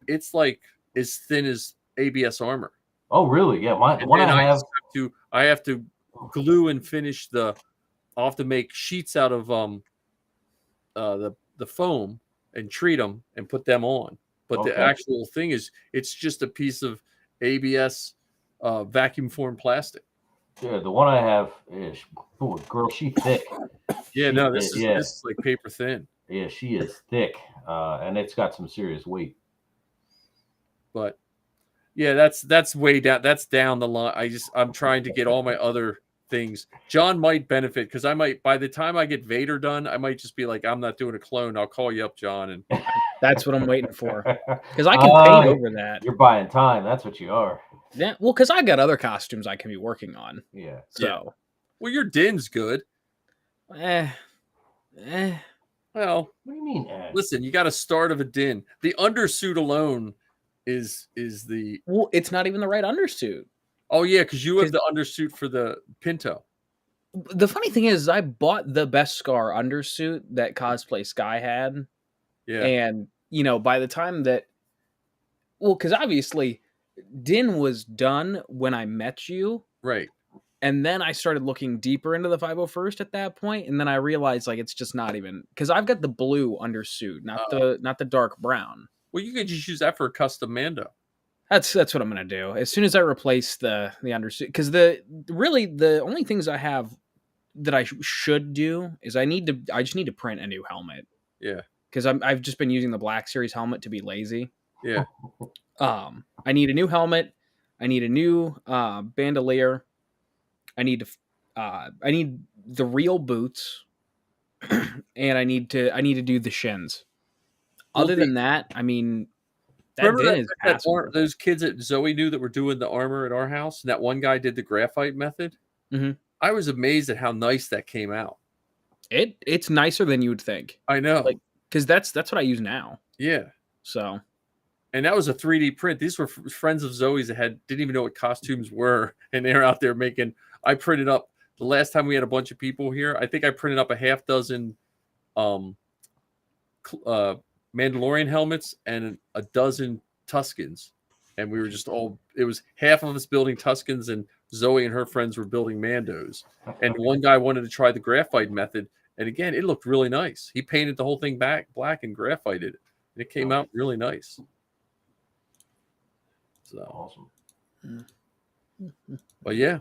as thin as ABS armor. Oh, really? Yeah, the And one then I have. I have to glue and finish I'll have to make sheets out of the foam and treat them and put them on. But the Okay. actual thing is, it's just a piece of ABS vacuum formed plastic. Yeah, the one I have is, oh, girl, she thick. Yeah, no, this yeah, is like paper thin. yeah, she is thick, and it's got some serious weight. But yeah, that's way down. That's down the line. I'm trying to get all my other things. John might benefit because I might, by the time I get Vader done, I might just be like, I'm not doing a clone. I'll call you up, John, and That's what I'm waiting for. Because I can paint over that. You're buying time. That's what you are. Yeah, well, because I got other costumes I can be working on. Yeah. So, well, your Din's good. Well, Well, what do you mean? Listen, you got a start of a Din. The undersuit alone is the. Well, it's not even the right undersuit. Oh yeah, because you have the undersuit for the Pinto. The funny thing is, I bought the Beskar undersuit that Cosplay Sky had. Yeah. And, by the time that... Well, because obviously, Din was done when I met you. Right. And then I started looking deeper into the 501st at that point, and then I realized, it's just not even... Because I've got the blue undersuit, not the dark brown. Well, you could just use that for a custom Mando. That's what I'm gonna do as soon as I replace the undersuit. Because the only things I have that I should do is I just need to print a new helmet. Yeah. Because I've just been using the Black Series helmet to be lazy. Yeah. I need a new helmet. I need a new bandolier. I need the real boots, and I need to do the shins. Other than that, I mean. Remember those kids that Zoe knew that were doing the armor at our house? And that one guy did the graphite method. Mm-hmm. I was amazed at how nice that came out. It's nicer than you would think. I know, because that's what I use now. Yeah. So, and that was a 3D print. These were friends of Zoe's that didn't even know what costumes were, and they're out there making. I printed up the last time we had a bunch of people here. I think I printed up a half dozen, Mandalorian helmets and a dozen Tuskens, and we were just it was half of us building Tuskens and Zoe and her friends were building Mandos, and one guy wanted to try the graphite method, and again it looked really nice. He painted the whole thing black and graphited it, and it came out really nice. So awesome. But yeah,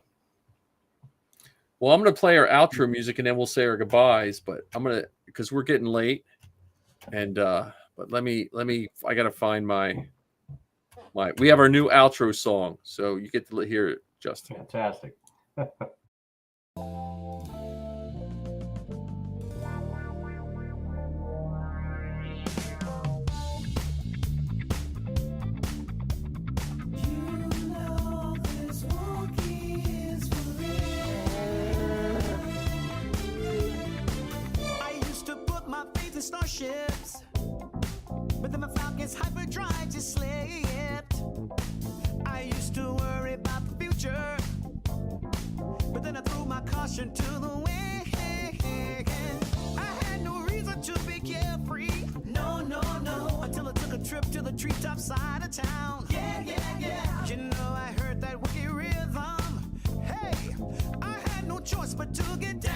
well, I'm gonna play our outro music and then we'll say our goodbyes, but because we're getting late. And but let me I gotta find my we have our new outro song, so you get to hear it, Justin. Fantastic. Starships, but then my Falcon's hyperdrive just slipped. I used to worry about the future, but then I threw my caution to the wind. I had no reason to be carefree, no, until I took a trip to the treetop side of town. Yeah. You know I heard that wicked rhythm. Hey, I had no choice but to get down.